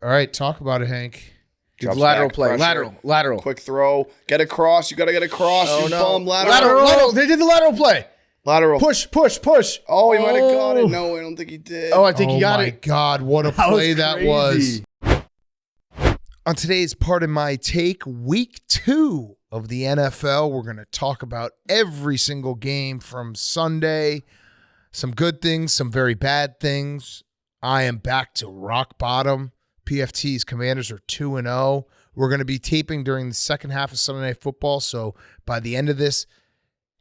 All right, talk about it, Hank. Good lateral play. Lateral. Quick throw. Get across. You got to get across. Oh, you no. bum. Lateral. They did the lateral play. Lateral. Push. Oh, he might have got it. No, I don't think he did. Oh, I think he got it. Oh, my God. What a play that was. On today's Part of My Take, Week 2 of the NFL, we're going to talk about every single game from Sunday. Some good things, some very bad things. I am back to rock bottom. PFT's Commanders are 2-0. We're going to be taping during the second half of Sunday Night Football, so by the end of this,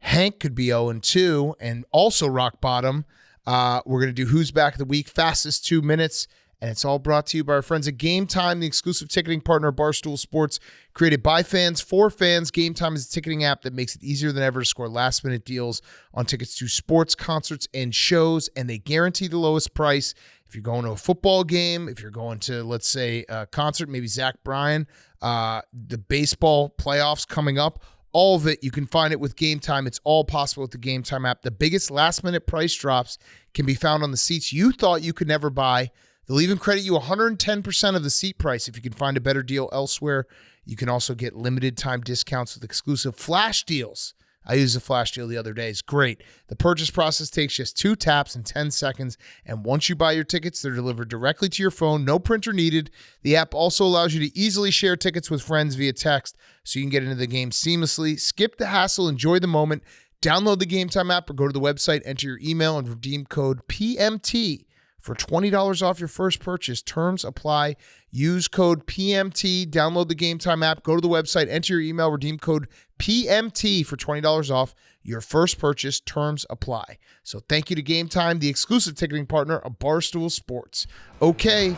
Hank could be 0-2 and also rock bottom. We're going to do Who's Back of the Week, fastest 2 minutes, and it's all brought to you by our friends at Game Time, the exclusive ticketing partner of Barstool Sports. Created by fans, for fans, Game Time is a ticketing app that makes it easier than ever to score last-minute deals on tickets to sports, concerts, and shows, and they guarantee the lowest price. If you're going to a football game, if you're going to, let's say, a concert, maybe Zach Bryan, the baseball playoffs coming up, all of it, you can find it with Game Time. It's all possible with the Game Time app. The biggest last-minute price drops can be found on the seats you thought you could never buy. They'll even credit you 110% of the seat price if you can find a better deal elsewhere. You can also get limited time discounts with exclusive flash deals. I used a flash deal the other day. It's great. The purchase process takes just 2 taps and 10 seconds. And once you buy your tickets, they're delivered directly to your phone. No printer needed. The app also allows you to easily share tickets with friends via text so you can get into the game seamlessly. Skip the hassle. Enjoy the moment. Download the Game Time app or go to the website, enter your email, and redeem code PMT for $20 off your first purchase. Terms apply. Use code PMT. Download the Game Time app. Go to the website. Enter your email. Redeem code PMT for $20 off your first purchase. Terms apply. So thank you to Game Time, the exclusive ticketing partner of Barstool Sports. Okay,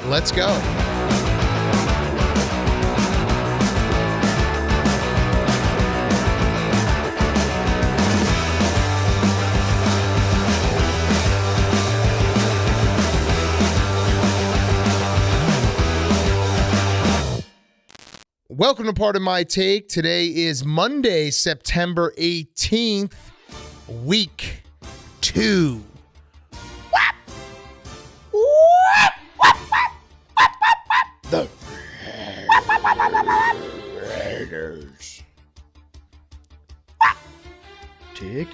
let's go. Welcome to Part of My Take. Today is Monday, September 18th, week 2. The Raiders. Tick.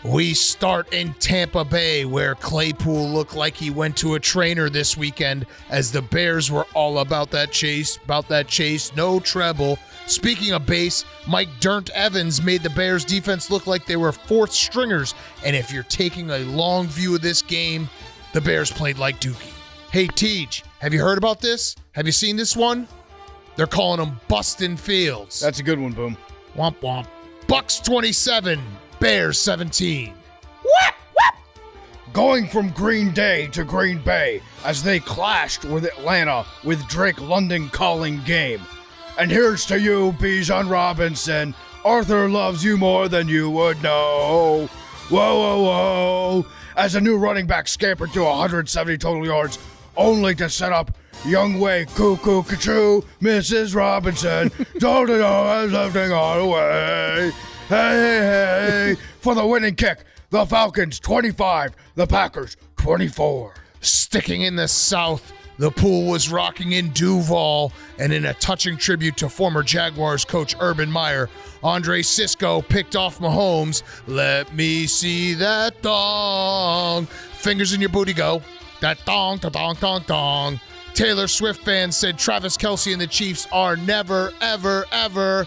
We start in Tampa Bay, where Claypool looked like he went to a trainer this weekend as the Bears were all about that chase, no treble. Speaking of base, Mike Dirnt Evans made the Bears defense look like they were fourth stringers. And if you're taking a long view of this game, the Bears played like Dookie. Hey, Tej, have you heard about this? Have you seen this one? They're calling him Bustin' Fields. That's a good one, Boom. Womp womp. Bucs 27. Bears 17. Going from Green Day to Green Bay as they clashed with Atlanta with Drake London calling game. And here's to you, Bijan Robinson. Arthur loves you more than you would know. Whoa. As a new running back scampered to 170 total yards, only to set up Young Way, cuckoo, kachoo, Mrs. Robinson. Don't know I'm lifting all the way. Hey, for the winning kick, the Falcons 25, the Packers 24. Sticking in the South, the pool was rocking in Duval, and in a touching tribute to former Jaguars coach Urban Meyer, Andre Sisco picked off Mahomes. Let me see that thong. Fingers in your booty go. That thong, da-dong, dong, dong. Taylor Swift fans said Travis Kelce and the Chiefs are never, ever, ever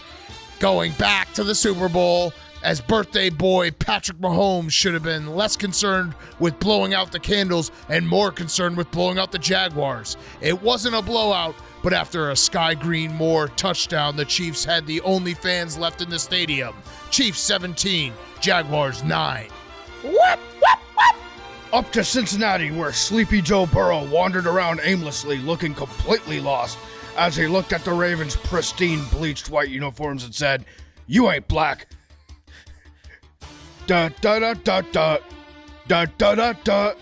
going back to the Super Bowl, as birthday boy Patrick Mahomes should have been less concerned with blowing out the candles and more concerned with blowing out the Jaguars. It wasn't a blowout, but after a Sky Green Moore touchdown, the Chiefs had the only fans left in the stadium. Chiefs 17, Jaguars 9. Up to Cincinnati, where Sleepy Joe Burrow wandered around aimlessly, looking completely lost, as he looked at the Ravens' pristine bleached white uniforms and said, "You ain't black." Da da da da da da da da da da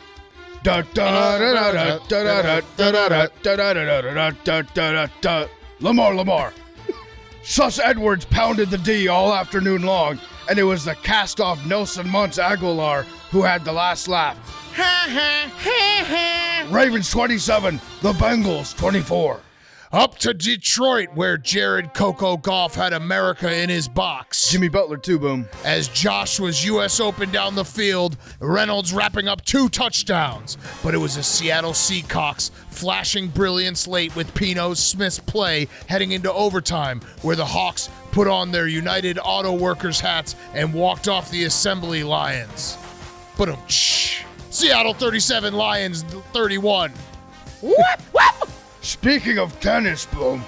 da da da da. Lamar. Sus Edwards pounded the D all afternoon long, and it was the cast-off Nelson Muntz Aguilar who had the last laugh. Ravens 27, the Bengals 24. Up to Detroit, where Jared Coco Goff had America in his box. Jimmy Butler too, boom. As Josh was U.S. Open down the field, Reynolds wrapping up 2 touchdowns. But it was a Seattle Seahawks flashing brilliance late with Pino Smith's play heading into overtime, where the Hawks put on their United Auto Workers hats and walked off the assembly Lions. Seattle 37, Lions 31. Speaking of tennis, boom,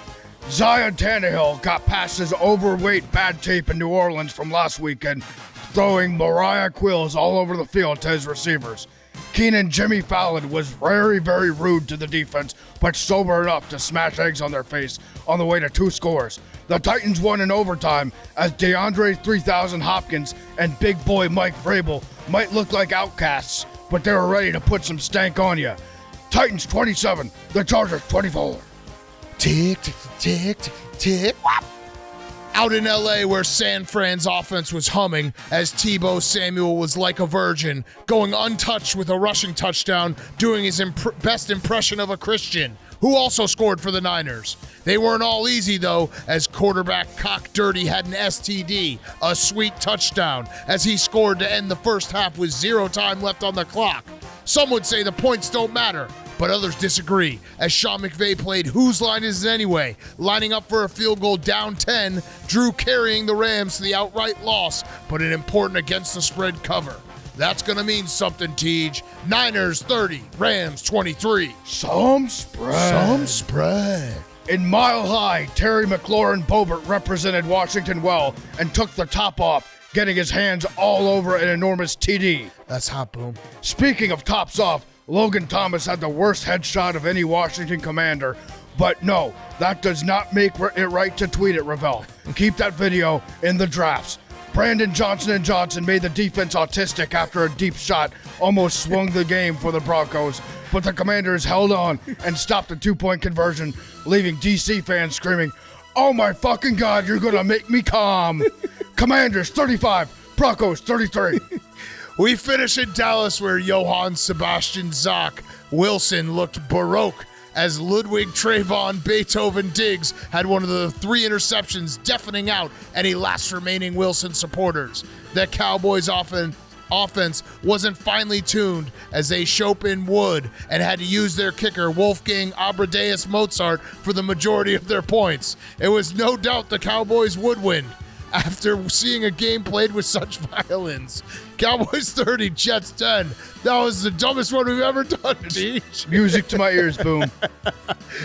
Zion Tannehill got past his overweight bad tape in New Orleans from last weekend, throwing Mariah Quills all over the field to his receivers. Keenan Jimmy Fallon was very, very rude to the defense, but sober enough to smash eggs on their face on the way to 2 scores. The Titans won in overtime as DeAndre 3000 Hopkins and big boy Mike Vrabel might look like outcasts, but they were ready to put some stank on you. Titans 27, the Chargers 24. Tick, tick, tick, tick, tick. Out in L.A., where San Fran's offense was humming as Tebow Samuel was like a virgin, going untouched with a rushing touchdown, doing his best impression of a Christian, who also scored for the Niners. They weren't all easy, though, as quarterback Cock Dirty had an STD, a sweet touchdown, as he scored to end the first half with 0 time left on the clock. Some would say the points don't matter, but others disagree, as Sean McVay played whose line is it anyway, lining up for a field goal down 10, Drew carrying the Rams to the outright loss, but an important against the spread cover. That's going to mean something, Tej. Niners 30, Rams 23. Some spread. In Mile High, Terry McLaurin Bobert represented Washington well and took the top off, getting his hands all over an enormous TD. That's hot, boom. Speaking of tops off, Logan Thomas had the worst headshot of any Washington commander. But no, that does not make it right to tweet it, Ravel. Keep that video in the drafts. Brandon Johnson & Johnson made the defense autistic after a deep shot almost swung the game for the Broncos, but the Commanders held on and stopped a 2-point conversion, leaving DC fans screaming, "Oh my fucking God, you're gonna make me calm." Commanders 35, Broncos 33. We finish in Dallas, where Johann Sebastian Zach Wilson looked Baroque as Ludwig Trayvon Beethoven Diggs had one of the 3 interceptions, deafening out any last remaining Wilson supporters. The Cowboys offense wasn't finely tuned as they Chopin Wood and had to use their kicker Wolfgang Amadeus Mozart for the majority of their points. It was no doubt the Cowboys would win after seeing a game played with such violence. Cowboys 30, Jets 10. That was the dumbest one we've ever done, Teach. Music to my ears, boom.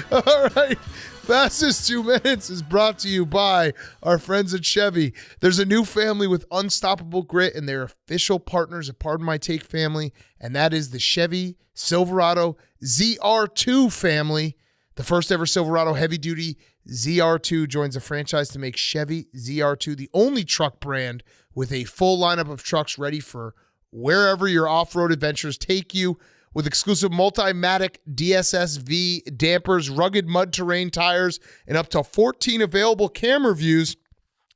All right. Fastest 2 minutes is brought to you by our friends at Chevy. There's a new family with unstoppable grit, and they're official partners of Pardon My Take family, and that is the Chevy Silverado ZR2 family. The first ever Silverado heavy-duty ZR2 joins a franchise to make Chevy ZR2 the only truck brand with a full lineup of trucks ready for wherever your off-road adventures take you. With exclusive Multimatic DSSV dampers, rugged mud terrain tires, and up to 14 available camera views,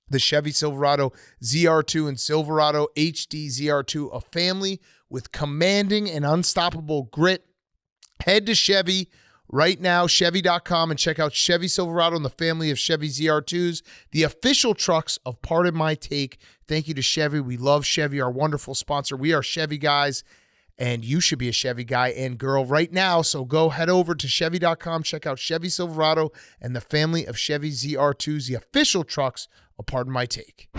the Chevy Silverado ZR2 and Silverado HD ZR2, a family with commanding and unstoppable grit. Head to Chevy right now, Chevy.com, and check out Chevy Silverado and the family of Chevy ZR2s, the official trucks of Pardon My Take. Thank you to Chevy. We love Chevy, our wonderful sponsor. We are Chevy guys, and you should be a Chevy guy and girl right now. So go head over to Chevy.com, check out Chevy Silverado and the family of Chevy ZR2s, the official trucks of Pardon My Take.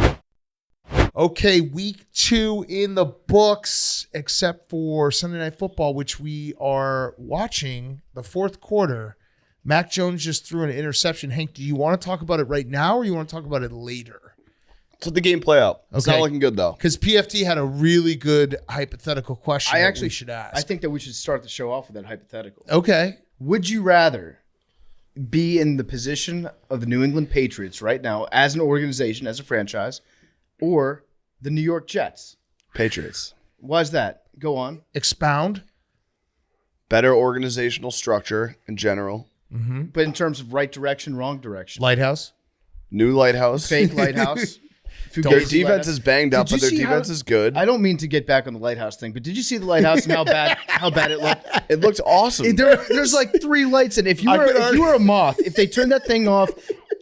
Okay, week 2 in the books, except for Sunday Night Football, which we are watching the 4th quarter. Mac Jones just threw an interception. Hank, do you want to talk about it right now, or you want to talk about it later? Let the game play out. It's Okay. not looking good, though. Because PFT had a really good hypothetical question we should ask. I think that we should start the show off with that hypothetical. Okay. Would you rather be in the position of the New England Patriots right now as an organization, as a franchise, or the New York Jets? Patriots. Why is that? Go on. Expound. Better organizational structure in general. But in terms of right direction, wrong direction. Lighthouse. New lighthouse. Fake lighthouse. Their defense is banged up, Did you but their see defense is good. I don't mean to get back on the lighthouse thing, but did you see the lighthouse and how bad it looked? It looked awesome. There's like 3 lights, and if you were a moth, if they turned that thing off,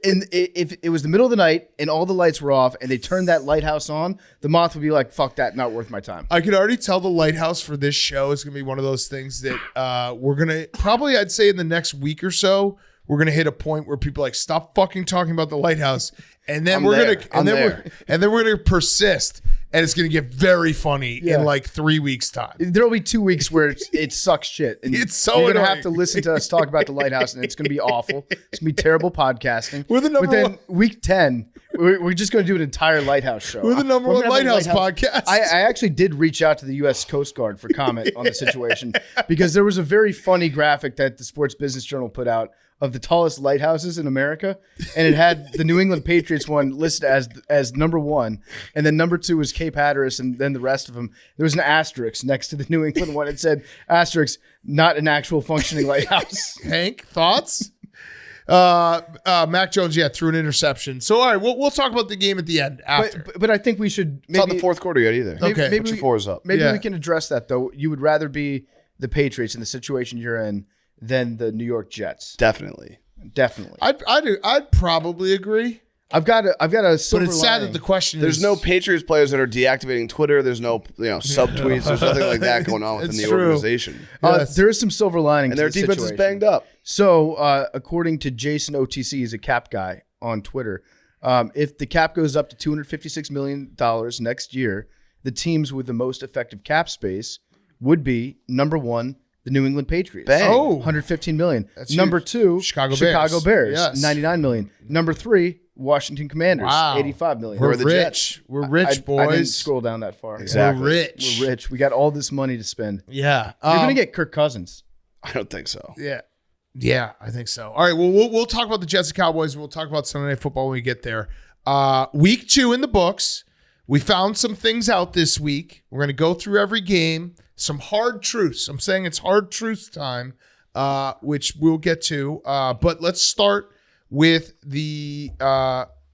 and if it was the middle of the night and all the lights were off, and they turned that lighthouse on, the moth would be like, "Fuck that, not worth my time." I could already tell the lighthouse for this show is going to be one of those things that we're going to probably, I'd say in the next week or so, we're going to hit a point where people are like, stop fucking talking about the lighthouse. And then we're going to persist, and it's going to get very funny in like 3 weeks time. There'll be 2 weeks where it sucks shit. And it's so you're going to annoying. have to listen to us talk about the lighthouse, and it's going to be awful. It's going to be terrible podcasting. We're the number but then one. week 10, we're just going to do an entire lighthouse show. We're the number one gonna have a lighthouse podcast. I actually did reach out to the U.S. Coast Guard for comment on the situation because there was a very funny graphic that the Sports Business Journal put out of the tallest lighthouses in America, and it had the New England Patriots one listed as number 1, and then number 2 was Cape Hatteras, and then the rest of them. There was an asterisk next to the New England one. It said, asterisk, not an actual functioning lighthouse. Hank, thoughts? Mac Jones, threw an interception. So, all right, we'll talk about the game at the end after. But I think we should It's not maybe the fourth quarter yet either. Okay. maybe Put your we- fours up. Maybe Yeah. we can address that, though. You would rather be the Patriots in the situation you're in than the New York Jets. Definitely. Definitely. I'd probably agree. I've got a silver But it's sad that lining. the question There's is no Patriots players that are deactivating Twitter. There's no subtweets. There's nothing like that going on within It's the true. organization. Yes. There is some silver lining And to their the defense is situation. banged up. So, according to Jason OTC, he's a cap guy on Twitter. If the cap goes up to $256 million next year, the teams with the most effective cap space would be number 1, the New England Patriots. Bang. Oh. $115 million. That's Number huge. 2, Chicago Chicago Bears. Bears. Yes. $99 million. Number 3, Washington Commanders. Wow. $85 million. We're the rich. Jets. We're rich, boys. I didn't scroll down that far. Exactly. We're rich. We're rich. We got all this money to spend. Yeah. You're going to get Kirk Cousins. I don't think so. Yeah. Yeah, I think so. All right, well, we'll talk about the Jets and Cowboys. We'll talk about Sunday Night Football when we get there. Week 2 in the books. We found some things out this week. We're going to go through every game. Some hard truths. I'm saying it's hard truths time, which we'll get to. But let's start with the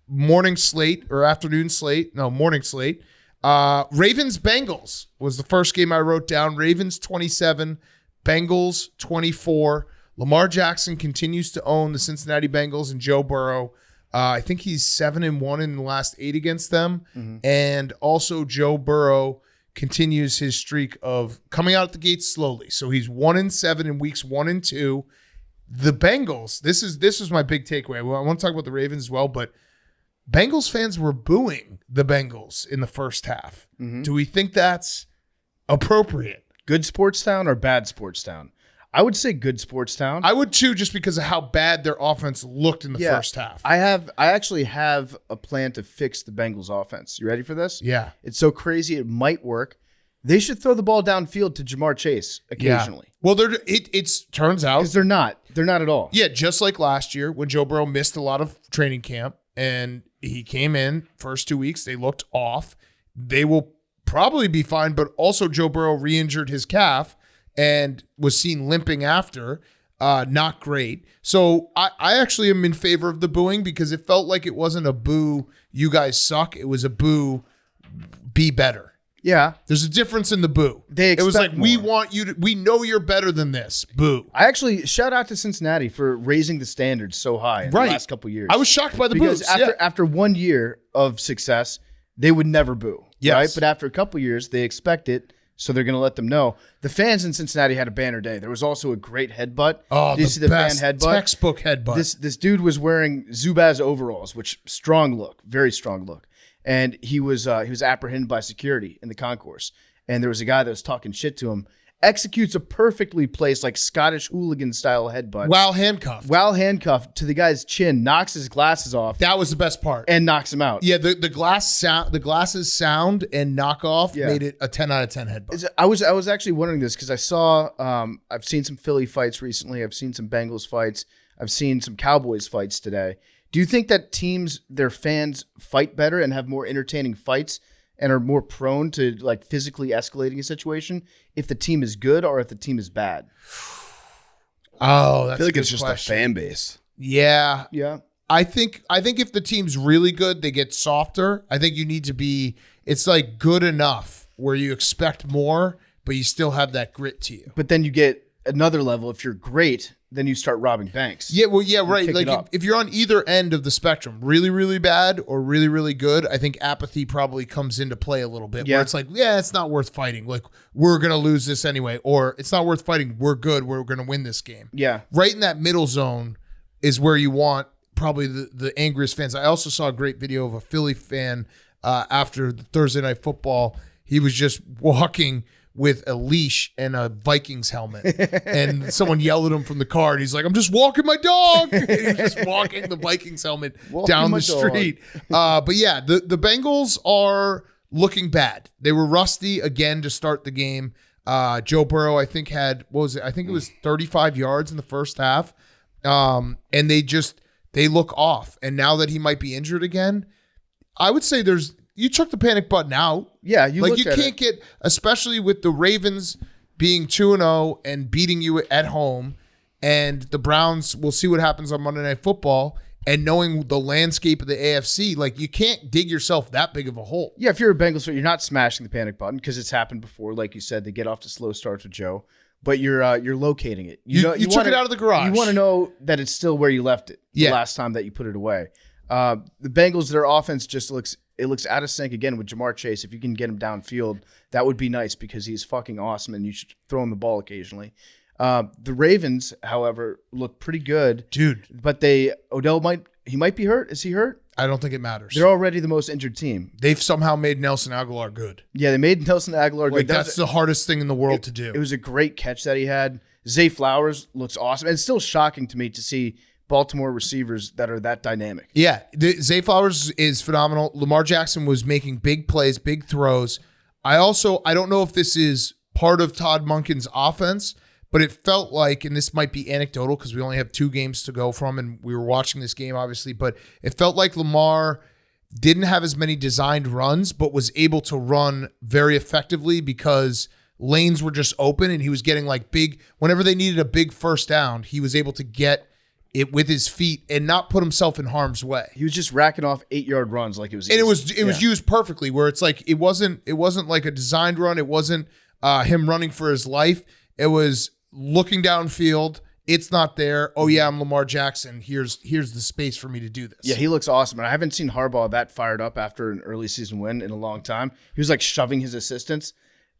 morning slate or afternoon slate. No, morning slate. Ravens-Bengals was the first game I wrote down. Ravens 27, Bengals 24. Lamar Jackson continues to own the Cincinnati Bengals and Joe Burrow. I think he's 7-1 in the last 8 against them. And also Joe Burrow continues his streak of coming out the gates slowly. So he's 1-7 in weeks 1 and 2. The Bengals, this is my big takeaway. I want to talk about the Ravens as well, but Bengals fans were booing the Bengals in the first half. Do we think that's appropriate? Good sports town or bad sports town? I would say good sports town. I would too, just because of how bad their offense looked in the first half. I actually have a plan to fix the Bengals offense. You ready for this? Yeah. It's so crazy it might work. They should throw the ball downfield to Jamar Chase occasionally. Well, it's turns out Because they're not at all. Yeah, just like last year when Joe Burrow missed a lot of training camp and he came in first 2 weeks, they looked off. They will probably be fine, but also Joe Burrow re-injured his calf and was seen limping after. Not great. So I actually am in favor of the booing because it felt like it wasn't a boo, you guys suck. It was a boo, be better. Yeah. There's a difference in the boo. They it was like, expect we more. want you to, we know you're better than this. Boo. I actually shout out to Cincinnati for raising the standards so high in the last couple years. I was shocked by the because boos. after 1 year of success, they would never boo. Yes. Right? But after a couple years, they expect it, so they're going to let them know. The fans in Cincinnati had a banner day. There was also a great headbutt. Oh, Did you see the best fan headbutt? textbook headbutt. This dude was wearing Zubaz overalls, which strong look, very strong look. And he was apprehended by security in the concourse. And there was a guy that was talking shit to him. Executes a perfectly placed, like Scottish hooligan style headbutt. While handcuffed. While handcuffed to the guy's chin, knocks his glasses off That was the best part. and knocks him out. Yeah, the glasses sound and knockoff Yeah. made it a 10 out of 10 headbutt. I was actually wondering this because I saw I've seen some Philly fights recently. I've seen some Bengals fights. I've seen some Cowboys fights today. Do you think that teams, their fans, fight better and have more entertaining fights and are more prone to like physically escalating a situation if the team is good or if the team is bad? Oh, that's I feel like a it's good just question. the fan base. Yeah. Yeah. I think if the team's really good, they get softer. I think you need to be, it's like good enough where you expect more, but you still have that grit to you. But then you get another level. If you're great, then you start robbing banks. Yeah, well, yeah, right. Pick it Like up. if you're on either end of the spectrum, really, really bad or really, really good, I think apathy probably comes into play a little bit. Yeah. Where it's like, yeah, it's not worth fighting. Like, we're going to lose this anyway. Or it's not worth fighting. We're good. We're going to win this game. Yeah. Right in that middle zone is where you want probably the angriest fans. I also saw a great video of a Philly fan after the Thursday Night Football. He was just walking with a leash and a Vikings helmet, and someone yelled at him from the car, and he's like, "I'm just walking my dog." And he was just walking the Vikings helmet down the street. But yeah, the Bengals are looking bad. They were rusty again to start the game. Joe Burrow, I think, had, what was it? I think it was 35 yards in the first half. And they look off. And now that he might be injured again, I would say you took the panic button out. Yeah, you can't get, especially with the Ravens being 2-0 and beating you at home, and the Browns, we'll see what happens on Monday Night Football, and knowing the landscape of the AFC, like, you can't dig yourself that big of a hole. Yeah, if you're a Bengals fan, you're not smashing the panic button because it's happened before. Like you said, they get off to slow starts with Joe, but you're locating it. You took it out of the garage. You want to know that it's still where you left it the last time that you put it away. The Bengals, their offense just looks out of sync again with Jamar Chase. If you can get him downfield, that would be nice because he's fucking awesome, and you should throw him the ball occasionally. The Ravens, however, look pretty good, dude. But Odell might be hurt. Is he hurt? I don't think it matters. They're already the most injured team. They've somehow made Nelson Aguilar good. Yeah, they made Nelson Aguilar good. That's the hardest thing in the world to do. It was a great catch that he had. Zay Flowers looks awesome. And it's still shocking to me to see Baltimore receivers that are that dynamic. Yeah, Zay Flowers is phenomenal. Lamar Jackson was making big plays, big throws. I don't know if this is part of Todd Monken's offense, but it felt like, and this might be anecdotal because we only have 2 games to go from, and we were watching this game, obviously, but it felt like Lamar didn't have as many designed runs, but was able to run very effectively because lanes were just open, and he was getting like whenever they needed a big first down, he was able to get it with his feet and not put himself in harm's way. He was just racking off 8-yard runs like it was. And it was used perfectly, where it's like it wasn't like a designed run. It wasn't him running for his life. It was looking downfield. It's not there. Oh yeah, I'm Lamar Jackson. Here's the space for me to do this. Yeah, he looks awesome. And I haven't seen Harbaugh that fired up after an early season win in a long time. He was like shoving his assistants.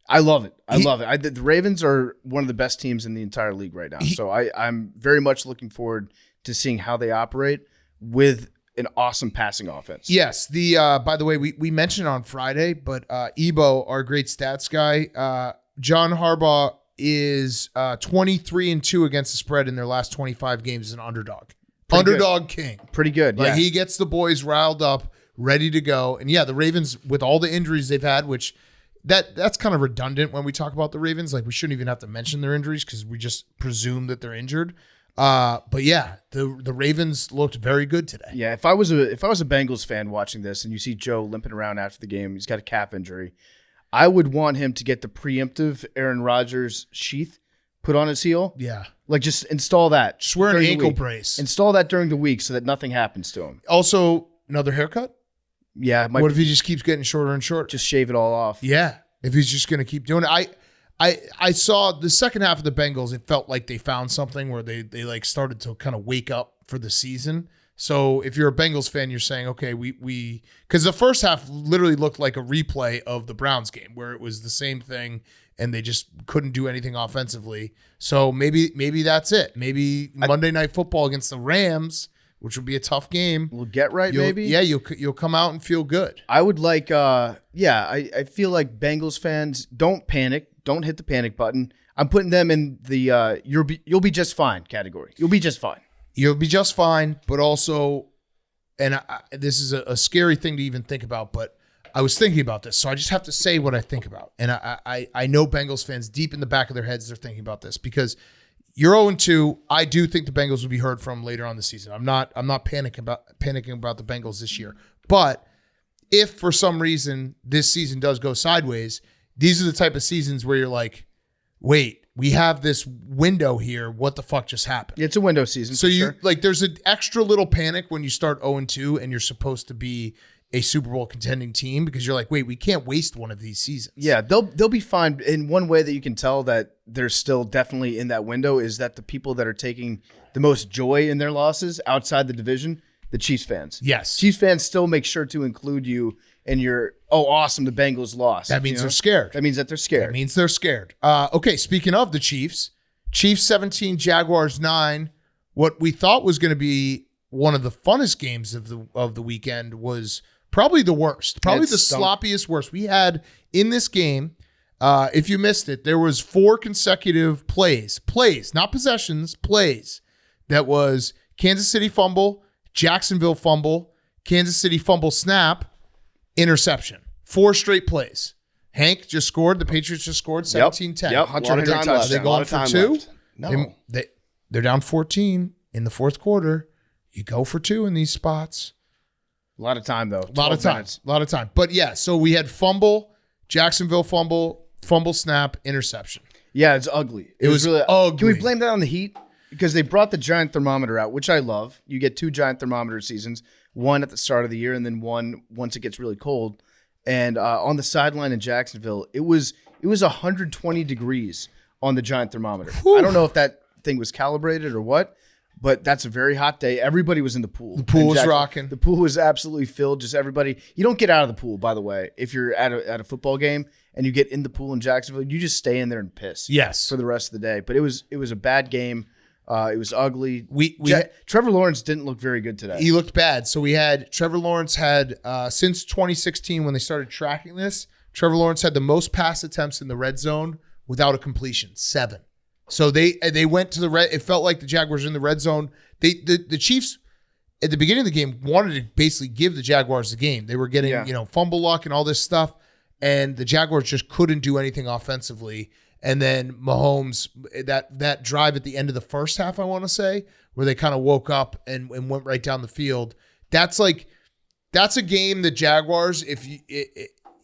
I love it. I love it. The Ravens are one of the best teams in the entire league right now. So I'm very much looking forward to seeing how they operate with an awesome passing offense. Yes. By the way, we mentioned on Friday, but Ebo, our great stats guy, John Harbaugh is 23-2 against the spread in their last 25 games as an underdog. Underdog king. Pretty good. Like, he gets the boys riled up, ready to go. And yeah, the Ravens, with all the injuries they've had, which that's kind of redundant when we talk about the Ravens. Like, we shouldn't even have to mention their injuries because we just presume that they're injured. But yeah, the Ravens looked very good today. Yeah, if I was a Bengals fan watching this and you see Joe limping around after the game, he's got a calf injury, I would want him to get the preemptive Aaron Rodgers sheath put on his heel. Yeah. Like, just install that. Just wear an ankle brace. Install that during the week so that nothing happens to him. Also, another haircut? Yeah. What if he just keeps getting shorter and shorter? Just shave it all off. Yeah. If he's just going to keep doing it. I saw the second half of the Bengals, it felt like they found something where they like started to kind of wake up for the season. So if you're a Bengals fan, you're saying, okay, we because the first half literally looked like a replay of the Browns game where it was the same thing and they just couldn't do anything offensively. So maybe that's it. Maybe Monday Night Football against the Rams, which will be a tough game. We'll get right, maybe. Yeah, you'll come out and feel good. I would like, I feel like Bengals fans, don't panic. Don't hit the panic button. I'm putting them in the you'll be just fine category. You'll be just fine. You'll be just fine, but also, and this is a scary thing to even think about, but I was thinking about this, so I just have to say what I think about. And I know Bengals fans deep in the back of their heads, they're thinking about this because you're 0-2. I do think the Bengals will be heard from later on the season. I'm not panicking about the Bengals this year. But if for some reason this season does go sideways, these are the type of seasons where you're like, wait, we have this window here. What the fuck just happened? It's a window season. So sure. there's an extra little panic when you start 0-2 and you're supposed to be a Super Bowl contending team because you're like, wait, we can't waste one of these seasons. Yeah, they'll be fine. In one way that you can tell that they're still definitely in that window is that the people that are taking the most joy in their losses outside the division, the Chiefs fans. Yes. Chiefs fans still make sure to include you in your, awesome, the Bengals lost. That means they're scared. That means that they're scared. That means they're scared. Okay, speaking of the Chiefs 17, Jaguars 9. What we thought was going to be one of the funnest games of the weekend was probably the worst. Probably the sloppiest worst. We had in this game, if you missed it, there was 4 consecutive plays, not possessions, plays. That was Kansas City fumble, Jacksonville fumble, Kansas City fumble snap, interception. 4 straight plays. Hank just scored. The Patriots just scored 17-10. Yep. Hunter Henry touchdown. Are they going for 2? No. They're down 14 in the fourth quarter. You go for 2 in these spots. A lot of time, though. A lot of time. But yeah, so we had fumble, Jacksonville fumble snap, interception. Yeah, it's ugly. It was really ugly. Can we blame that on the heat? Because they brought the giant thermometer out, which I love. You get 2 giant thermometer seasons, one at the start of the year and then one once it gets really cold. And on the sideline in Jacksonville, it was 120 degrees on the giant thermometer. Whew. I don't know if that thing was calibrated or what, but that's a very hot day. Everybody was in the pool. The pool was rocking. The pool was absolutely filled. Just everybody. You don't get out of the pool, by the way, if you're at a football game and you get in the pool in Jacksonville. You just stay in there and piss. Yes. For the rest of the day. But it was a bad game. It was ugly. Trevor Lawrence didn't look very good today. He looked bad. So we had Trevor Lawrence had since 2016 when they started tracking this. Trevor Lawrence had the most pass attempts in the red zone without a completion, 7. So they went to the red. It felt like the Jaguars were in the red zone. The Chiefs at the beginning of the game wanted to basically give the Jaguars the game. They were getting fumble luck and all this stuff, and the Jaguars just couldn't do anything offensively. And then Mahomes, that drive at the end of the first half, I want to say, where they kind of woke up and went right down the field. That's a game that Jaguars,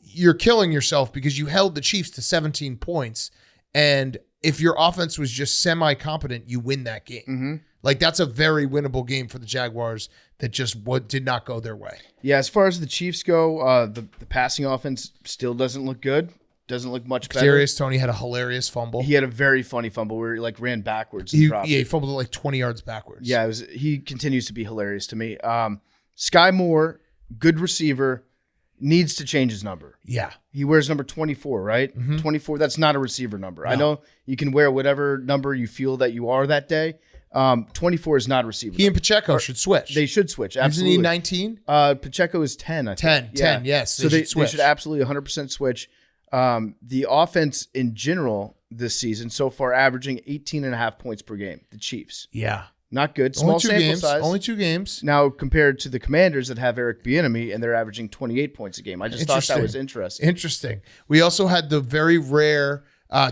you're killing yourself because you held the Chiefs to 17 points. And if your offense was just semi-competent, you win that game. Mm-hmm. Like, that's a very winnable game for the Jaguars that just did not go their way. Yeah, as far as the Chiefs go, the passing offense still doesn't look good. Doesn't look much better. Kadarius Toney had a hilarious fumble. He had a very funny fumble where he ran backwards. He fumbled like 20 yards backwards. Yeah, he continues to be hilarious to me. Sky Moore, good receiver, needs to change his number. Yeah. He wears number 24, right? Mm-hmm. 24, that's not a receiver number. No. I know you can wear whatever number you feel that you are that day. 24 is not a receiver. He and Pacheco should switch. They should switch, absolutely. Isn't he 19? Pacheco is 10, I think. 10, yes. So they should absolutely 100% switch. The offense in general this season so far averaging 18.5 points per game. The Chiefs. Yeah. Not good. Small sample size. Only 2 games. Now compared to the Commanders that have Eric Bieniemy and they're averaging 28 points a game. I just thought that was interesting. Interesting. We also had the very rare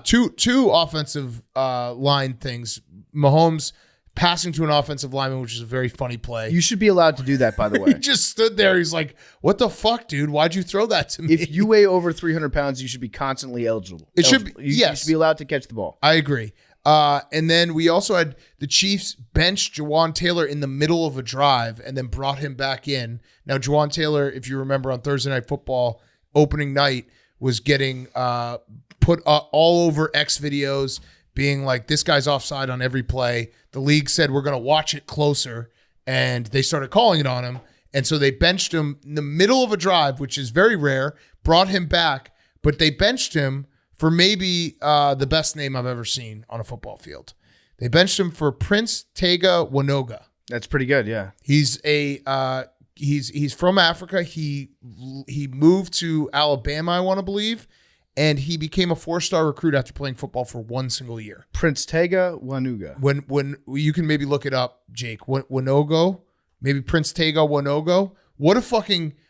two offensive line things. Mahomes passing to an offensive lineman, which is a very funny play. You should be allowed to do that, by the way. He just stood there. He's like, what the fuck, dude? Why'd you throw that to me? If you weigh over 300 pounds, you should be constantly eligible. It should be, You should be allowed to catch the ball. I agree. And then we also had the Chiefs bench Jawan Taylor in the middle of a drive and then brought him back in. Now, Jawan Taylor, if you remember on Thursday Night Football, opening night, was getting put all over X videos, being like, this guy's offside on every play. The league said, we're going to watch it closer, and they started calling it on him. And so they benched him in the middle of a drive, which is very rare, brought him back, but they benched him for maybe the best name I've ever seen on a football field. They benched him for Prince Tega Wanoga. That's pretty good, yeah. He's he's from Africa. He moved to Alabama, I want to believe, and he became a 4-star recruit after playing football for 1 single year. Prince Tega Wanoga. When you can maybe look it up, Jake. Wanogo, maybe Prince Tega Wanogo.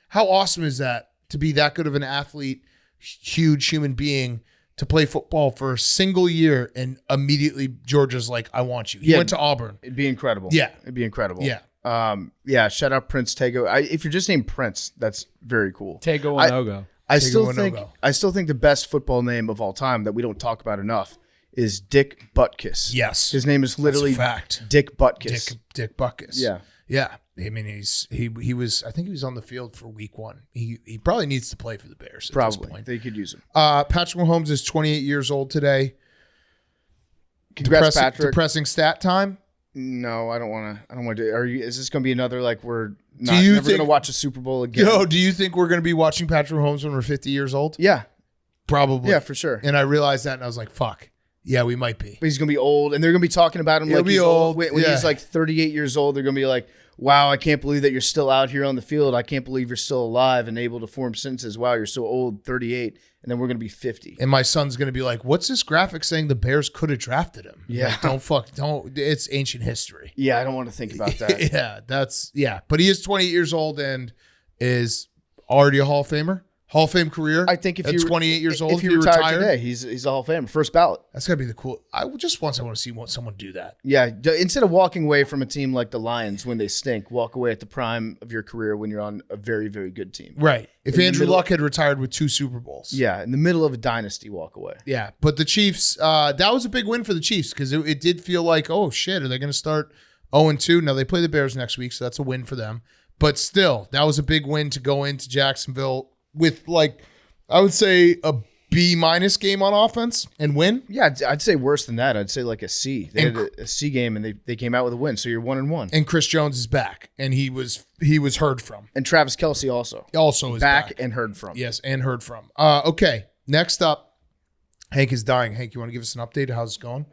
How awesome is that to be that good of an athlete, huge human being, to play football for a single year, and immediately Georgia's like, I want you. He went to Auburn. It'd be incredible. Yeah. It'd be incredible. Yeah. Shout out Prince Tega. If you're just named Prince, that's very cool. Tega Wanogo. I still think the best football name of all time that we don't talk about enough is Dick Butkus. Yes. His name is literally fact. Dick Butkus. Dick Butkus. Yeah. Yeah. I mean, he was. I think he was on the field for week 1. He probably needs to play for the Bears. At Probably. this point. They could use him. Patrick Mahomes is 28 years old today. Congrats, Patrick. Depressing stat time. No, I don't want to. Is this going to be another like we're Do you never think- going to watch a Super Bowl again? Yo, do you think we're going to be watching Patrick Mahomes when we're 50 years old? Yeah. Probably. Yeah, for sure. And I realized that, and I was like, "Fuck, yeah, we might be." But he's going to be old, and they're going to be talking about him He'll like be he's old, When yeah. he's like 38 years old, they're going to be like, "Wow, I can't believe that you're still out here on the field. I can't believe you're still alive and able to form sentences. Wow, you're so old, 38." And then we're going to be 50. And my son's going to be like, "What's this graphic saying the Bears could have drafted him?" Yeah. Like, don't. It's ancient history. Yeah, I don't want to think about that. Yeah. But he is 28 years old and is already a Hall of Famer. Hall of Fame career. I think if at you 28 years old, if you retire today, he's a Hall of Famer, first ballot. That's gotta be the cool. I want to see someone do that. Yeah, instead of walking away from a team like the Lions when they stink, walk away at the prime of your career when you're on a very, very good team. Right. If In the Andrew middle- Luck had retired with 2 Super Bowls. Yeah, in the middle of a dynasty, walk away. Yeah. But the Chiefs, that was a big win for the Chiefs because it did feel like, oh shit, are they going to start 0-2? Now they play the Bears next week, so that's a win for them. But still, that was a big win to go into Jacksonville with I would say a B- game on offense and win. Yeah, I'd say worse than that. I'd say like a C. They had a C game and they came out with a win. So you're 1-1. And Chris Jones is back, and he was heard from. And Travis Kelce also Is back and heard from. Yes, and heard from. Okay, next up, Hank is dying. Hank, you want to give us an update? How's it going?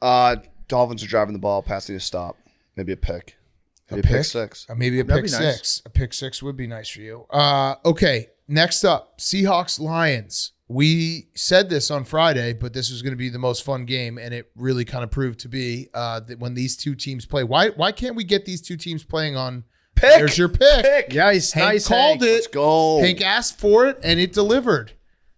Dolphins are driving the ball, passing a stop, maybe a pick, maybe a pick? pick 6. Maybe a That'd pick be nice. 6. A pick 6 would be nice for you. Okay, next up, Seahawks Lions. We said this on Friday, but this was going to be the most fun game, and it really kind of proved to be that when these two teams play. Why can't we get these two teams playing on? Pick. There's your pick. Yeah, he's Hank nice. called Hank. it. Let's go. Hank asked for it, and it delivered.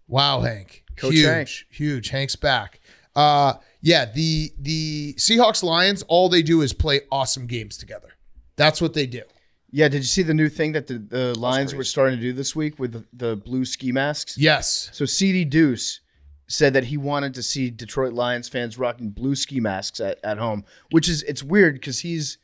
Wow, Hank. Coach huge, Hank. huge. Hank's back. Yeah, the Seahawks Lions, all they do is play awesome games together. That's what they do. Yeah, did you see the new thing that the Lions were starting to do this week with the blue ski masks? Yes. So CD Deuce said that he wanted to see Detroit Lions fans rocking blue ski masks at home, which it's weird because this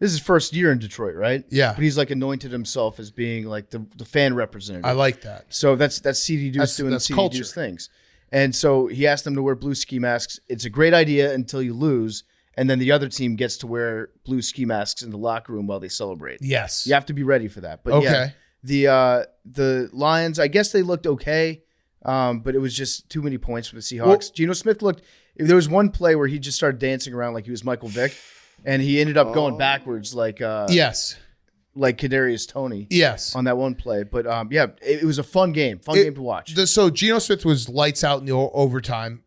is his first year in Detroit, right? Yeah. But he's like anointed himself as being like the fan representative. I like that. So that's CD Deuce doing that's CD culture. Deuce things. And so he asked them to wear blue ski masks. It's a great idea until you lose, and then the other team gets to wear blue ski masks in the locker room while they celebrate. Yes. You have to be ready for that. But Okay. yeah, the Lions, I guess they looked okay, but it was just too many points for the Seahawks. Well- Geno Smith looked. There was one play where he just started dancing around like he was Michael Vick, and he ended up going backwards like Yes. like Kadarius Toney Yes. on that one play. But yeah, it was a fun game to watch. So Geno Smith was lights out in the overtime.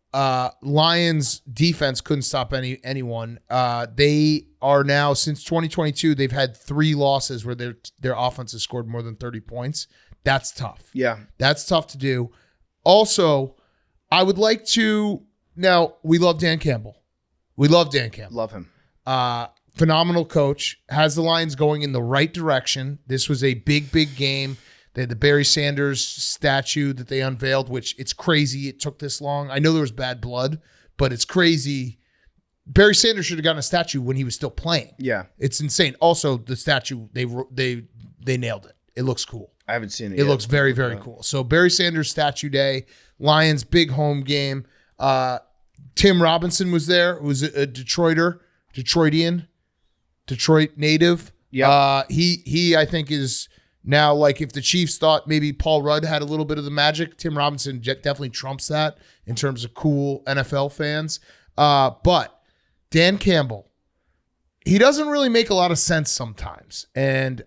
Lions defense couldn't stop anyone. They are now, since 2022, they've had 3 losses where their offense has scored more than 30 points. That's tough. Yeah. That's tough to do. Also, I would like to now. We love Dan Campbell. Love him. Phenomenal coach. Has the Lions going in the right direction. This was a big game. They had the Barry Sanders statue that they unveiled, which it's crazy it took this long. I know there was bad blood, but it's crazy. Barry Sanders should have gotten a statue when he was still playing. Yeah. It's insane. Also, the statue, they nailed it. It looks cool. I haven't seen it It yet. looks very, very cool. So Barry Sanders statue day, Lions big home game. Tim Robinson was there, who was a Detroitian, Detroit native. Yeah. He I think is now, like, if the Chiefs thought maybe Paul Rudd had a little bit of the magic, Tim Robinson definitely trumps that in terms of cool NFL fans. But Dan Campbell, he doesn't really make a lot of sense sometimes. And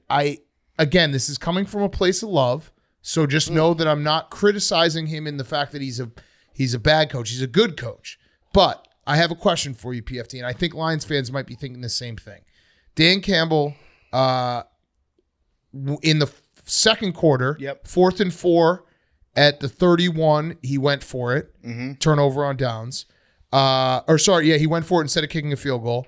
again, this is coming from a place of love. So just know that I'm not criticizing him in the fact that he's a bad coach. He's a good coach. But I have a question for you, PFT, and I think Lions fans might be thinking the same thing. Dan Campbell, in the second quarter, 4th and 4 at the 31, he went for it. Turnover on downs. He went for it instead of kicking a field goal.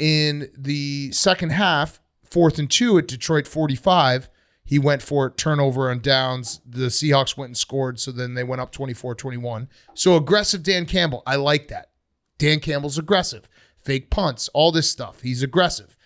In the second half, 4th and 2 at Detroit 45, He went for it, turnover on downs. The Seahawks went and scored, so then they went up 24-21. So aggressive Dan Campbell. I like that. Dan Campbell's aggressive. Fake punts, all this stuff. He's aggressive.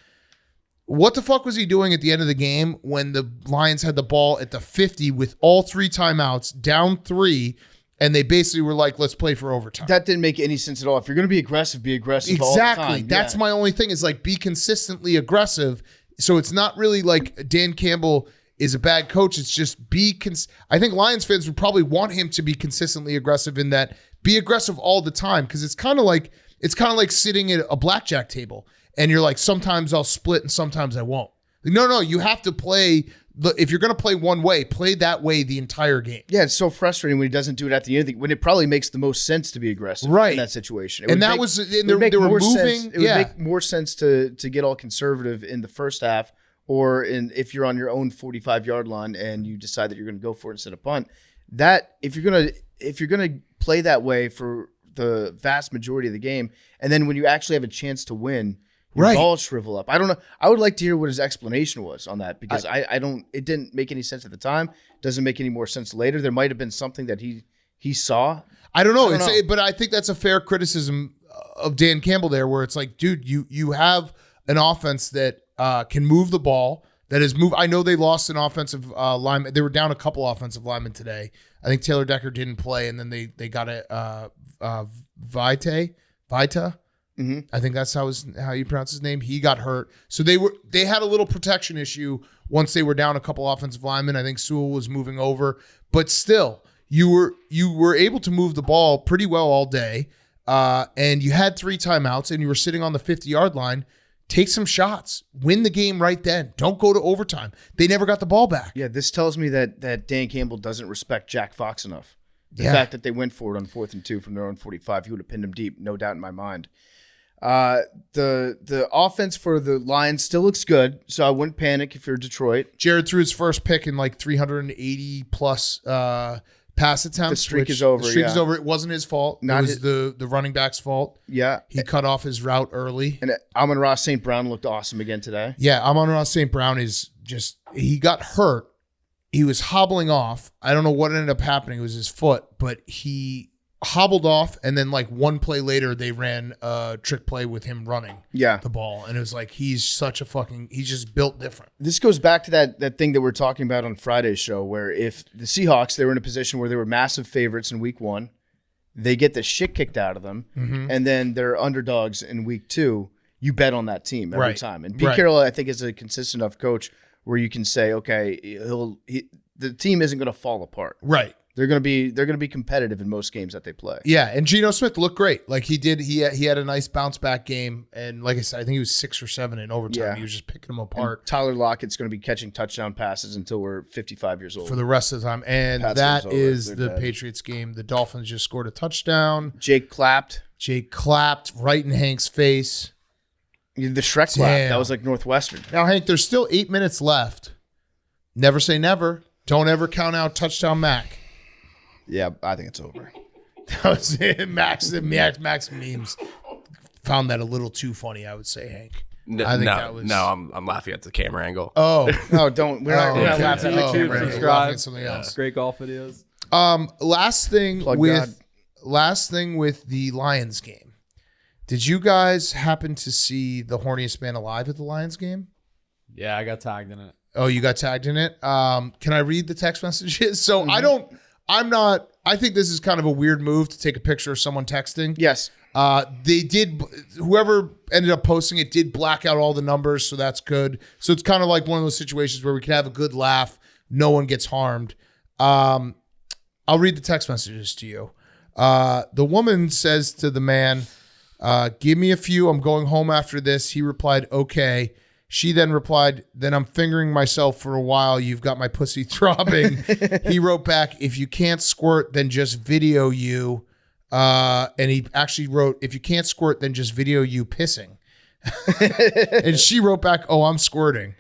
What the fuck was he doing at the end of the game when the Lions had the ball at the 50 with all 3 timeouts, down 3, and they basically were like, let's play for overtime? That didn't make any sense at all. If you're going to be aggressive Exactly. all the time. That's my only thing is like be consistently aggressive. So it's not really like Dan Campbell is a bad coach. It's just I think Lions fans would probably want him to be consistently aggressive in that be aggressive all the time, because it's kind of like sitting at a blackjack table and you're like, sometimes I'll split and sometimes I won't. No, you have to play. If you're going to play one way, play that way the entire game. Yeah, it's so frustrating when he doesn't do it at the end, when it probably makes the most sense to be aggressive in that situation. They were moving. It would make more sense to get all conservative in the first half, or if you're on your own 45-yard line and you decide that you're going to go for it instead of punt. That if you're gonna play that way for the vast majority of the game, and then when you actually have a chance to win, your balls shrivel up. I don't know. I would like to hear what his explanation was on that, because I don't. It didn't make any sense at the time. Doesn't make any more sense later. There might have been something that he saw. I don't know. But I think that's a fair criticism of Dan Campbell there, where it's like, dude, you have an offense that can move the ball. That is move. I know they lost an offensive lineman. They were down a couple offensive linemen today. I think Taylor Decker didn't play, and then they got a Vita. Mm-hmm. I think that's how you pronounce his name. He got hurt, so they had a little protection issue once they were down a couple offensive linemen. I think Sewell was moving over, but still, you were able to move the ball pretty well all day, and you had 3 timeouts, and you were sitting on the 50-yard line. Take some shots. Win the game right then. Don't go to overtime. They never got the ball back. Yeah, this tells me that Dan Campbell doesn't respect Jack Fox enough. The fact that they went for it on 4th and 2 from their own 45, he would have pinned him deep, no doubt in my mind. The offense for the Lions still looks good, so I wouldn't panic if you're Detroit. Jared threw his first pick in like 380 plus pass attempts. The streak is over. The streak is over. It wasn't his fault. It was the running back's fault. Yeah. He cut off his route early. And Amon-Ra St. Brown looked awesome again today. Yeah, Amon-Ra St. Brown is just, he got hurt. He was hobbling off. I don't know what ended up happening. It was his foot, but he hobbled off, and then like one play later, they ran a trick play with him running the ball. And it was like, he's just built different. This goes back to that thing that we're talking about on Friday's show, where if the Seahawks, they were in a position where they were massive favorites in week 1, they get the shit kicked out of them, and then they're underdogs in week 2, you bet on that team every time. And Pete Carroll, I think, is a consistent enough coach where you can say, okay, the team isn't going to fall apart. Right. They're going to be competitive in most games that they play. Yeah, and Geno Smith looked great. Like he did, he had a nice bounce back game, and like I said, I think he was 6 or 7 in overtime. Yeah. He was just picking them apart. And Tyler Lockett's going to be catching touchdown passes until we're 55 years old for the rest of the time. And that is the Patriots game. The Dolphins just scored a touchdown. Jake clapped right in Hank's face. The Shrek clap. That was like Northwestern. Now, Hank, there's still 8 minutes left. Never say never. Don't ever count out touchdown Mac. Yeah, I think it's over. That was it. Max memes found that a little too funny, I would say, Hank. I'm laughing at the camera angle. Oh, no, don't. We're not laughing at the camera. Subscribe. Something else. Great golf videos. Last thing with the Lions game. Did you guys happen to see the horniest man alive at the Lions game? Yeah, I got tagged in it. Oh, you got tagged in it? Can I read the text messages? So I think this is kind of a weird move to take a picture of someone texting. Yes. Whoever ended up posting it did black out all the numbers, so that's good. So it's kind of like one of those situations where we can have a good laugh. No one gets harmed. I'll read the text messages to you. The woman says to the man, give me a few. I'm going home after this. He replied, okay. She then replied, then I'm fingering myself for a while. You've got my pussy throbbing. He wrote back, if you can't squirt, then just video you. And he actually wrote, if you can't squirt, then just video you pissing. And she wrote back, oh, I'm squirting.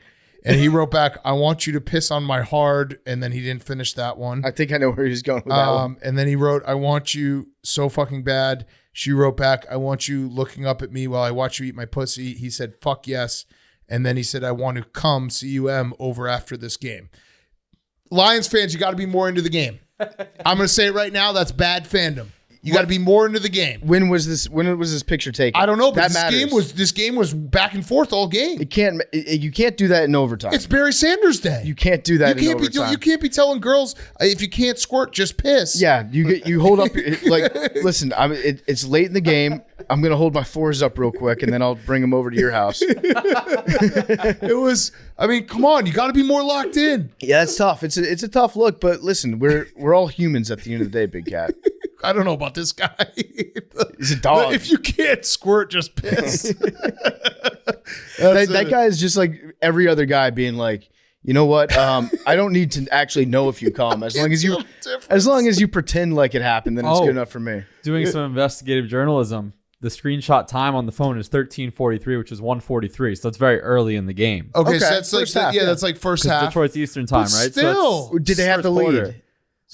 And he wrote back, I want you to piss on my hard. And then he didn't finish that one. I think I know where he's going with that one. And then he wrote, I want you so fucking bad. She wrote back, I want you looking up at me while I watch you eat my pussy. He said, fuck yes. And then he said, I want to come CUM over after this game. Lions fans, you got to be more into the game. I'm going to say it right now. That's bad fandom. You got to be more into the game. When was this picture taken? I don't know, but that this game was back and forth all game. You can't do that in overtime. It's Barry Sanders Day. You can't do that in overtime. You can't be telling girls if you can't squirt, just piss. Yeah, you hold up listen. It's late in the game. I'm gonna hold my fours up real quick, and then I'll bring them over to your house. It was. I mean, come on, you got to be more locked in. Yeah, it's tough. It's a tough look, but listen, we're all humans at the end of the day, Big Cat. I don't know about this guy. He's a dog. If you can't squirt, just piss. that guy is just like every other guy being like, you know what? I don't need to actually know if you come. As long as you pretend like it happened, then it's good enough for me. Doing some investigative journalism. The screenshot time on the phone is 13:43, which is 1:43. So it's very early in the game. Okay, so that's like half, that's like first half. Detroit's Eastern time, But right? still, so did they have the lead quarter.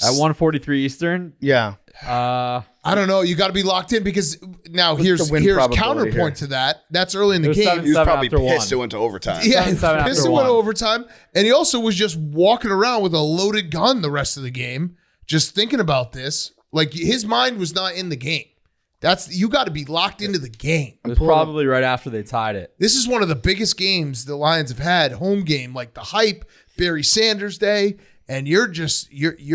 At 1:43 Eastern? Yeah. I don't know. You got to be locked in because now here's the win counterpoint here? to that. That's early in the It was game. 7-7 He was probably after pissed one. it went to overtime. Yeah, 7-7 after Piston one. went overtime, and he also was just walking around with a loaded gun the rest of the game, just thinking about this. Like his mind was not in the game. You got to be locked into the game. It was probably right after they tied it. This is one of the biggest games the Lions have had, home game, like the hype, Barry Sanders Day, and your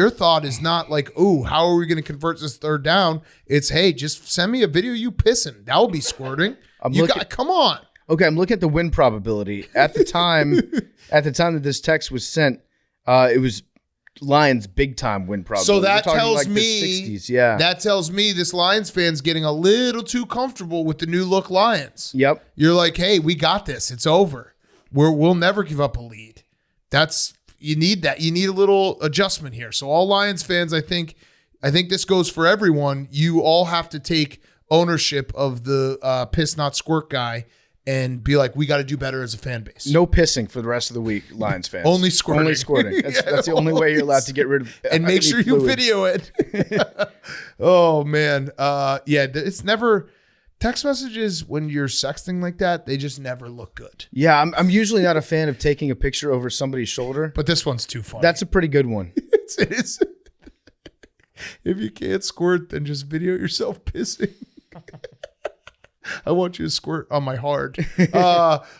thought is not like, oh, how are we going to convert this third down? It's, hey, just send me a video of you pissing. That will be squirting. Come on. Okay, I'm looking at the win probability. At the time that this text was sent, it was Lions big time win probability. So that We're talking tells like the me 60s, yeah. That tells me this Lions fan's getting a little too comfortable with the new look Lions. Yep. You're like, hey, we got this. It's over. We'll never give up a lead. You need that. You need a little adjustment here. So all Lions fans, I think this goes for everyone. You all have to take ownership of the piss not squirt guy and be like, we got to do better as a fan base. No pissing for the rest of the week, Lions fans. Only squirting. Only squirting. That's the only way you're allowed to get rid of and make sure you video it. Oh man. It's never text messages when you're sexting like that, they just never look good. Yeah, I'm usually not a fan of taking a picture over somebody's shoulder. But this one's too funny. That's a pretty good one. It is. If you can't squirt, then just video yourself pissing. I want you to squirt on my hard.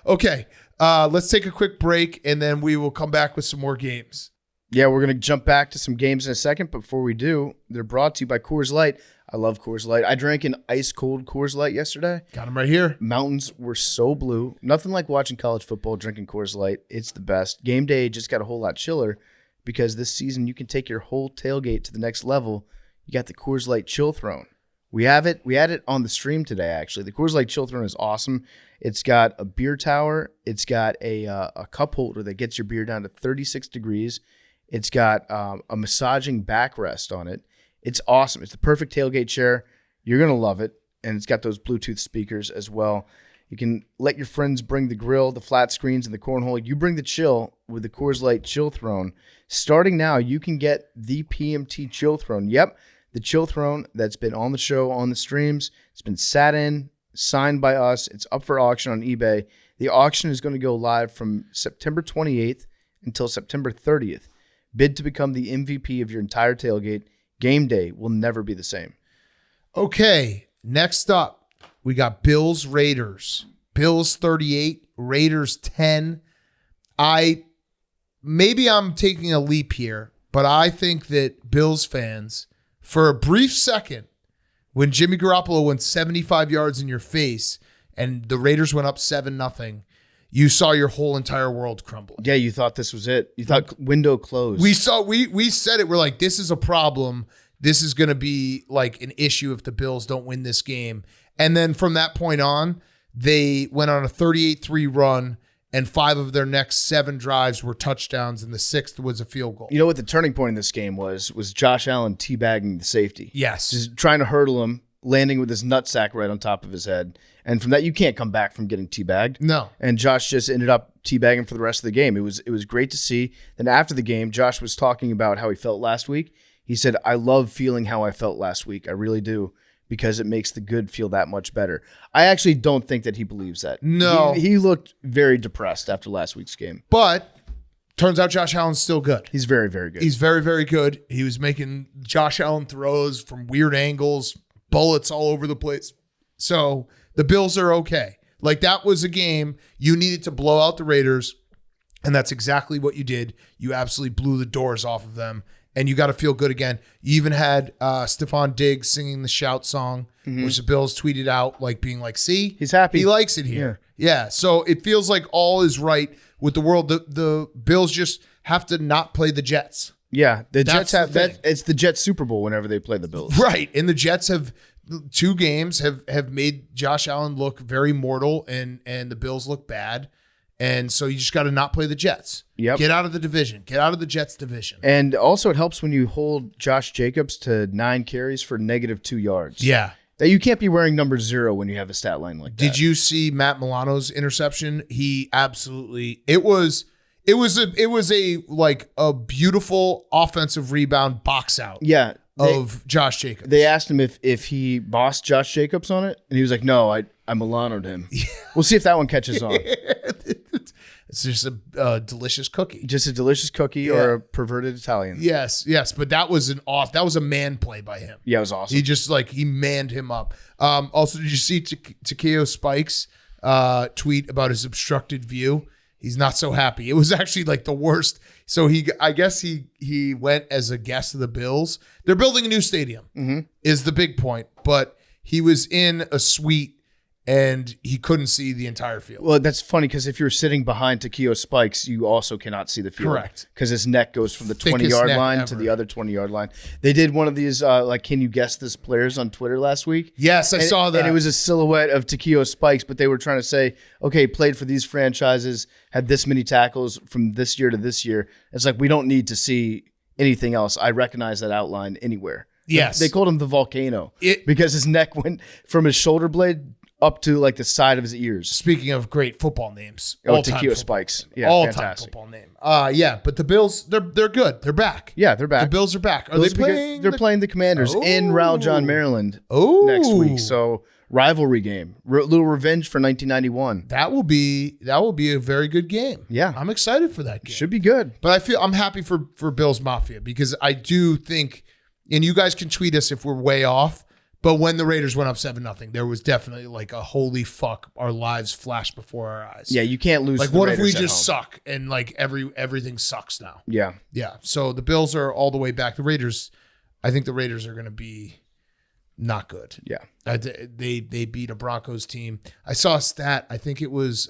Okay. Let's take a quick break, and then we will come back with some more games. Yeah, we're going to jump back to some games in a second. But before we do, they're brought to you by Coors Light. I love Coors Light. I drank an ice-cold Coors Light yesterday. Got them right here. Mountains were so blue. Nothing like watching college football, drinking Coors Light. It's the best. Game day just got a whole lot chiller because this season you can take your whole tailgate to the next level. You got the Coors Light Chill Throne. We have it. We had it on the stream today, actually. The Coors Light Chill Throne is awesome. It's got a beer tower. It's got a cup holder that gets your beer down to 36 degrees. It's got a massaging backrest on it. It's awesome. It's the perfect tailgate chair. You're going to love it. And it's got those Bluetooth speakers as well. You can let your friends bring the grill, the flat screens, and the cornhole. You bring the chill with the Coors Light Chill Throne. Starting now, you can get the PMT Chill Throne. Yep. The Chill Throne that's been on the show, on the streams. It's been sat in, signed by us. It's up for auction on eBay. The auction is going to go live from September 28th until September 30th. Bid to become the MVP of your entire tailgate. Game day will never be the same. Okay, next up, we got Bills Raiders. Bills 38, Raiders 10. Maybe I'm taking a leap here, but I think that Bills fans, for a brief second, when Jimmy Garoppolo went 75 yards in your face and the Raiders went up 7-0, you saw your whole entire world crumble. Yeah, you thought this was it. You thought window closed. We said it. We're like, this is a problem. This is going to be like an issue if the Bills don't win this game. And then from that point on, they went on a 38-3 run, and 5 of their next 7 drives were touchdowns, and the 6th was a field goal. You know what the turning point in this game was Josh Allen teabagging the safety. Yes. Just trying to hurdle him, landing with his nutsack right on top of his head. And from that, you can't come back from getting teabagged. No. And Josh just ended up teabagging for the rest of the game. It was great to see. Then after the game, Josh was talking about how he felt last week. He said, I love feeling how I felt last week. I really do, because it makes the good feel that much better. I actually don't think that he believes that. No. He looked very depressed after last week's game. But Turns out Josh Allen's still good. He's very, very good. He's very, very good. He was making Josh Allen throws from weird angles, bullets all over the place. So the Bills are okay. Like, that was a game you needed to blow out the Raiders, and that's exactly what you did. You absolutely blew the doors off of them, and you got to feel good again. You even had Stephon Diggs singing the shout song, which the Bills tweeted out, like being like, see? He's happy. He likes it here. Yeah. So it feels like all is right with the world. The Bills just have to not play the Jets. Yeah, the That's Jets have the thing. that. It's the Jets Super Bowl whenever they play the Bills. Right. And the Jets have 2 games have made Josh Allen look very mortal and the Bills look bad. And so you just got to not play the Jets. Yep. Get out of the division. Get out of the Jets division. And also it helps when you hold Josh Jacobs to 9 carries for -2 yards. Yeah. That you can't be wearing number 0 when you have a stat line like that. Did you see Matt Milano's interception? He absolutely it was a beautiful offensive rebound box out. Yeah. Of Josh Jacobs. They asked him if he bossed Josh Jacobs on it, and he was like, "No, I Milano'd him." We'll see if that one catches on. It's just a delicious cookie. Just a delicious cookie or a perverted Italian. Yes, but that was a man play by him. Yeah, it was awesome. He just he manned him up. Also, did you see Takeo Spike's tweet about his obstructed view? He's not so happy. It was actually like the worst. So I guess he went as a guest of the Bills. They're building a new stadium is the big point, but he was in a suite and he couldn't see the entire field. Well, that's funny because if you're sitting behind Takeo Spikes, you also cannot see the field. Correct. Because his neck goes from the Thickest 20-yard neck line ever. to the other 20-yard line. They did one of these, can you guess this players on Twitter last week? Yes, I saw that. And it was a silhouette of Takeo Spikes, but they were trying to say, okay, played for these franchises, had this many tackles from this year to this year. It's like, we don't need to see anything else. I recognize that outline anywhere. Yes. They called him the volcano because his neck went from his shoulder blade up to like the side of his ears. Speaking of great football names, Takeo Spikes. Yeah, all-time fantastic. football name. But the Bills, they're good. They're back. Yeah, they're back. The Bills are back. Are Bills they playing? They're playing the Commanders in Rowljohn, Maryland next week. So rivalry game, little revenge for 1991. That will be a very good game. Yeah. I'm excited for that game. Should be good. But I'm happy for Bills Mafia because I do think, and you guys can tweet us if we're way off, but when the Raiders went up 7-0, there was definitely like a holy fuck, our lives flashed before our eyes. Yeah, you can't lose. Like, to the what if we Raiders at just home. suck and like everything sucks now? Yeah. Yeah. So the Bills are all the way back. The Raiders, I think the Raiders are going to be not good. Yeah. They beat a Broncos team. I saw a stat. I think it was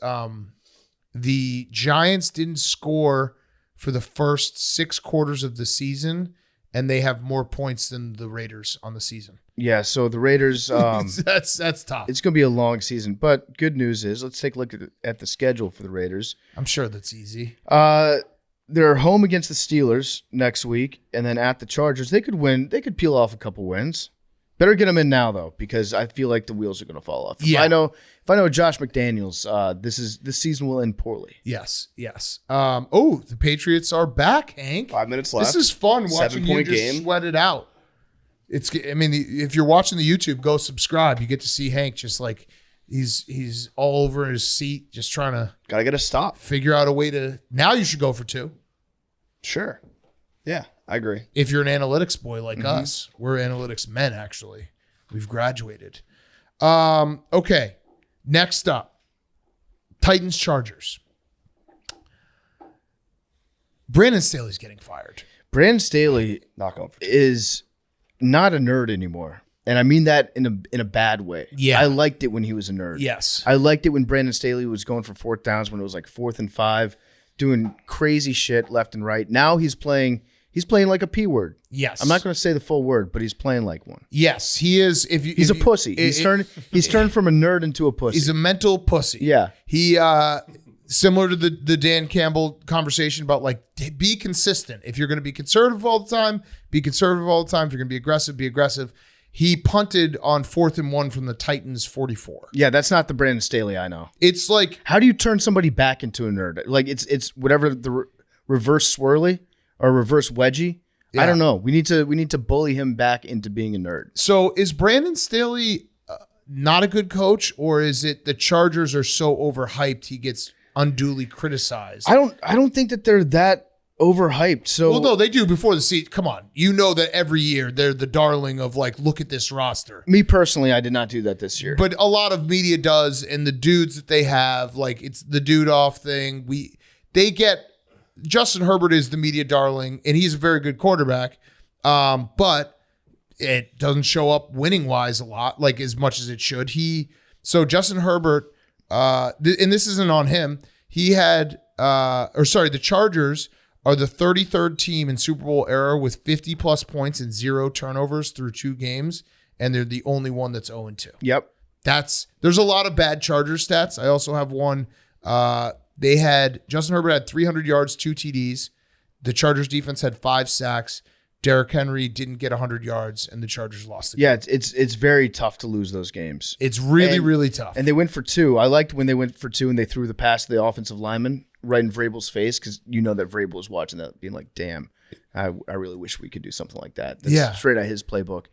the Giants didn't score for the first 6 quarters of the season, and they have more points than the Raiders on the season. Yeah, so the Raiders, that's tough. it's going to be a long season, but good news is, let's take a look at the schedule for the Raiders. I'm sure that's easy. They're home against the Steelers next week, and then at the Chargers. They could win. They could peel off a couple wins. Better get them in now, though, because I feel like the wheels are going to fall off. Yeah. If I know Josh McDaniels, this season will end poorly. Yes. The Patriots are back, Hank. 5 minutes left. This is fun watching you 7-point just game. sweat it out. If you're watching the YouTube, go subscribe. You get to see Hank just like he's all over his seat, just trying to Gotta get a stop. figure out a way to. Now you should go for 2. Sure. Yeah, I agree. If you're an analytics boy like us, we're analytics men. Actually, we've graduated. Okay. Next up, Titans Chargers. Brandon Staley's getting fired. Brandon Staley Not going for 2. is not a nerd anymore. And I mean that in a bad way. Yeah. I liked it when he was a nerd. Yes. I liked it when Brandon Staley was going for 4th downs when it was like 4th and 5, doing crazy shit left and right. Now he's playing like a P word. Yes. I'm not going to say the full word, but he's playing like one. Yes, he is. He's a pussy. He's turned from a nerd into a pussy. He's a mental pussy. Yeah. He similar to the Dan Campbell conversation about like be consistent. If you're going to be conservative all the time, be conservative all the time. If you're going to be aggressive. He punted on 4th and 1 from the Titans 44. Yeah, that's not the Brandon Staley I know. It's like How do you turn somebody back into a nerd? Like it's whatever the reverse swirly or reverse wedgie. Yeah. I don't know. We need to bully him back into being a nerd. so. Is Brandon Staley not a good coach, or is it the Chargers are so overhyped he gets unduly criticized. I don't think that they're that overhyped. So Well, no, they do before the season. Come on. You know that every year they're the darling of like, look at this roster. me personally, I did not do that this year. But a lot of media does, and the dudes that they have, like it's the dude off thing. They get Justin Herbert is the media darling, and he's a very good quarterback. But it doesn't show up winning wise a lot, like as much as it should. So Justin Herbert, and this isn't on him. He had, the Chargers are the 33rd team in Super Bowl era with 50 plus points and 0 turnovers through 2 games, and they're the only one that's 0-2. Yep. There's a lot of bad Chargers stats. I also have one. Justin Herbert had 300 yards, 2 TDs. The Chargers defense had 5 sacks. Derrick Henry didn't get 100 yards, and the Chargers lost the game. Yeah, it's very tough to lose those games. It's really, really tough. And they went for 2. I liked when they went for 2 and they threw the pass to the offensive lineman right in Vrabel's face, because you know that Vrabel was watching that being like, damn, I really wish we could do something like that. That's straight out of his playbook.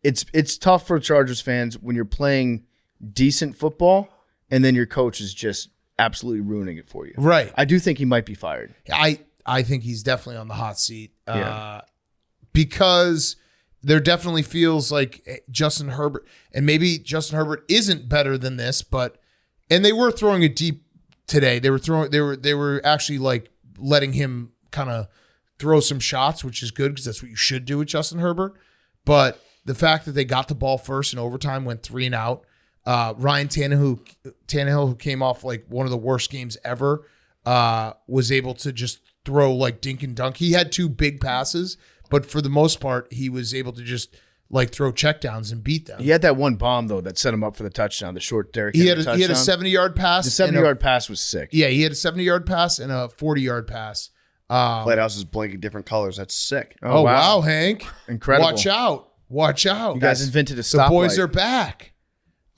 It's tough for Chargers fans when you're playing decent football and then your coach is just absolutely ruining it for you. Right. I do think he might be fired. I think he's definitely on the hot seat. Because there definitely feels like Justin Herbert, and maybe Justin Herbert isn't better than this, and they were throwing it deep today. They were actually like letting him kind of throw some shots, which is good because that's what you should do with Justin Herbert. But the fact that they got the ball first in overtime, went 3 and out. Ryan Tannehill, who came off like one of the worst games ever, was able to just throw like dink and dunk. He had 2 big passes, but for the most part, he was able to just like throw checkdowns and beat them. He had that one bomb though that set him up for the touchdown, the short Derrick Henry touchdown. He had a 70-yard pass. The 70-yard pass was sick. Yeah, he had a 70-yard pass and a 40-yard pass. Lighthouse is blinking different colors. That's sick. Oh wow, Hank! Incredible. Watch out! You guys invented a stoplight. The boys are back.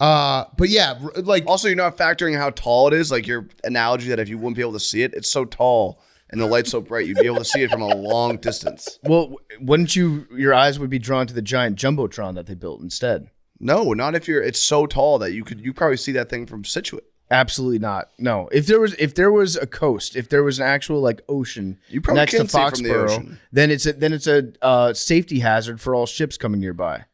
But yeah, like Also, you're not factoring how tall it is. Like your analogy that if you wouldn't be able to see it, it's so tall and the light's so bright, you'd be able to see it from a long distance. Well, wouldn't your eyes would be drawn to the giant jumbotron that they built instead? No, not if it's so tall that you probably see that thing from Situate. Absolutely not. No. If there was a coast, if there was an actual like ocean You probably next to can't see it from the Foxborough, ocean. then it's a safety hazard for all ships coming nearby.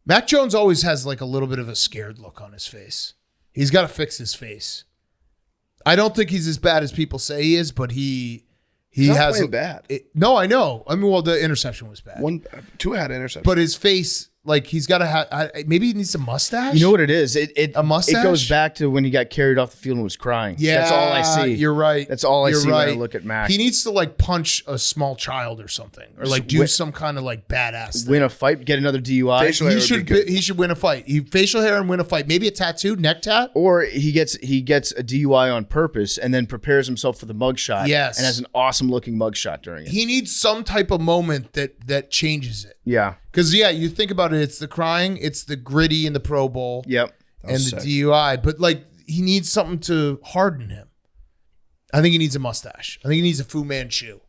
Mac Jones always has like a little bit of a scared look on his face. He's got to fix his face. I don't think he's as bad as people say he is, but he He's not has playing bad. No, I know. I mean, well, the interception was bad. 2 had interception. But his face, like he's got to have. Maybe he needs a mustache. You know what it is? A mustache. It goes back to when he got carried off the field and was crying. Yeah, that's all I see. You're right. That's all I You're see right. when I look at Mac. He needs to like punch a small child or something, or like do some kind of like badass thing. Win a fight, get another DUI. He should win a fight. Facial hair and win a fight. Maybe a tattoo, neck tat. Or he gets a DUI on purpose and then prepares himself for the mugshot. Yes. And has an awesome looking mugshot during it. He needs some type of moment that changes it. Yeah. Because you think about it, it's the crying, it's the gritty in the Pro Bowl, Yep. and the DUI. But like he needs something to harden him. I think he needs a mustache. I think he needs a Fu Manchu.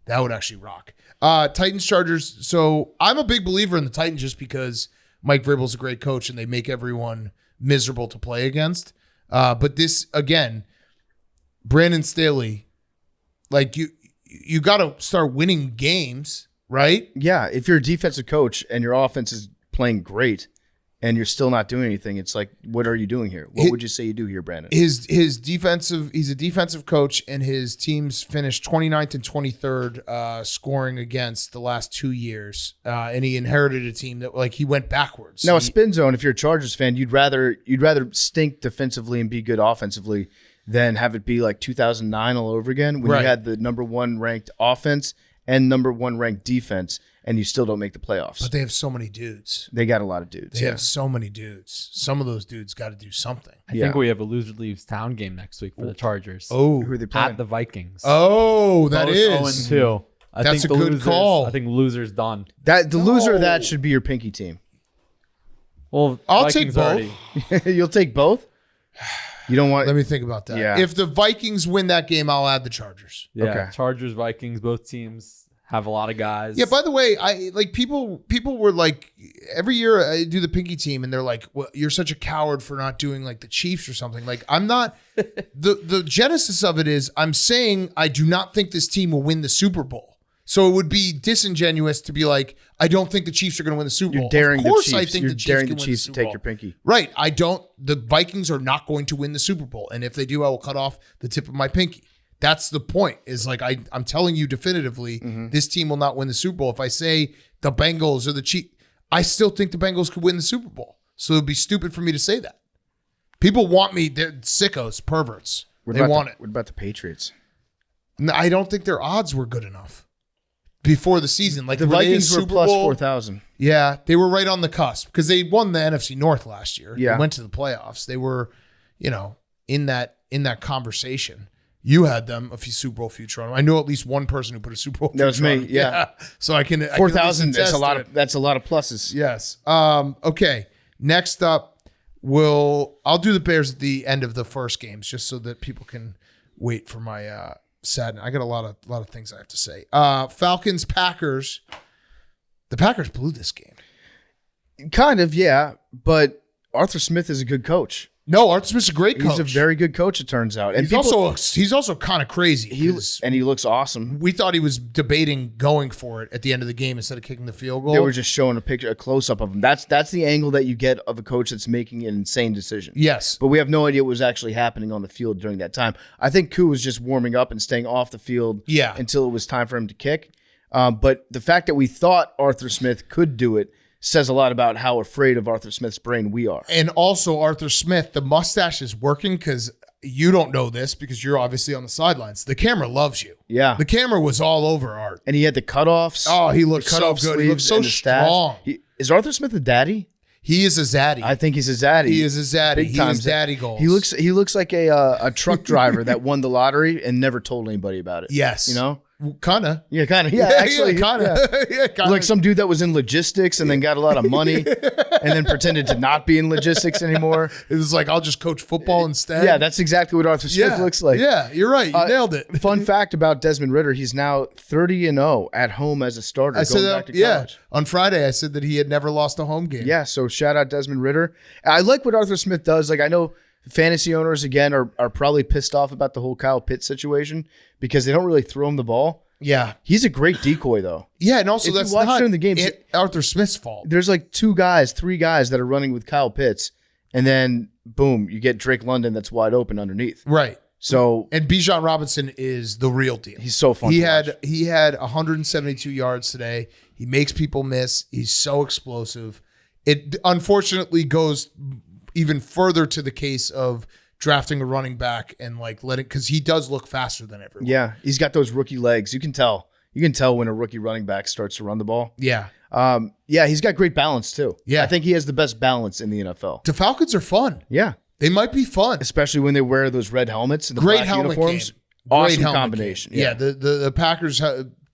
That would actually rock. Titans Chargers. So I'm a big believer in the Titans just because Mike Vrabel's a great coach and they make everyone miserable to play against. But this again, Brandon Staley, like you got to start winning games. Right? Yeah. If you're a defensive coach and your offense is playing great and you're still not doing anything, it's like, what are you doing here? What would you say you do here, Brandon? He's a defensive coach, and his teams finished 29th and 23rd scoring against the last 2 years. And he inherited a team that like he went backwards. Now, a spin zone, if you're a Chargers fan, you'd rather stink defensively and be good offensively than have it be like 2009 all over again when you had the number 1 ranked offense and number 1 ranked defense, and you still don't make the playoffs. But they have so many dudes. They got a lot of dudes. They have so many dudes. Some of those dudes got to do something. I think we have a loser leaves town game next week for the Chargers. Oh, who are they playing? At the Vikings. Oh, that Both is 0-2. That's a good call. I think losers done. The loser of that should be your pinky team. Well, I'll Vikings take both. You'll take both? You don't want. Let me think about that. Yeah. If the Vikings win that game, I'll add the Chargers. Yeah, Okay. Chargers, Vikings, both teams have a lot of guys. Yeah, by the way, I like people were like, every year I do the Pinky team and they're like, well, you're such a coward for not doing like the Chiefs or something. Like, I'm not. The genesis of it is I'm saying I do not think this team will win the Super Bowl. So it would be disingenuous to be like, I don't think the Chiefs are going to win the Super Bowl. You're daring of course the Chiefs. I think You're the Chiefs daring can the win Chiefs the to Super take Bowl. your pinky. Right. I don't. The Vikings are not going to win the Super Bowl. And if they do, I will cut off the tip of my pinky. That's the point, is like, I'm telling you definitively, this team will not win the Super Bowl. If I say the Bengals or the Chiefs, I still think the Bengals could win the Super Bowl. So it would be stupid for me to say that. People want me. They're sickos, perverts. They want it. What about the Patriots? No, I don't think their odds were good enough before the season. Like The were they in Vikings were Super plus Bowl? 4,000. Yeah, they were right on the cusp because they won the NFC North last year. Yeah. They went to the playoffs. They were, in that conversation. You had them a few Super Bowl future on them. I know at least one person who put a Super Bowl That was future on me, them. yeah. So I can 4,000. That's attest a lot to of. it. That's a lot of pluses. Yes. Okay. Next up, I'll do the Bears at the end of the first games just so that people can wait for my sad. I got a lot of things I have to say. Falcons, Packers. The Packers blew this game. Kind of, yeah. But Arthur Smith is a good coach. No, Arthur Smith's a great coach. He's a very good coach, it turns out. And he's also kind of crazy. he looks awesome. We thought he was debating going for it at the end of the game instead of kicking the field goal. They were just showing a close up of him. That's the angle that you get of a coach that's making an insane decision. Yes. But we have no idea what was actually happening on the field during that time. I think Koo was just warming up and staying off the field until it was time for him to kick. But the fact that we thought Arthur Smith could do it says a lot about how afraid of Arthur Smith's brain we are. And also Arthur Smith, the mustache is working because you don't know this because you're obviously on the sidelines. The camera loves you. Yeah. The camera was all over Art. And he had the cutoffs. Oh, he looked so cutoff good. He looked sleeves so and the stash. strong. Is Arthur Smith a daddy? He is a zaddy. I think he's a zaddy. He is a zaddy. Big He time is daddy goals. He looks like a truck driver that won the lottery and never told anybody about it. Yes. You know? Kind of. Yeah, kind of. Yeah, actually. kind of. Yeah, kind Like some dude that was in logistics and then got a lot of money and then pretended to not be in logistics anymore. It was like, I'll just coach football instead. Yeah, that's exactly what Arthur Smith looks like. Yeah, you're right. You nailed it. Fun fact about Desmond Ridder, he's now 30-0 at home as a starter I said going that, back to college. on Friday, I said that he had never lost a home game. Yeah, so shout out Desmond Ridder. I like what Arthur Smith does. Like, I know fantasy owners, again, are probably pissed off about the whole Kyle Pitts situation because they don't really throw him the ball. Yeah. He's a great decoy, though. Yeah, and also If you that's watch not during the games, Arthur Smith's fault. There's like 3 guys that are running with Kyle Pitts, and then, boom, you get Drake London that's wide open underneath. Right. So And Bijan Robinson is the real deal. he's so fun to watch. He had 172 yards today. He makes people miss. He's so explosive. It unfortunately goes even further to the case of drafting a running back and like because he does look faster than everyone. Yeah, he's got those rookie legs. You can tell. You can tell when a rookie running back starts to run the ball. Yeah. Yeah, he's got great balance too. Yeah. I think he has the best balance in the NFL. The Falcons are fun. Yeah, They might be fun. especially when they wear those red helmets and the Great black helmet uniforms. game. Awesome helmet combination. game. Yeah, the Packers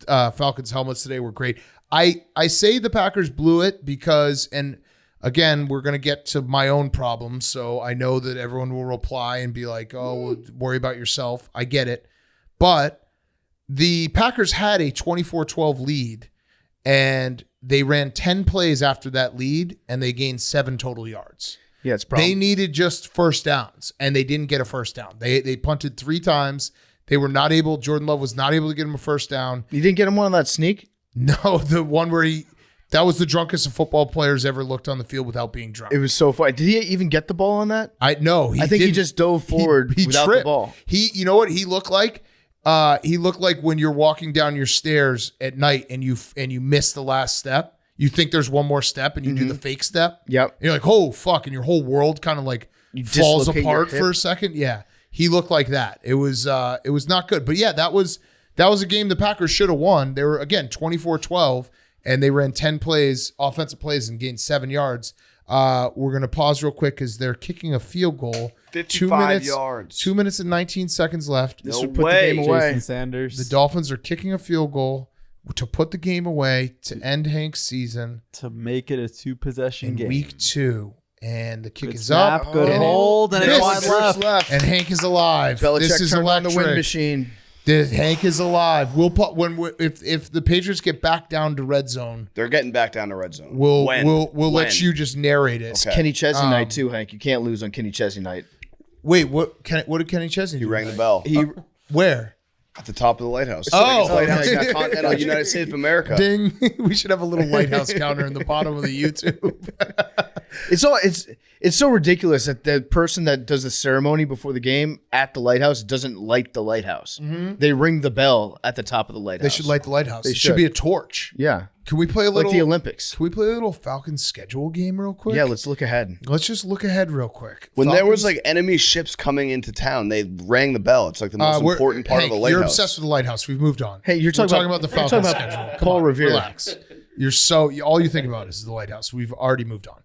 Falcons helmets today were great. I say the Packers blew it because, and again, we're going to get to my own problems, so I know that everyone will reply and be like, "Oh, well, worry about yourself." I get it. But the Packers had a 24-12 lead, and they ran 10 plays after that lead, and they gained 7 total yards. Yeah, it's probably They needed just first downs, and they didn't get a first down. They punted 3 times. They were not able. Jordan Love was not able to get him a first down. You didn't get him one on that sneak? No, the one where that was the drunkest of football players ever looked on the field without being drunk. It was so funny. Did he even get the ball on that? I think he didn't. Just dove forward He without tripped. the ball. You know what he looked like? He looked like when you're walking down your stairs at night and you miss the last step. You think there's one more step and you do the fake step. Yep. And you're like, oh fuck, and your whole world kind of like falls dislocate your apart hip. for a second. Yeah, he looked like that. It was not good. But yeah, that was a game the Packers should have won. They were again 24-12, and they ran 10 plays, offensive plays, and gained 7 yards. We're gonna pause real quick because they're kicking a field goal. 55 yards. 2 minutes and 19 seconds left. No This would put way. the game away. Jason Sanders The Dolphins are kicking a field goal to put the game away to end Hank's season to make it a 2-possession in game. week 2. And the kick Good is snap, up. good and hold, and it's this- wide left. And Hank is alive. Belichick This is turned on the electric. wind machine. Hank is alive. We'll put if the Patriots get back down to red zone, They're getting back down to red zone. we'll let you just narrate it. Okay. Kenny Chesney night too, Hank. You can't lose on Kenny Chesney night. Wait, what did Kenny Chesney do? He rang the bell Where? at the top of the lighthouse. Oh, lighthouse okay. in the continental United States of America. Ding. We should have a little lighthouse counter in the bottom of the YouTube. It's so ridiculous that the person that does the ceremony before the game at the lighthouse doesn't light the lighthouse. Mm-hmm. They ring the bell at the top of the lighthouse. They should light the lighthouse. They It should should. be a torch. Yeah, Can we play a little like the Olympics. Can we play a little Falcons schedule game real quick? Yeah, let's look ahead. Let's just look ahead real quick. When there was Falcons- like enemy ships coming into town, they rang the bell. It's like the most important part of the lighthouse. You're obsessed with the lighthouse. We've moved on. Hey, you're talking about the you're Falcons talking about schedule. Paul Revere. Relax. All you think about is the lighthouse. We've already moved on.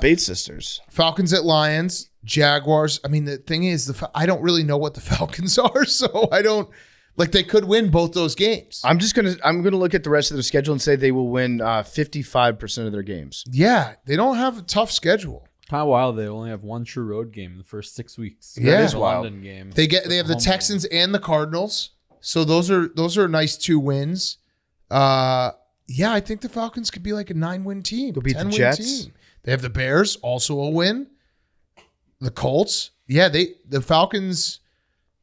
Bates sisters. Falcons at Lions, Jaguars. I mean, the thing is, I don't really know what the Falcons are, so I don't like. They could win both those games. I'm gonna look at the rest of their schedule and say they will win 55% of their games. Yeah, they don't have a tough schedule. Kind of wild. They only have one true road game in the first 6 weeks. Yeah. That is The wild. London game. They have the Texans and the Cardinals, so those are nice 2 wins. Yeah, I think the Falcons could be like a 9-win team. They'll beat the 10-win Jets. team. They have the Bears, also a win. The Colts. Yeah, the Falcons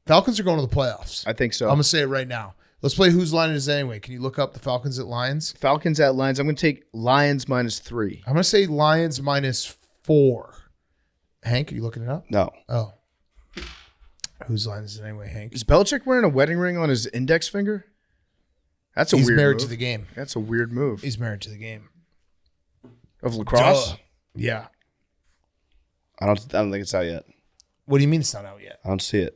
are going to the playoffs. I think so. I'm going to say it right now. Let's play whose line it is anyway. Can you look up the Falcons at Lions? Falcons at Lions. I'm gonna take Lions -3. I'm going to say Lions -4. Hank, are you looking it up? No. Oh. Whose line is it anyway, Hank? Is Belichick wearing a wedding ring on his index finger? That's a He's weird married move. to the game. That's a weird move. He's married to the game. Of lacrosse. Duh. Yeah. I don't think it's out yet. What do you mean it's not out yet? I don't see it.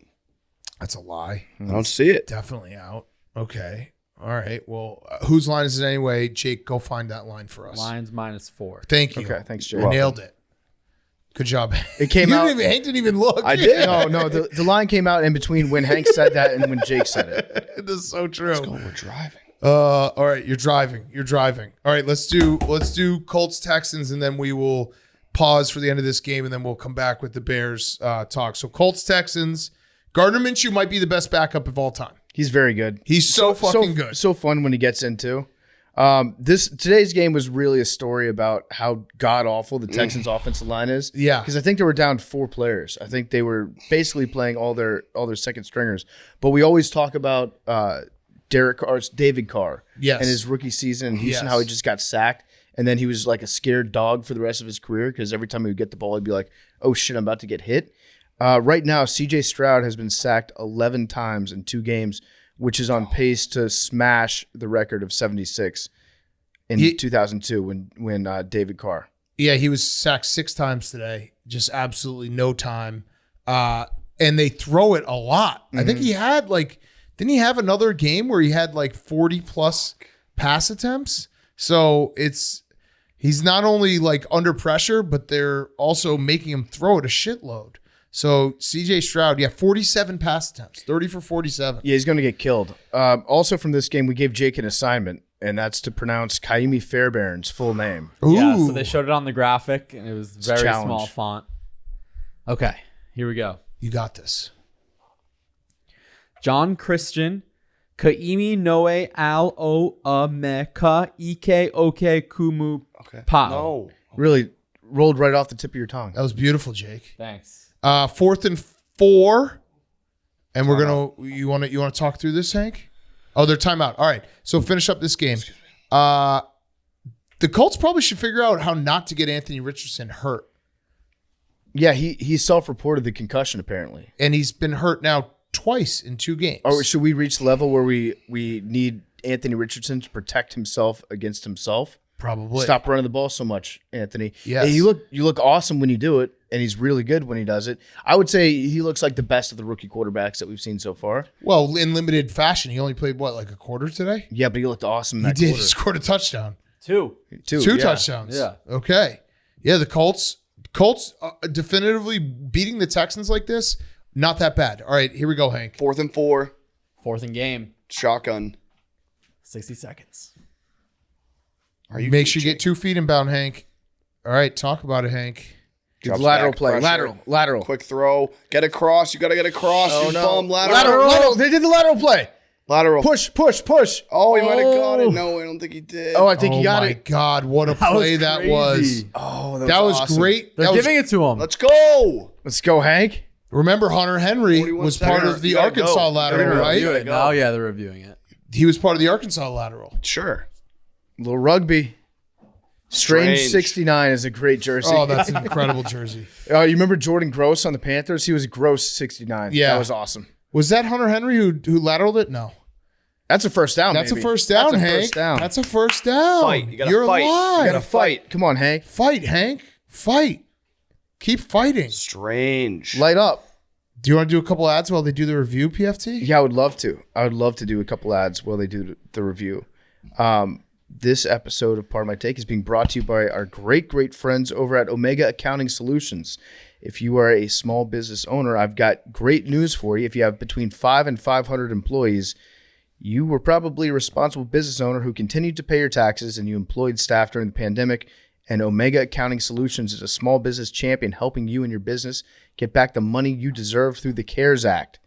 That's a lie. I don't see it. Definitely out. Okay. All right. Well, whose line is it anyway? Jake, go find that line for us. Lions -4. Thank you. Okay, thanks, Jake. You nailed it. Good job. It came You out. didn't even, Hank didn't even look. I did. No. The line came out in between when Hank said that and when Jake said it. This is so true. We're driving. All right, you're driving. All right, let's do Colts Texans, and then we will pause for the end of this game, and then we'll come back with the Bears talk. So Colts Texans. Gardner Minshew might be the best backup of all time. He's very good. He's so fucking good. So fun when he gets into. Today's game was really a story about how god awful the Texans' offensive line is. Yeah. because I think they were down 4 players. I think they were basically playing all their second stringers. But we always talk about David Carr, Yes. and his rookie season in Houston, Yes. how he just got sacked, and then he was like a scared dog for the rest of his career because every time he would get the ball, he'd be like, "Oh shit, I'm about to get hit." Right now, C.J. Stroud has been sacked 11 times in 2 games, which is on pace to smash the record of 76 in 2002 when David Carr. Yeah, he was sacked 6 times today. Just absolutely no time. And they throw it a lot. I think he had didn't he have another game where he had 40 plus pass attempts? So he's not only under pressure, but they're also making him throw it a shitload. So CJ Stroud, 47 pass attempts, 30 for 47. Yeah, he's going to get killed. Also from this game, we gave Jake an assignment, and that's to pronounce Kaimi Fairbairn's full name. Yeah, Ooh. so they showed it on the graphic, and it was a very challenge. small font. Okay, here we go. You got this. John Christian, Kaimi Noe Al O Ameka Ike Oke Kumu Pao. No. Really rolled right off the tip of your tongue. That was beautiful, Jake. Thanks. 4th and 4. And we're you want to talk through this, Hank? Oh, they're timeout. All right. So finish up this game. The Colts probably should figure out how not to get Anthony Richardson hurt. Yeah, he self-reported the concussion apparently. And he's been hurt now twice in 2 games. Or should we reach the level where we need Anthony Richardson to protect himself against himself? Probably. Stop running the ball so much, Anthony. Yes. Hey, you look awesome when you do it, and he's really good when he does it. I would say he looks like the best of the rookie quarterbacks that we've seen so far. Well, in limited fashion. He only played, a quarter today? Yeah, but he looked awesome in He that did. He quarter. scored a touchdown. 2. Two Two yeah. touchdowns. Yeah. Okay. Yeah, the Colts definitively beating the Texans like this, not that bad. All right, here we go, Hank. 4th and 4. 4th and game. Shotgun. 60 seconds. Are you Make sure you get 2 feet inbound, Hank. All right, talk about it, Hank. Drops lateral back, play. pressure. Lateral. Quick throw. Get across. You got to get across. Oh, you no. bum. Lateral. Lateral. They did the lateral play. Lateral. Push. Oh, he might have got it. No, I don't think he did. Oh, I think he got Oh, my it. God. What a play that was. crazy. Oh, That was awesome. great. They're That was, giving it to him. Let's go. Let's go, Hank. remember, Hunter Henry 41 was part seconds. of the You gotta Arkansas go. lateral, You gotta right? review Review it. go. Oh, yeah, they're reviewing it. He was part of the Arkansas lateral. Sure. Little rugby. Strange Strange. 69 is a great jersey. Oh, that's an incredible jersey. You remember Jordan Gross on the Panthers? He was Gross 69. Yeah. That was awesome. Was that Hunter Henry who lateraled it? No. That's a first down, That's maybe. a first down, That's a Hank. first down. That's a first down. Fight. You gotta You're fight. alive. You got to fight. Come on, Hank. Fight, Hank. Fight. Keep fighting. Strange. Light up. Do you want to do a couple ads while they do the review, PFT? Yeah, I would love to. I would love to do a couple ads while they do the review. This episode of Part of My Take is being brought to you by our great friends over at Omega Accounting Solutions. If you are a small business owner, I've got great news for you. If you have between 5 and 500 employees, you were probably a responsible business owner who continued to pay your taxes and you employed staff during the pandemic. And Omega Accounting Solutions is a small business champion helping you and your business get back the money you deserve through the CARES Act.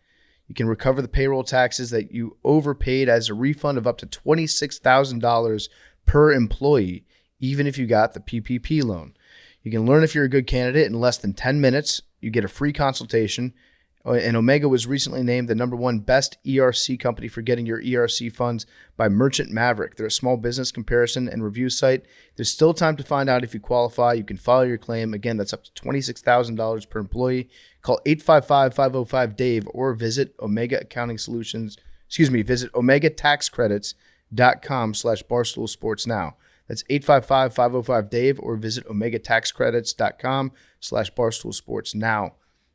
You can recover the payroll taxes that you overpaid as a refund of up to $26,000 per employee, even if you got the PPP loan. You can learn if you're a good candidate in less than 10 minutes. You get a free consultation. And Omega was recently named the #1 best ERC company for getting your ERC funds by Merchant Maverick. They're a small business comparison and review site. There's still time to find out if you qualify. You can file your claim. Again, that's up to $26,000 per employee. Call 855-505-DAVE or visit Omega Accounting Solutions. Visit OmegaTaxCredits.com/Barstool Sports now. That's 855-505-DAVE or visit OmegaTaxCredits.com/Barstool Sports now.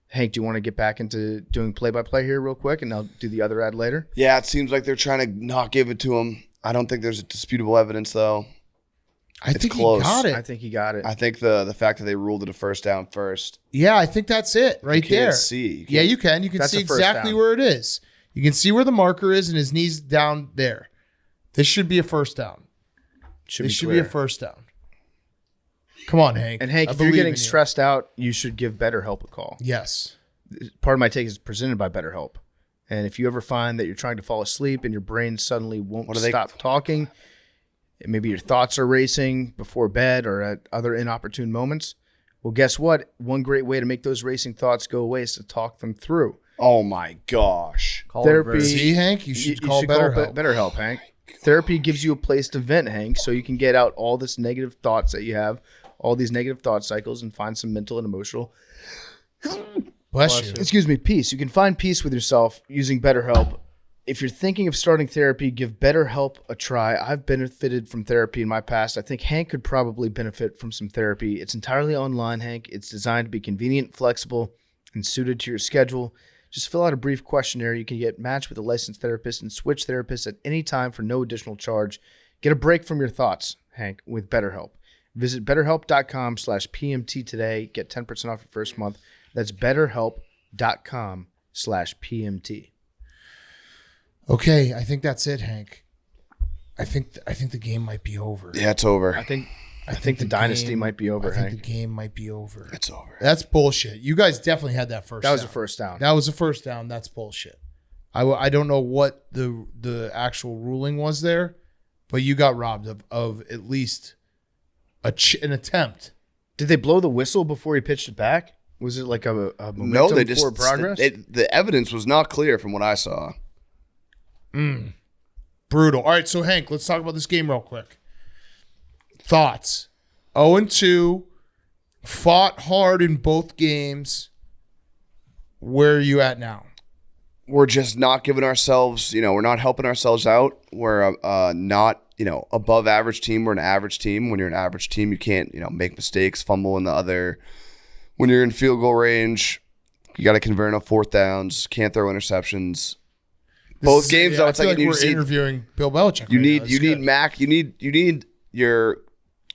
Hank, do you want to get back into doing play-by-play here real quick, and I'll do the other ad later? Yeah, it seems like they're trying to not give it to him. I don't think there's disputable evidence, though. I think close. he got it. I think he got it. I think the fact that they ruled it a first down first. Yeah, I think that's it right You can't there. see. Yeah, you can. You can That's see a first exactly down. where it is. You can see where the marker is and his knee's down there. This should be a first down. This should be a first down. Come on, Hank. And Hank, I if you're believe getting in you. stressed out, you should give BetterHelp a call. Yes. Part of My Take is presented by BetterHelp. And if you ever find that you're trying to fall asleep and your brain suddenly won't stop talking, and maybe your thoughts are racing before bed or at other inopportune moments, well, guess what? One great way to make those racing thoughts go away is to talk them through. Oh my gosh. Call Therapy. See, Hank, you should call BetterHelp. BetterHelp, Hank. Therapy gives you a place to vent, Hank, so you can get out all this negative thoughts that you have, all these negative thought cycles, and find some mental and emotional Bless you. peace. You can find peace with yourself using BetterHelp. If you're thinking of starting therapy, give BetterHelp a try. I've benefited from therapy in my past. I think Hank could probably benefit from some therapy. It's entirely online, Hank. It's designed to be convenient, flexible, and suited to your schedule. Just fill out a brief questionnaire. You can get matched with a licensed therapist and switch therapists at any time for no additional charge. Get a break from your thoughts, Hank, with BetterHelp. Visit BetterHelp.com/PMT today. Get 10% off your first month. That's BetterHelp.com/PMT. Okay, I think that's it, Hank. I think the game might be over. Yeah, it's over. I think the dynasty game- might be over, I think Hank. the game might be over. It's over. That's bullshit. You guys definitely had that first That was down. a first down. That was a first down. That's bullshit. I don't know what the actual ruling was there, but you got robbed of at least an attempt. Did they blow the whistle before he pitched it back? Was it like a momentum No, they just forward progress? the evidence was not clear from what I saw. Brutal. All right, so Hank, let's talk about this game real quick. Thoughts? 0-2, fought hard in both games. Where are you at now? We're just not giving ourselves, we're not helping ourselves out. We're not, above average team. We're an average team. When you're an average team, you can't, make mistakes, fumble in the other. When you're in field goal range, you got to convert on fourth downs. Can't throw interceptions. Both games, though, it's like we're interviewing Bill Belichick. You right now. need Mac. You need your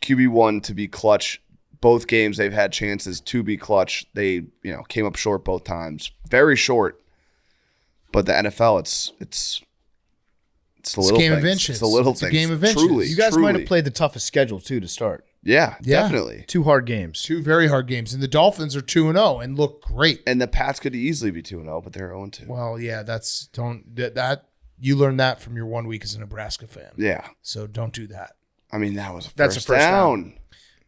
QB1 to be clutch. Both games they've had chances to be clutch. They came up short both times, very short. But the NFL, it's the little game of things. inches. It's the little It's a things. game of inches. Truly, you guys might have truly. played the toughest schedule too to start. Yeah, definitely. 2 hard games. 2 very hard games. And the Dolphins are 2-0 and look great. And the Pats could easily be 2-0, but they're 0-2. Well, yeah, you learned that from your 1 week as a Nebraska fan. Yeah. So don't do that. I mean, that was That's a first down.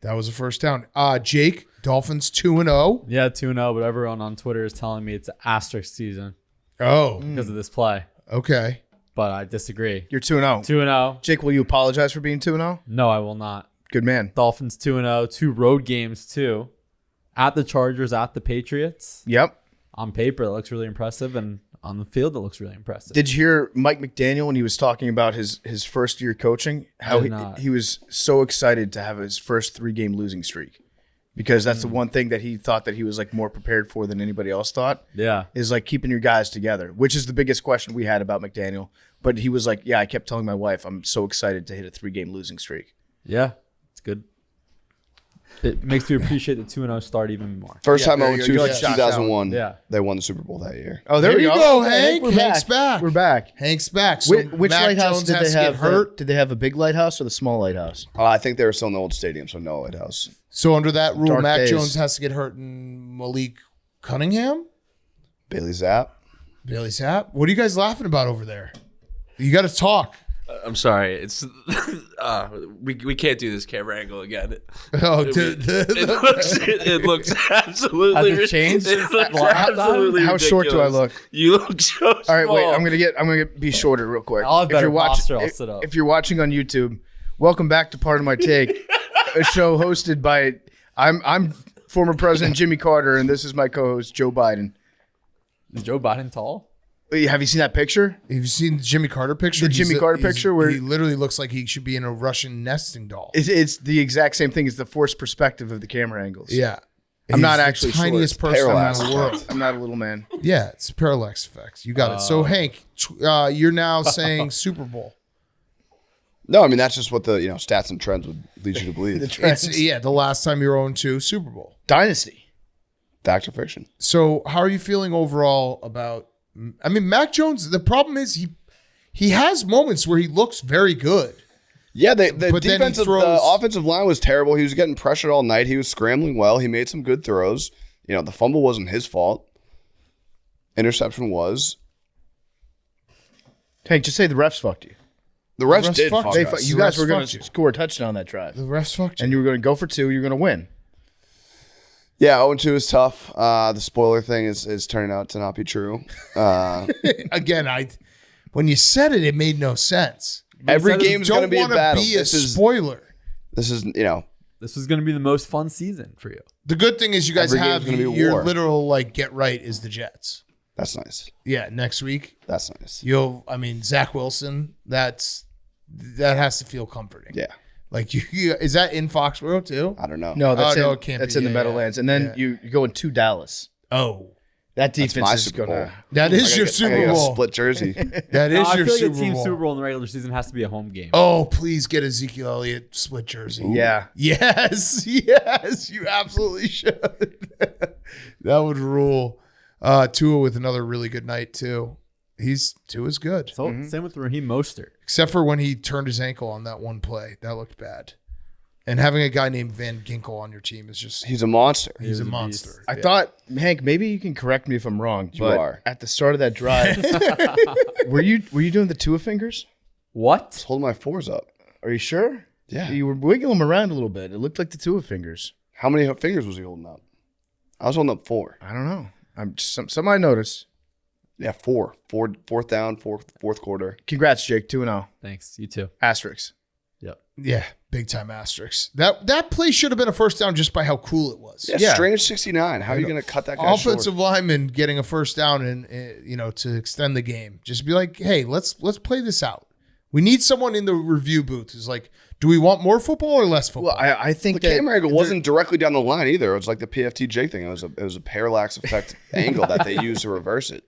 That was a first down. Jake, Dolphins 2-0. Yeah, 2-0, but everyone on Twitter is telling me it's an asterisk season Oh, because of this play. okay. But I disagree. You're 2-0. 2-0. Jake, will you apologize for being 2-0? No, I will not. Good man. Dolphins 2-0, 2 road games too. At the Chargers, at the Patriots. Yep. On paper, that looks really impressive, and on the field, it looks really impressive. Did you hear Mike McDaniel when he was talking about his first year coaching? How did not. he was so excited to have his first 3-game losing streak, because that's the one thing that he thought that he was like more prepared for than anybody else thought. Yeah. Is like keeping your guys together, which is the biggest question we had about McDaniel. But he was like, yeah, I kept telling my wife, I'm so excited to hit a 3-game losing streak. Yeah, it's good. It makes you appreciate the 2-0 start even more. First time there you 0-2 go. since Shout out. 2001. Yeah. They won the Super Bowl that year. Oh, There we you go. go, Hank. We're Hank's back. We're back. Hank's back. So Which Mac lighthouse Jones did has they to have? get hurt. Did they have a big lighthouse or the small lighthouse? I think they were still in the old stadium, so no lighthouse. So under that rule, Dark Mac days. Jones has to get hurt and Malik Cunningham? Bailey Zapp. Bailey Zapp? What are you guys laughing about over there? You got to talk. I'm sorry. It's we can't do this camera angle again. Oh, It looks absolutely Has it changed It since looks last time? absolutely How short do I ridiculous. look? You look so All right, wait. small. I'm gonna be shorter real quick. I'll have better posture, I'll if, sit up. if you're watching on YouTube, welcome back to Part of My Take, a show hosted by I'm former President Jimmy Carter, and this is my co-host Joe Biden. Is Joe Biden tall? Have you seen that picture? Have you seen the Jimmy Carter picture? The Jimmy Carter picture where- he literally looks like he should be in a Russian nesting doll. It's the exact same thing. It's the forced perspective of the camera angles. Yeah. I'm not He's the actually tiniest short. person in Parallax the world. I'm not a little man. Yeah, it's parallax effects. You got it. So Hank, you're now saying Super Bowl. No, I mean that's just what the stats and trends would lead you to believe. It's the last time you were 0-2 Super Bowl. Dynasty. Fact or fiction? So how are you feeling overall about? I mean, Mac Jones. The problem is he has moments where he looks very good. Yeah, the But then he defensive, throws- the offensive line was terrible. He was getting pressured all night. He was scrambling well. He made some good throws. The fumble wasn't his fault. Interception was. Hank, just say the refs fucked you. The refs refs did fucked fuck you. us. You The guys refs were going fucked to you. score a touchdown that drive, The refs fucked you. and you were going to go for 2. You're going to win. Yeah, 0-2 is tough. The spoiler thing is turning out to not be true. Again, when you said it, it made no sense. Every said it game is going to Don't be a want to battle. be a This is spoiler. This was going to be the most fun season for you. The good thing is you guys Every game's have gonna be a your war. literal get right is the Jets. That's nice. Yeah, next week That's nice. Zach Wilson. That has to feel comforting. Yeah. Is that in Foxborough too? I don't know. No, that's no, in, it can't that's be. in the Yeah, Meadowlands. And then yeah. you go into Dallas. Oh, That That's defense my is Super going Bowl. to. that is your I Super gotta get a Bowl. split jersey. That is I your feel like Super a team Bowl. Super Bowl in the regular season has to be a home game. Oh, please get Ezekiel Elliott split jersey. Yeah. Yes, you absolutely should. That would rule. Tua with another really good night too. Tua's good, So same with Raheem Mostert. except for when he turned his ankle on that one play. That looked bad. And having a guy named Van Ginkel on your team is just He's a monster. he's a a monster. I thought, Hank, maybe you can correct me if I'm wrong, but are. at the start of that drive, were you doing the Tua fingers? What? Hold my fours up. Are you sure? Yeah. You were wiggling them around a little bit. It looked like the Tua fingers. How many fingers was he holding up? I was holding up 4. I don't know. I'm just some I noticed. Yeah, 4. Fourth down, fourth quarter. Congrats, Jake. 2-0. Thanks. You too. Asterisks. Yep. Yeah, big time asterisks. That play should have been a first down just by how cool it was. Yeah, strange 69. How are you going to cut that guy Offensive short? lineman getting a first down and to extend the game. Just be like, hey, let's play this out. We need someone in the review booth who's like, do we want more football or less football? Well, I think The that camera angle wasn't directly down the line either. It was like the PFT Jake thing. It was a parallax effect angle that they used to reverse it.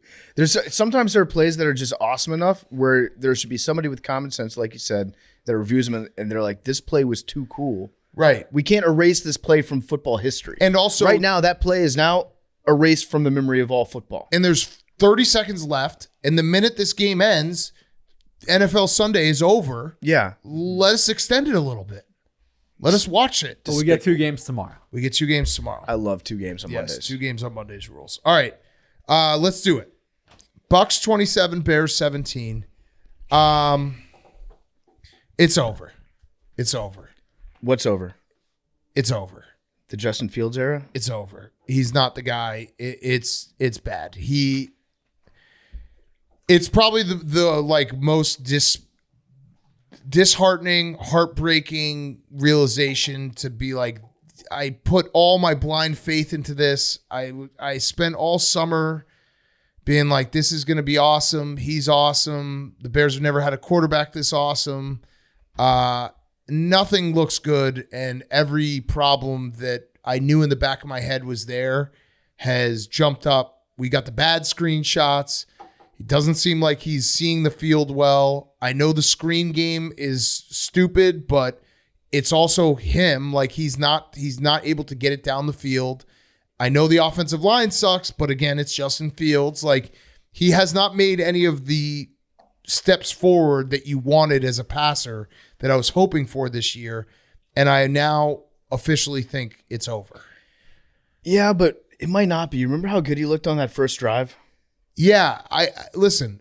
sometimes there are plays that are just awesome enough where there should be somebody with common sense, like you said, that reviews them and they're like, this play was too cool. Right. We can't erase this play from football history. And also, right now, that play is now erased from the memory of all football. and there's 30 seconds left, and the minute this game ends, NFL Sunday is over. Yeah. Let us extend it a little bit. Let us watch it. But we get 2 games tomorrow. We get 2 games tomorrow. I love 2 games on Yes, Mondays. 2 games on Mondays rules. All right. Let's do it. Bucs 27, Bears 17. It's over. It's over. What's over? It's over. The Justin Fields era? It's over. He's not the guy. It's bad. It's probably the like most disheartening, heartbreaking realization to be like, I put all my blind faith into this. I spent all summer being like, this is going to be awesome. He's awesome. The Bears have never had a quarterback this awesome. Nothing looks good, and every problem that I knew in the back of my head was there has jumped up. We got the bad screenshots. It doesn't seem like he's seeing the field well. I know the screen game is stupid, but it's also him. Like he's not able to get it down the field. I know the offensive line sucks, but again, it's Justin Fields. Like he has not made any of the steps forward that you wanted as a passer that I was hoping for this year. And I now officially think it's over. Yeah, but it might not be. Remember how good he looked on that first drive? Yeah, I listen.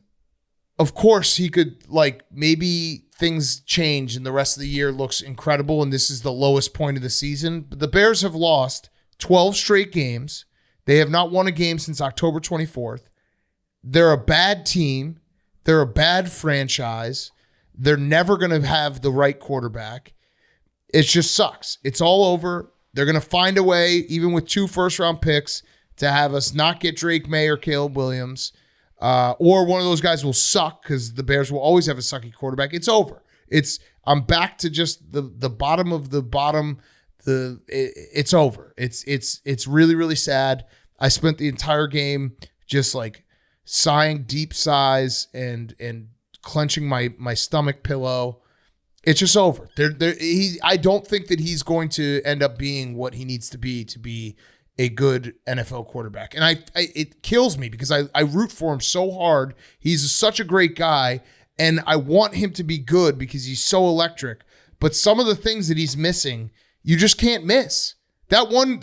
Of course, he could maybe things change and the rest of the year looks incredible, and this is the lowest point of the season. But the Bears have lost 12 straight games. They have not won a game since October 24th. They're a bad team. They're a bad franchise. They're never going to have the right quarterback. It just sucks. It's all over. They're going to find a way, even with 2 first-round picks, to have us not get Drake May or Caleb Williams, or one of those guys will suck because the Bears will always have a sucky quarterback. It's over. I'm back to just the bottom of the bottom. It's over. It's really, really sad. I spent the entire game just like sighing deep sighs and clenching my stomach pillow. It's just over. I don't think that he's going to end up being what he needs to be a good NFL quarterback. And it kills me because I root for him so hard. He's such a great guy, and I want him to be good because he's so electric. But some of the things that he's missing, you just can't miss. That one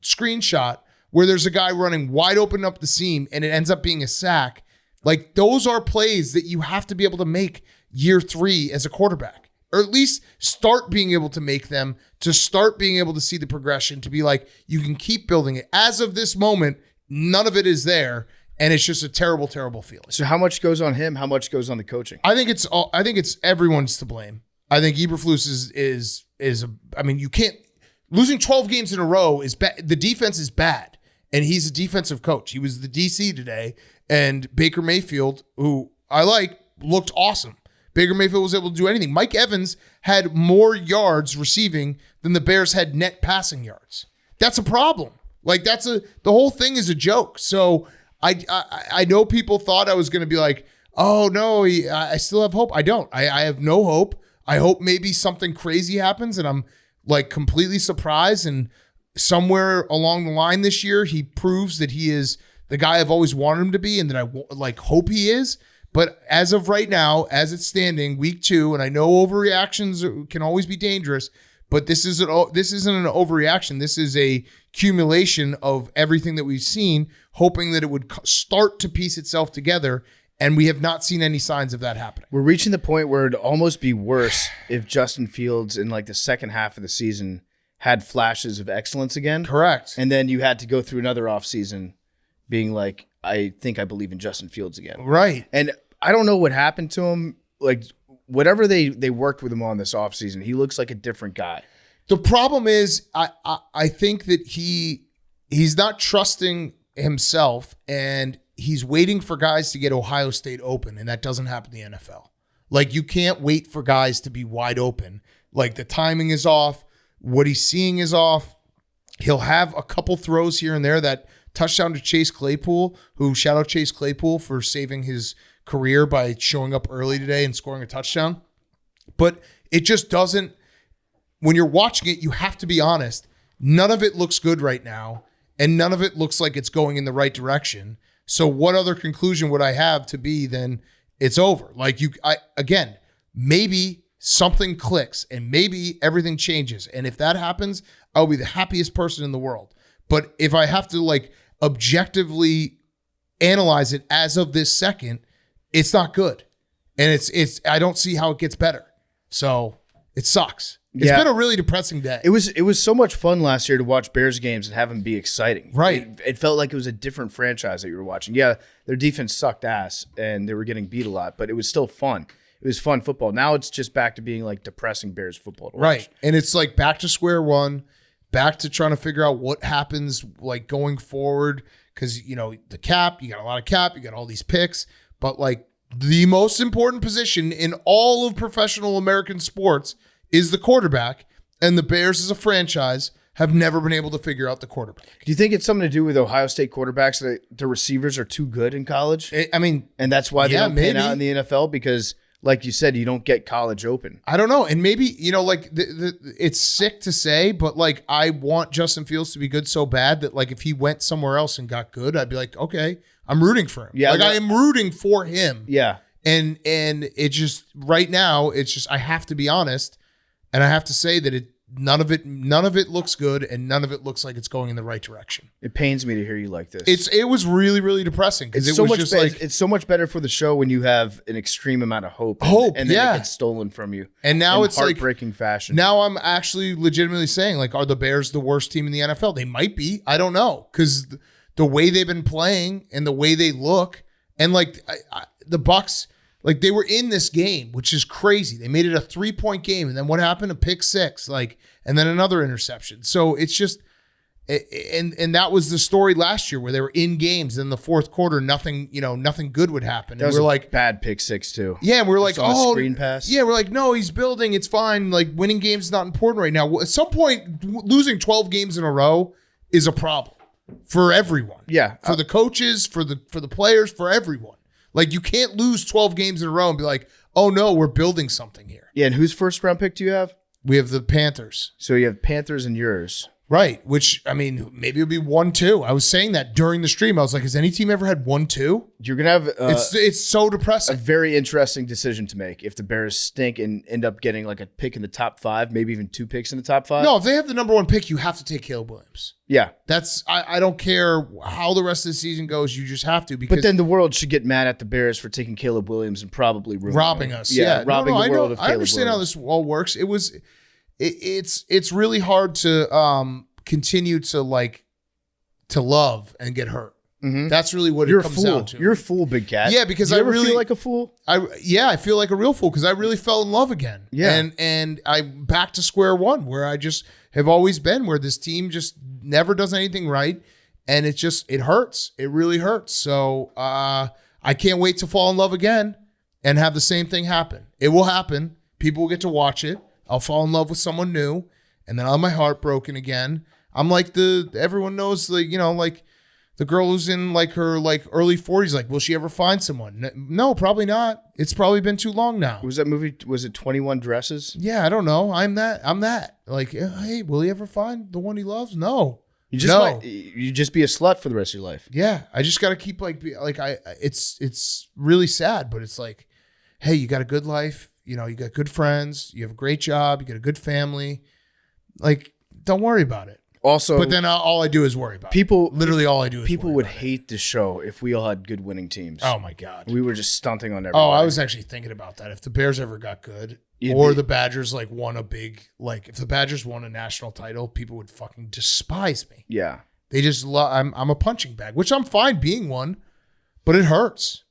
screenshot where there's a guy running wide open up the seam and it ends up being a sack, like those are plays that you have to be able to make year 3 as a quarterback, or at least start being able to make them, to start being able to see the progression, to be like, you can keep building it. As of this moment, none of it is there, and it's just a terrible, terrible feeling. So how much goes on him? How much goes on the coaching? I think it's everyone's to blame. I think Eberflus is you can't, losing 12 games in a row is bad. The defense is bad, and he's a defensive coach. He was the DC today, and Baker Mayfield, who I like, looked awesome. Baker Mayfield was able to do anything. Mike Evans had more yards receiving than the Bears had net passing yards. That's a problem. Like the whole thing is a joke. So I know people thought I was going to be like, oh no, I still have hope. I don't. I have no hope. I hope maybe something crazy happens and I'm like completely surprised, and somewhere along the line this year he proves that he is the guy I've always wanted him to be and that I hope he is. But as of right now, as it's standing, week 2, and I know overreactions can always be dangerous, but this isn't an overreaction. This is a accumulation of everything that we've seen, hoping that it would start to piece itself together, and we have not seen any signs of that happening. We're reaching the point where it'd almost be worse if Justin Fields in like the second half of the season had flashes of excellence again. Correct. And then you had to go through another offseason being like, I think I believe in Justin Fields again. Right. And I don't know what happened to him. Like, whatever they worked with him on this offseason, he looks like a different guy. The problem is I think that he's not trusting himself, and he's waiting for guys to get Ohio State open, and that doesn't happen in the NFL. Like, you can't wait for guys to be wide open. Like, the timing is off. What he's seeing is off. He'll have a couple throws here and there. That touchdown to Chase Claypool, who shout out Chase Claypool for saving his career by showing up early today and scoring a touchdown. But it just doesn't, when you're watching it, you have to be honest. None of it looks good right now, and none of it looks like it's going in the right direction. So what other conclusion would I have to be than it's over? Like, again, maybe something clicks and maybe everything changes. And if that happens, I'll be the happiest person in the world. But if I have to like objectively analyze it as of this second, it's not good. And it's I don't see how it gets better. So it sucks. It's been a really depressing day. It was so much fun last year to watch Bears games and have them be exciting. Right. It felt like it was a different franchise that you were watching. Yeah, their defense sucked ass and they were getting beat a lot, but it was still fun. It was fun football. Now it's just back to being like depressing Bears football to watch. Right. And it's like back to square one, back to trying to figure out what happens like going forward. Because, you know, the cap, you got a lot of cap, you got all these picks, but like the most important position in all of professional American sports is the quarterback, and the Bears as a franchise have never been able to figure out the quarterback. Do you think it's something to do with Ohio State quarterbacks that the receivers are too good in college? And that's why they don't pan maybe. out in the NFL because, like you said, you don't get college open. I don't know. And maybe, you know, like it's sick to say, but like I want Justin Fields to be good so bad that like if he went somewhere else and got good, I'd be like, okay, I'm rooting for him. Yeah, like I am rooting for him. Yeah. And it just right now, it's just I have to be honest, and I have to say that none of it looks good, and none of it looks like it's going in the right direction. It pains me to hear you like this. It was really, really depressing because it's so much better for the show when you have an extreme amount of hope and then it gets stolen from you. And now it's heartbreaking fashion. Now I'm actually legitimately saying, like, are the Bears the worst team in the NFL? They might be. I don't know, because the way they've been playing and the way they look, and like the Bucs. Like they were in this game, which is crazy. They made it a 3-point game, and then what happened? A pick six, and then another interception. So it's just, and that was the story last year where they were in games. In the fourth quarter, nothing good would happen. That and was we're like bad pick six too. Yeah, and we're like, oh, screen pass. Yeah, we're like, no, he's building. It's fine. Like winning games is not important right now. At some point, losing 12 games in a row is a problem for everyone. Yeah, for the coaches, for the players, for everyone. Like, you can't lose 12 games in a row and be like, oh, no, we're building something here. Yeah, and whose first round pick do you have? We have the Panthers. So you have Panthers and yours. Right, which, I mean, maybe it would be 1-2. I was saying that during the stream. I was like, has any team ever had 1-2? You're going to have it's so depressing. A very interesting decision to make if the Bears stink and end up getting like a pick in the top 5, maybe even 2 picks in the top 5. No, if they have the number 1 pick, you have to take Caleb Williams. Yeah. I don't care how the rest of the season goes. You just have to. But then the world should get mad at the Bears for taking Caleb Williams and probably robbing us. Yeah, robbing the world of Caleb I understand Williams. How this all works. It's really hard to continue to love and get hurt. Mm-hmm. That's really what it comes down to. You're a fool, Big Cat. Yeah, because Do you I ever really feel like a fool. I feel like a real fool because I really fell in love again. Yeah, and I'm back to square one where I just have always been, where this team just never does anything right, and it hurts. It really hurts. So I can't wait to fall in love again and have the same thing happen. It will happen. People will get to watch it. I'll fall in love with someone new, and then I'll have my heart broken again. I'm like everyone knows, the girl who's in her early 40s. Like, will she ever find someone? No, probably not. It's probably been too long now. Was that movie? Was it 21 Dresses? Yeah, I don't know. I'm that. Like, hey, will he ever find the one he loves? No. You just be a slut for the rest of your life. Yeah, I just got to keep it's really sad, but it's like, hey, you got a good life. You know, you got good friends. You have a great job. You got a good family. Like, don't worry about it. Also, but then all I do is worry about people. It. Literally, all I do is people would hate the show if we all had good winning teams. Oh my god, we were just stunting on everybody. Oh, I was actually thinking about that. If the Bears ever got good, the Badgers won a big if the Badgers won a national title, people would fucking despise me. Yeah, they just I'm a punching bag, which I'm fine being one, but it hurts.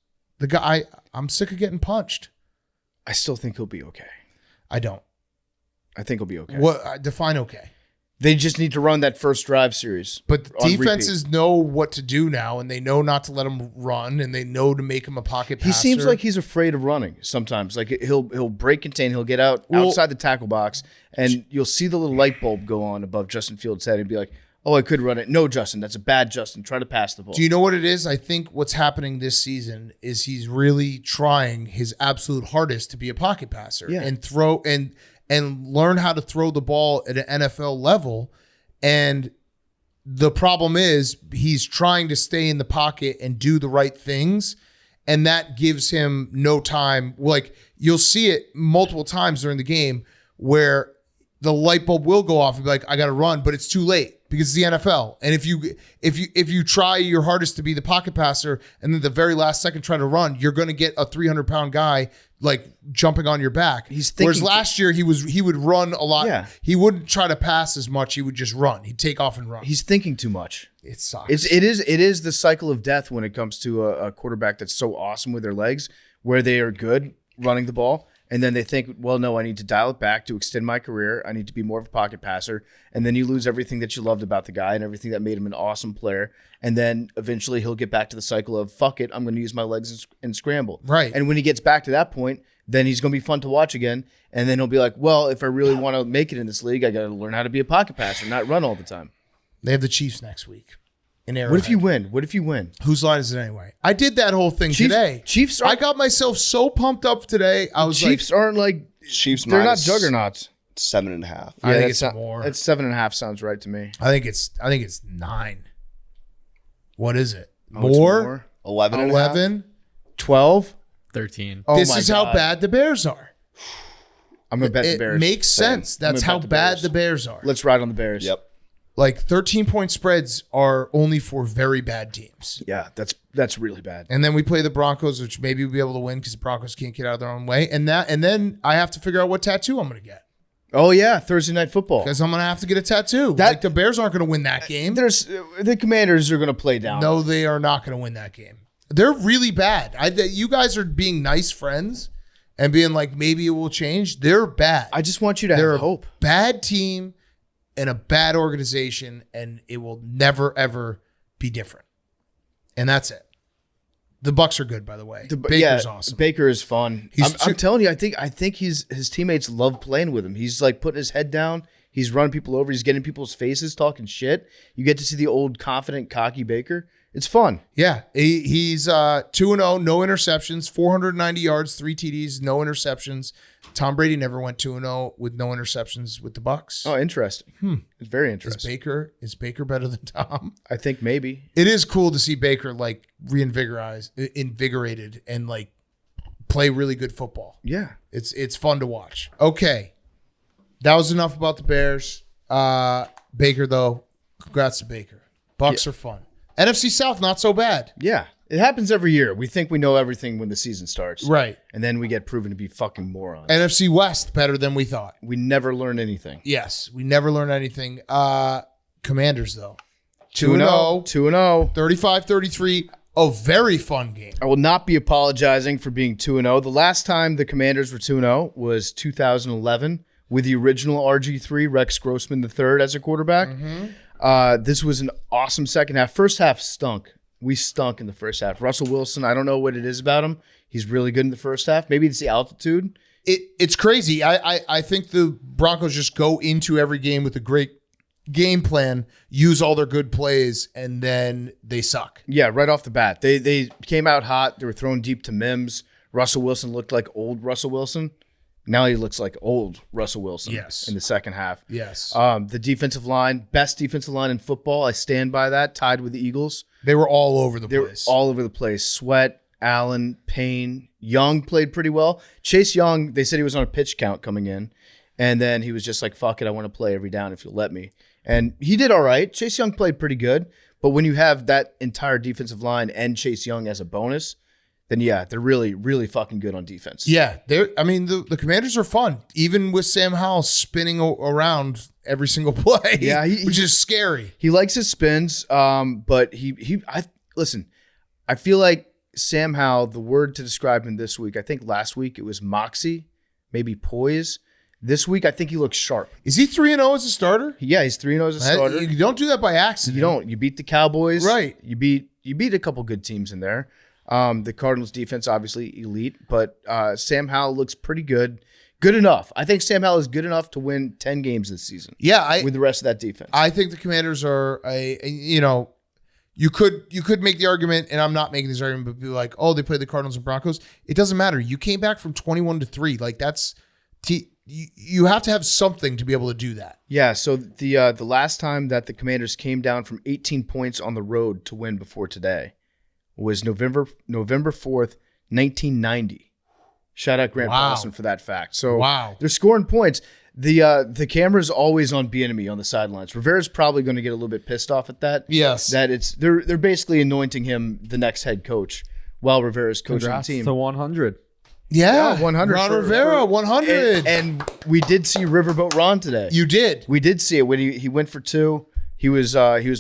I'm sick of getting punched. I still think he'll be okay. I don't. I think he'll be okay. What define okay? They just need to run that first drive series. But defenses know what to do now, and they know not to let him run, and they know to make him a pocket passer. He seems like he's afraid of running sometimes. Like he'll break contain, he'll get outside the tackle box, and you'll see the little light bulb go on above Justin Fields' head and be like, oh, I could run it. No, Justin, that's a bad Justin. Try to pass the ball. Do you know what it is? I think what's happening this season is he's really trying his absolute hardest to be a pocket passer and throw and learn how to throw the ball at an NFL level. And the problem is he's trying to stay in the pocket and do the right things. and that gives him no time. Like, you'll see it multiple times during the game where the light bulb will go off and be like, I got to run, but it's too late because it's the NFL. And if you try your hardest to be the pocket passer and then the very last second try to run, you're going to get a 300-pound guy like jumping on your back. Whereas last year he would run a lot. Yeah. He wouldn't try to pass as much. He would just run. He'd take off and run. He's thinking too much. It sucks. It is the cycle of death when it comes to a quarterback that's so awesome with their legs, where they are good running the ball. And then they think, well, no, I need to dial it back to extend my career. I need to be more of a pocket passer. And then you lose everything that you loved about the guy and everything that made him an awesome player. And then eventually he'll get back to the cycle of, fuck it, I'm going to use my legs and scramble. Right. And when he gets back to that point, then he's going to be fun to watch again. And then he'll be like, well, if I really want to make it in this league, I got to learn how to be a pocket passer, not run all the time. They have the Chiefs next week. What if you win? What if you win? Whose line is it anyway? I did that whole thing today. Chiefs. I got myself so pumped up today. I was Chiefs aren't like Chiefs. They're not minus juggernauts. 7.5. I think that's it's more. That's 7.5 sounds right to me. I think it's 9. What is it? Oh, it's More? 11. 11? 12. 13. Oh This my is God. how bad the Bears are. I'm gonna bet the It Bears. makes sense. I'm That's gonna how bet the bad Bears. the Bears are. Let's ride on the Bears. Yep. Like 13-point spreads are only for very bad teams. Yeah, that's really bad. And then we play the Broncos, which maybe we'll be able to win because the Broncos can't get out of their own way. And then I have to figure out what tattoo I'm going to get. Oh yeah, Thursday night football. Because I'm going to have to get a tattoo. Like the Bears aren't going to win that game. There's the Commanders are gonna play down. No, they are not going to win that game. They're really bad. You guys are being nice friends and being like, maybe it will change. They're bad. I just want you to They're have hope. a bad team and a bad organization, and it will never, ever be different. And that's it. The Bucs are good, by the way. Baker's awesome. Baker is fun. He's I'm telling you, I think his teammates love playing with him. He's like putting his head down. He's running people over. He's getting people's faces, talking shit. You get to see the old confident, cocky Baker. It's fun. Yeah, he's 2-0, no interceptions, 490 yards, 3 TDs, no interceptions. Tom Brady never went 2-0 with no interceptions with the Bucs. Oh, interesting. It's very Is interesting. Baker better than Tom? I think maybe. It is cool to see Baker like invigorated and like play really good football. Yeah. It's fun to watch. Okay, that was enough about the Bears. Baker though, congrats to Baker. Bucs are fun. NFC South not so bad. Yeah. It happens every year. We think we know everything when the season starts. Right. And then we get proven to be fucking morons. NFC West better than we thought. We never learn anything. Yes, we never learn anything. Commanders though, 2-0. 2-0. 35-33. A very fun game. I will not be apologizing for being 2-0. The last time the Commanders were 2-0 was 2011 with the original RG3, Rex Grossman III, as a quarterback. This was an awesome second half. First half stunk. We stunk in the first half. Russell Wilson, I don't know what it is about him. He's really good in the first half. Maybe it's the altitude. It's crazy. I think the Broncos just go into every game with a great game plan, use all their good plays, and then they suck. Yeah, right off the bat. They came out hot. They were thrown deep to Mims. Russell Wilson looked like old Russell Wilson. Now he looks like old Russell Wilson. Yes. In the second half. Yes. The defensive line, best defensive line in football. I stand by that. Tied with the Eagles. They were all over the They were place. all over the place. Sweat, Allen, Payne, Young played pretty well. Chase Young, they said he was on a pitch count coming in, and then he was just like, fuck it, I want to play every down if you'll let me. And he did all right. Chase Young played pretty good, but when you have that entire defensive line and Chase Young as a bonus, then yeah, they're really, really fucking good on defense. Yeah, the Commanders are fun, even with Sam Howell spinning around every single play. Yeah, which is scary. He likes his spins, but listen. I feel like Sam Howell, the word to describe him this week, I think last week it was moxie, maybe poise. This week I think he looks sharp. Is he 3-0 as a starter? Yeah, he's 3-0 as a starter. You don't do that by accident. You don't. You beat the Cowboys. Right. You beat a couple good teams in there. The Cardinals defense, obviously elite, but Sam Howell looks pretty good. Good enough. I think Sam Howell is good enough to win 10 games this season. Yeah, with the rest of that defense. I think the Commanders are you could make the argument, and I'm not making this argument, but be like, oh, they played the Cardinals and Broncos. It doesn't matter. You came back from 21-3. Like you have to have something to be able to do that. Yeah. So the last time that the Commanders came down from 18 points on the road to win before today was November 4th, 1990. Shout out Grant Wow. Paulson for that fact. So Wow. they're scoring points. The camera's always on Bieniemy on the sidelines. Rivera's probably going to get a little bit pissed off at that. Yes. That they're basically anointing him the next head coach while Rivera's coaching the Congrats team. to 100. Yeah. 100 Ron for- Rivera, 100. And we did see Riverboat Ron today. You did. We did see it when he went for 2. He was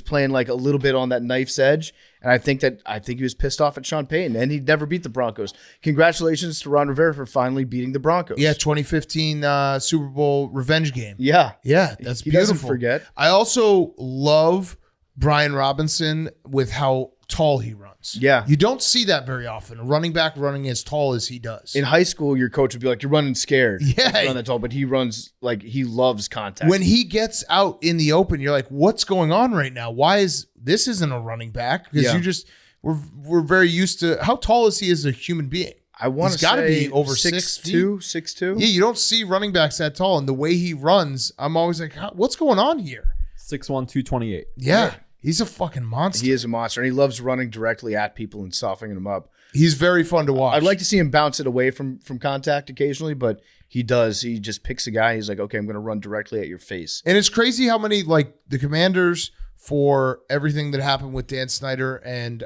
playing like a little bit on that knife's edge, and I think he was pissed off at Sean Payton, and he never beat the Broncos. Congratulations to Ron Rivera for finally beating the Broncos. Yeah, 2015 Super Bowl revenge game. Yeah. Yeah, that's He beautiful. doesn't forget. I also love Brian Robinson with how tall he runs. Yeah. You don't see that very often. A running back running as tall as he does. In high school, your coach would be like, "You're running scared." Yeah. You run that tall, but he runs like he loves contact. When he gets out in the open, you're like, what's going on right now? Why is this isn't a running back? Because we're very used to how tall is he as a human being? I want He's to gotta say be over 6 feet. 6'2". Yeah, you don't see running backs that tall, and the way he runs, I'm always like, what's going on here? 6'1", 228. Yeah. He's a fucking monster. He is a monster, and he loves running directly at people and softening them up. He's very fun to watch. I'd like to see him bounce it away from contact occasionally, but he does. He just picks a guy. He's like, okay, I'm going to run directly at your face. And it's crazy how many, like, the Commanders, for everything that happened with Dan Snyder and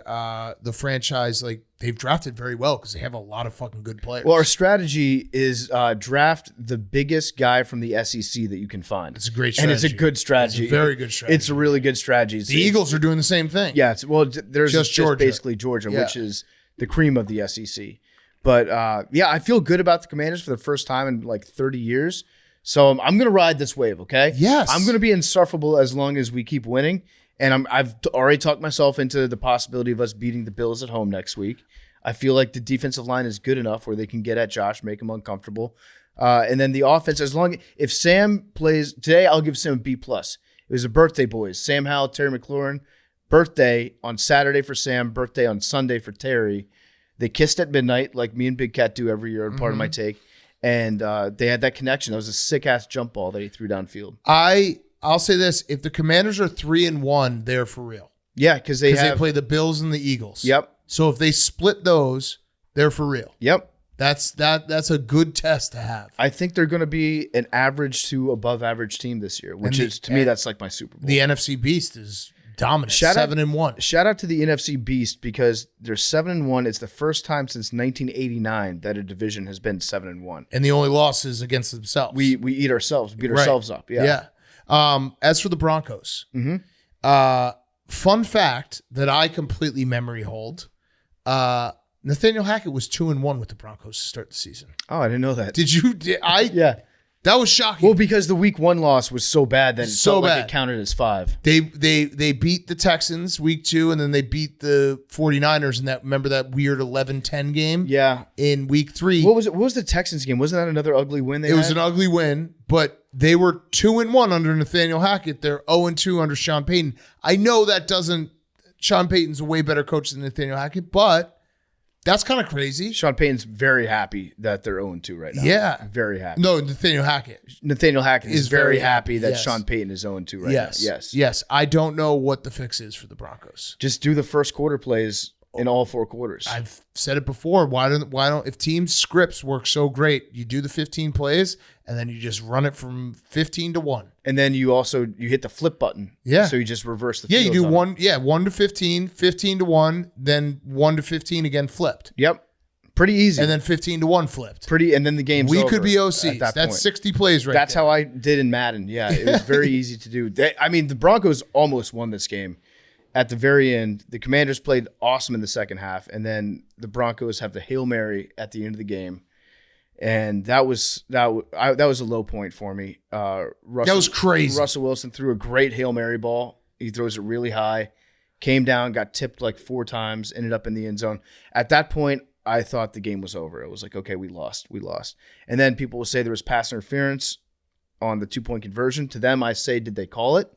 the franchise, like, they've drafted very well because they have a lot of fucking good players. Well, our strategy is draft the biggest guy from the SEC that you can find. It's a great And strategy. it's a good strategy. It's a very good strategy. It's a really good strategy. The Eagles are doing the same thing. Yeah, there's Just just Georgia. basically Georgia, Yeah. which is the cream of the SEC. But I feel good about the Commanders for the first time in like 30 years. So I'm going to ride this wave, okay? Yes. I'm going to be insufferable as long as we keep winning. And I've already talked myself into the possibility of us beating the Bills at home next week. I feel like the defensive line is good enough where they can get at Josh, make him uncomfortable. And then the offense, if Sam plays today, I'll give Sam a B+. It was a birthday, boys. Sam Howell, Terry McLaurin. Birthday on Saturday for Sam, birthday on Sunday for Terry. They kissed at midnight like me and Big Cat do every year, part of my take. And they had that connection. That was a sick-ass jump ball that he threw downfield. I'll say this. If the Commanders are 3-1, they're for real. Yeah, because they play the Bills and the Eagles. Yep. So if they split those, they're for real. Yep. That's a good test to have. I think they're going to be an average to above average team this year, which is, to me, that's like my Super Bowl. The NFC Beast is dominant. Shout out- 7-1. Shout out to the NFC Beast because they're 7-1. It's the first time since 1989 that a division has been 7-1. And the only loss is against themselves. We eat ourselves, beat ourselves up. Yeah. As for the Broncos, fun fact that I completely memory hold, Nathaniel Hackett was 2-1 with the Broncos to start the season. Oh, I didn't know that. Yeah. That was shocking. Well, because the week 1 loss was so bad that it So felt like bad. it counted as 5. They beat the Texans week 2, and then they beat the 49ers in remember that weird 11-10 game? Yeah. In week 3. What was the Texans game? Wasn't that another ugly win they It had? was an ugly win, but they were 2-1 under Nathaniel Hackett. They're 0-2 under Sean Payton. I know that Sean Payton's a way better coach than Nathaniel Hackett, but that's kind of crazy. Sean Payton's very happy that they're 0-2 right now. Yeah. Very happy. No, Nathaniel Hackett. Nathaniel Hackett is very happy that yes. Sean Payton is 0-2 right Yes. now. Yes. Yes. I don't know what the fix is for the Broncos. Just do the first quarter plays in all 4 quarters. I've said it before. Why don't if team scripts work so great, you do the 15 plays and then you just run it from 15-1. And then you hit the flip button. Yeah. So you just reverse the Yeah, you fields do on it. 1 to 15, 15-1, then 1 to 15 again flipped. Yep. Pretty easy. And then 15-1 flipped. and then the game's We over could be at OCs. that That's point. 60 plays right That's there. how I did in Madden. Yeah, it was very easy to do. The Broncos almost won this game. At the very end, the Commanders played awesome in the second half, and then the Broncos have the Hail Mary at the end of the game, and that was a low point for me. That was crazy. Russell Wilson threw a great Hail Mary ball. He throws it really high, came down, got tipped like 4 times, ended up in the end zone. At that point, I thought the game was over. It was like, okay, we lost. And then people will say there was pass interference on the 2-point conversion. To them, I say, did they call it?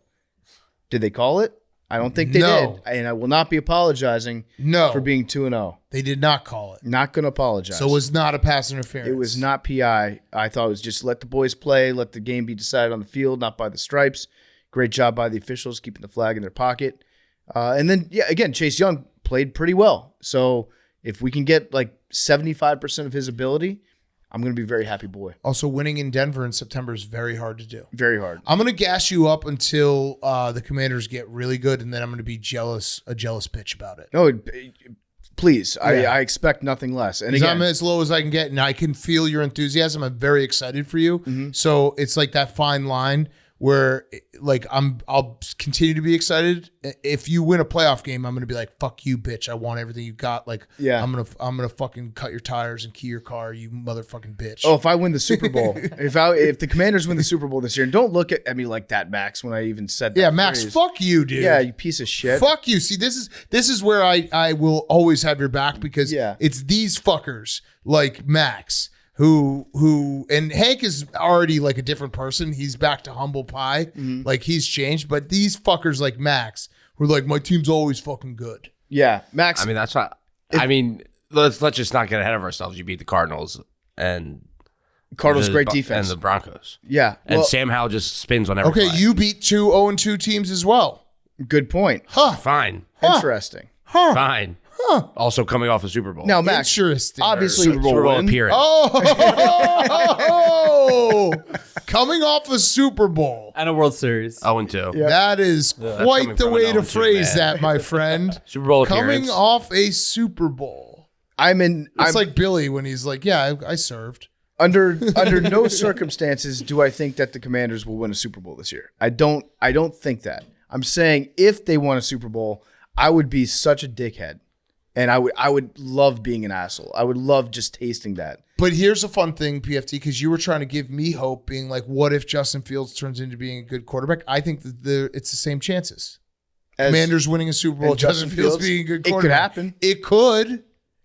I don't think they No. did. And I will not be apologizing No. for being 2-0. They did not call it. Not going to apologize. So it was not a pass interference. It was not PI. I thought it was just let the boys play, let the game be decided on the field, not by the stripes. Great job by the officials keeping the flag in their pocket. And then, again, Chase Young played pretty well. So if we can get like 75% of his ability, I'm going to be a very happy boy. Also, winning in Denver in September is very hard to do. Very hard. I'm going to gas you up until the Commanders get really good, and then I'm going to be a jealous bitch about it. No, please. Yeah. I expect nothing less. And Because I'm again, as low as I can get, and I can feel your enthusiasm. I'm very excited for you. Mm-hmm. So it's like that fine line where, like, I'll continue to be excited. If you win a playoff game, I'm gonna be like, "Fuck you, bitch! I want everything you got." Like, Yeah. I'm gonna fucking cut your tires and key your car, you motherfucking bitch. oh, if I win the Super Bowl, if the Commanders win the Super Bowl this year, and don't look at me like that, Max, when I even said that. yeah, Max, phrase. fuck you, dude. Yeah, you piece of shit. Fuck you. See, this is where I will always have your back because Yeah. it's these fuckers like Max who and Hank is already like a different person. He's back to humble pie. Mm-hmm. Like he's changed. But these fuckers like Max who are like, my team's always fucking good. Yeah, Max. I mean, that's not. I mean, let's just not get ahead of ourselves. You beat the Cardinals and Cardinals, the- great defense. and the Broncos. Yeah. And Well, Sam Howell just spins on every Okay, play. you beat 2 0-2 teams as well. good point. Huh. Fine. Interesting. Huh. Fine. Also coming off a Super Bowl. Now, Max, Interesting. obviously, Super Bowl win. appearance. Oh, coming off a Super Bowl. And a World Series. 0-2. Yeah. That is that's quite coming the from way an to 0-2, phrase man. that, my friend. Super Bowl Coming appearance. off a Super Bowl. It's Like Billy when he's like, yeah, I served. under no circumstances do I think that the Commanders will win a Super Bowl this year. I don't think that. I'm saying if they won a Super Bowl, I would be such a dickhead. And I would love being an asshole. I would love just tasting that. But here's a fun thing, PFT, because you were trying to give me hope, being like, what if Justin Fields turns into being a good quarterback? I think that it's the same chances. As- Commanders winning a Super Bowl, and Justin Fields being a good it could quarterback. happen. It could.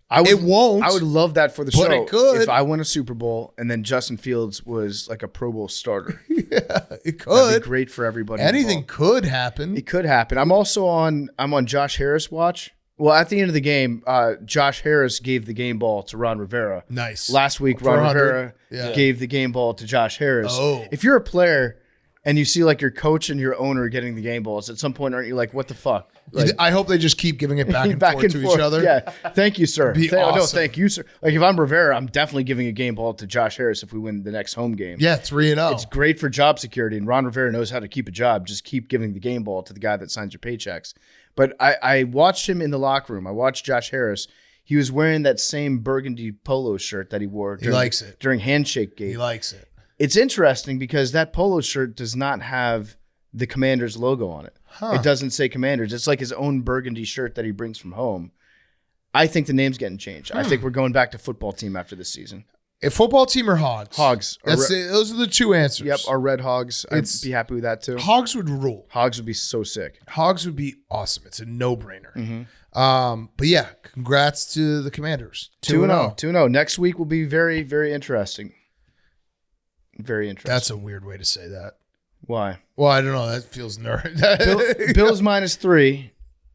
I would, It won't. I would love that for the But show. it could. If I won a Super Bowl and then Justin Fields was like a Pro Bowl starter. It That'd could. be great for everybody. Anything involved. could happen. It could happen. I'm on Josh Harris watch. Well, at the end of the game, Josh Harris gave the game ball to Ron Rivera. Nice. Last week, For Ron 100. Rivera Yeah. gave the game ball to Josh Harris. Oh. If you're a player and you see like your coach and your owner getting the game balls, at some point, aren't you like, what the fuck? Like, I hope they just keep giving it back and forth to each other. Yeah. Thank you, sir. Be No, awesome. thank you, sir. Like if I'm Rivera, I'm definitely giving a game ball to Josh Harris if we win the next home game. Yeah, 3-0. It's great for job security, and Ron Rivera knows how to keep a job. Just keep giving the game ball to the guy that signs your paychecks. But I watched him in the locker room. I watched Josh Harris. He was wearing that same burgundy polo shirt that he wore likes it. during Handshake Gate. He likes it. It's interesting because that polo shirt does not have the Commanders logo on it. Huh. It doesn't say Commanders. It's like his own burgundy shirt that he brings from home. I think the name's getting changed. I think we're going back to football team after this season. A football team or Hogs? Hogs. Those are the two answers. Yep, our Red Hogs. I'd It's- be happy with that too. Hogs would rule. Hogs would be so sick. Hogs would be awesome. It's a no-brainer. Mm-hmm. But yeah, congrats to the Commanders. 2-0. 2-0. Next week will be very, very interesting. Very interesting. That's a weird way to say that. Why? Well, I don't know. That feels nerd. Bills -3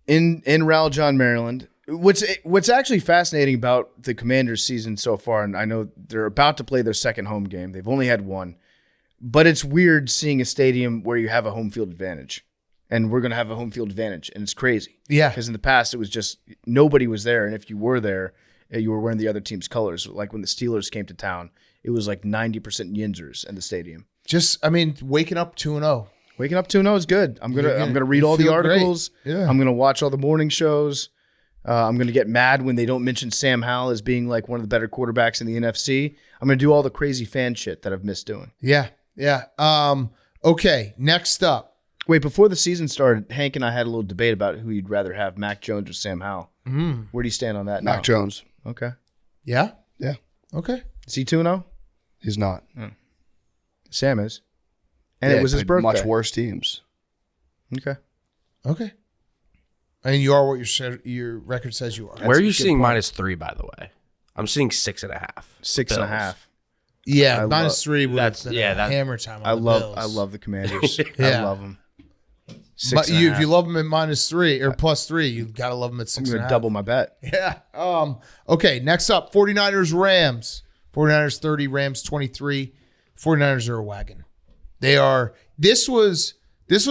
in Raleigh, John, Maryland. What's actually fascinating about the Commanders season so far, and I know they're about to play their second home game. They've only had one. But it's weird seeing a stadium where you have a home field advantage. And we're going to have a home field advantage. And it's crazy. Yeah. Because in the past, it was just nobody was there. And if you were there, you were wearing the other team's colors. Like when the Steelers came to town, it was like 90% Yinzers in the stadium. Just, I mean, waking up 2-0. Waking up 2-0 is good. I'm gonna read all the feel great. articles. Yeah. I'm gonna watch all the morning shows. I'm gonna get mad when they don't mention Sam Howell as being like one of the better quarterbacks in the NFC. I'm gonna do all the crazy fan shit that I've missed doing. Yeah. Yeah. Okay. Next up. Wait, before the season started, Hank and I had a little debate about who you'd rather have, Mac Jones or Sam Howell. Where do you stand on that now? Mac Jones. Okay. Yeah. Yeah. Okay. Is he 2-0? He's not. Sam is. And Yeah, it was he his played birthday. Much worse teams. Okay. Okay. And you are what your record says you are. Where are you a good seeing point. -3, by the way? I'm seeing 6.5. 6.5. Yeah. I -3 would That's- have been yeah, a that- hammer time on I the love Bills. the Commanders. Yeah. I love them. But if you love them at -3 or +3, you got to love them at I'm 6.5. gonna double my bet. Yeah. Okay. Next up, 49ers Rams. 49ers 30, Rams 23. 49ers are a wagon. They are. This was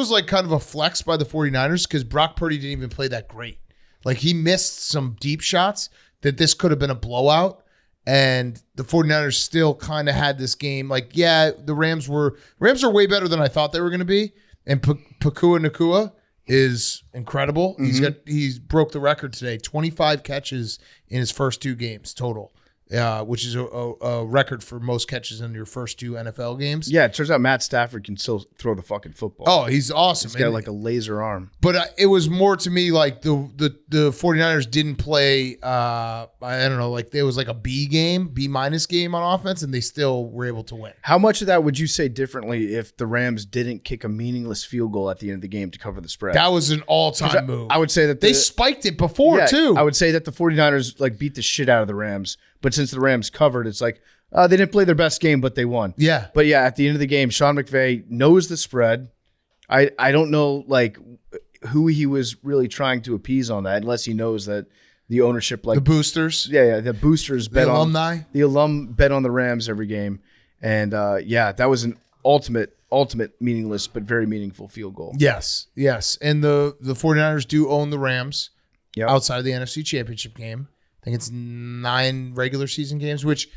like kind of a flex by the 49ers because Brock Purdy didn't even play that great. Like he missed some deep shots that this could have been a blowout. And the 49ers still kind of had this game. Like, yeah, the Rams are way better than I thought they were going to be. And Puka Nacua is incredible. He's broke the record today. 25 catches in his first 2 games total. Which is a record for most catches in your first 2 NFL games. Yeah, it turns out Matt Stafford can still throw the fucking football. Oh, he's awesome. He's got like a laser arm. But it was more to me like the 49ers didn't play, I don't know, like there was like a B minus game on offense, and they still were able to win. How much of that would you say differently if the Rams didn't kick a meaningless field goal at the end of the game to cover the spread? That was an all-time move. I would say that they spiked it before, too. I would say that the 49ers like beat the shit out of the Rams. But since the Rams covered, it's like they didn't play their best game, but they won. Yeah. But yeah, at the end of the game, Sean McVay knows the spread. I don't know like who he was really trying to appease on that, unless he knows that the ownership, like the boosters. Yeah, the boosters bet alumni. The alum bet on the Rams every game, and that was an ultimate meaningless but very meaningful field goal. Yes, and the 49ers do own the Rams outside of the NFC Championship game. I think it's 9 regular season games, which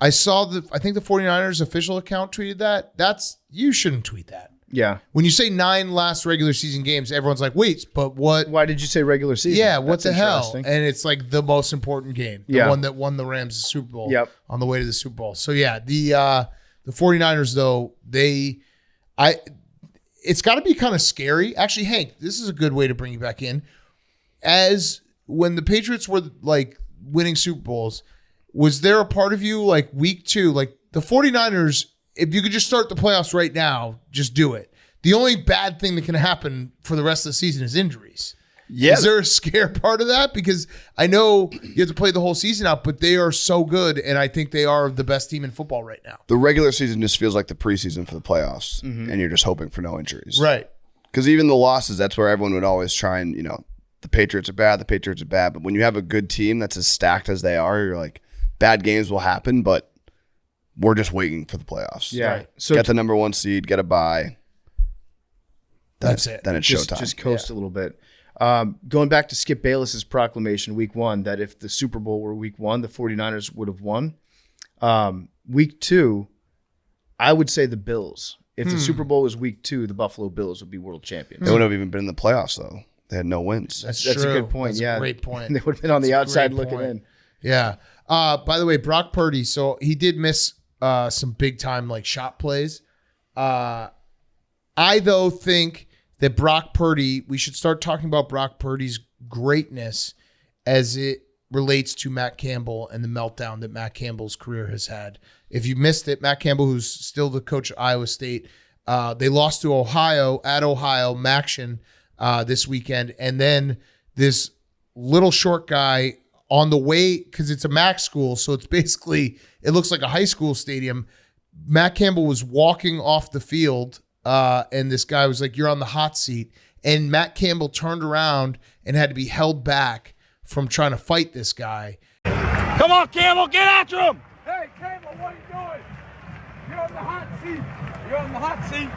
I saw I think the 49ers official account tweeted that. You shouldn't tweet that. Yeah. When you say 9 last regular season games, everyone's like, wait, but what? Why did you say regular season? Yeah, what the hell? And it's like the most important game. The one that won the Rams the Super Bowl on the way to the Super Bowl. So yeah, the 49ers though, it's got to be kind of scary. Actually, Hank, this is a good way to bring you back in. As when the Patriots were like winning Super Bowls, was there a part of you like week 2, like the 49ers, if you could just start the playoffs right now, just do it. The only bad thing that can happen for the rest of the season is injuries. Yeah. Is there a scare part of that? Because I know you have to play the whole season out, but they are so good, and I think they are the best team in football right now. The regular season just feels like the preseason for the playoffs, and you're just hoping for no injuries. Right. Because even the losses, that's where everyone would always try and, the Patriots are bad, but when you have a good team that's as stacked as they are, you're like, bad games will happen, but we're just waiting for the playoffs. Yeah. Right. So get the number 1 seed, get a bye. That's it. Then it's showtime. Just coast a little bit. Going back to Skip Bayless's proclamation week 1 that if the Super Bowl were week 1, the 49ers would have won. Week 2, I would say the Bills. If the Super Bowl was week 2, the Buffalo Bills would be world champions. They wouldn't have even been in the playoffs, though. They had no wins. That's a good point. That's a great point. They would have been on the outside looking in. Yeah. By the way, Brock Purdy, so he did miss some big time like shot plays. I though think that Brock Purdy, we should start talking about Brock Purdy's greatness as it relates to Matt Campbell and the meltdown that Matt Campbell's career has had. If you missed it, Matt Campbell, who's still the coach at Iowa State, they lost to Ohio at Ohio, Maction, this weekend. And then this little short guy on the way, because it's a MAC school, so it's basically, it looks like a high school stadium. Matt Campbell was walking off the field, and this guy was like, "You're on the hot seat." And Matt Campbell turned around and had to be held back from trying to fight this guy. Come on, Campbell, get after him! Hey, Campbell, what are you doing? You're on the hot seat. You're on the hot seat.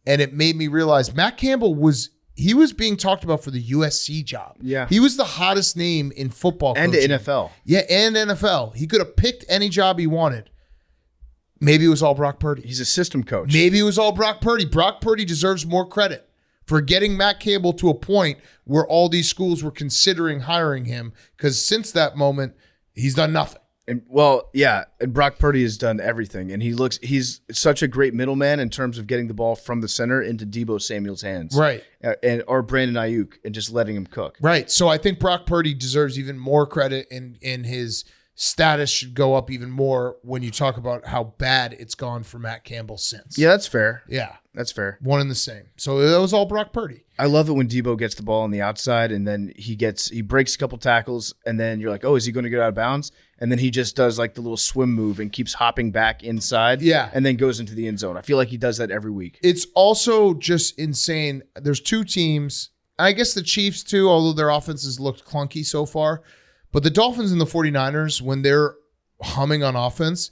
And it made me realize Matt Campbell was being talked about for the USC job. Yeah. He was the hottest name in football and coaching. NFL. Yeah, and NFL. He could have picked any job he wanted. Maybe it was all Brock Purdy. He's a system coach. Maybe it was all Brock Purdy. Brock Purdy deserves more credit for getting Matt Campbell to a point where all these schools were considering hiring him, because since that moment, he's done nothing. And and Brock Purdy has done everything, and he's such a great middleman in terms of getting the ball from the center into Deebo Samuel's hands, right? Or Brandon Ayuk, and just letting him cook, right? So I think Brock Purdy deserves even more credit, in his status should go up even more when you talk about how bad it's gone for Matt Campbell since. Yeah, that's fair. Yeah, that's fair. One and the same. So that was all Brock Purdy. I love it when Deebo gets the ball on the outside, and then he breaks a couple tackles, and then you're like, oh, is he going to get out of bounds? And then he just does like the little swim move and keeps hopping back inside. Yeah. And then goes into the end zone. I feel like he does that every week. It's also just insane. There's 2 teams. I guess the Chiefs too, although their offenses looked clunky so far. But the Dolphins and the 49ers, when they're humming on offense,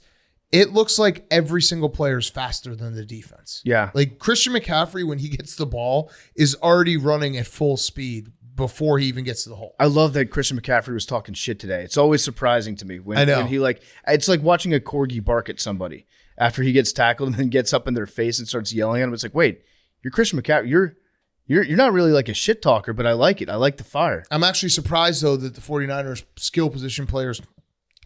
it looks like every single player is faster than the defense. Yeah. Like Christian McCaffrey, when he gets the ball, is already running at full speed before he even gets to the hole. I love that Christian McCaffrey was talking shit today. It's always surprising to me when he it's like watching a corgi bark at somebody after he gets tackled and then gets up in their face and starts yelling at him. It's like, wait, you're Christian McCaffrey. You're not really like a shit talker, but I like it. I like the fire. I'm actually surprised, though, that the 49ers skill position players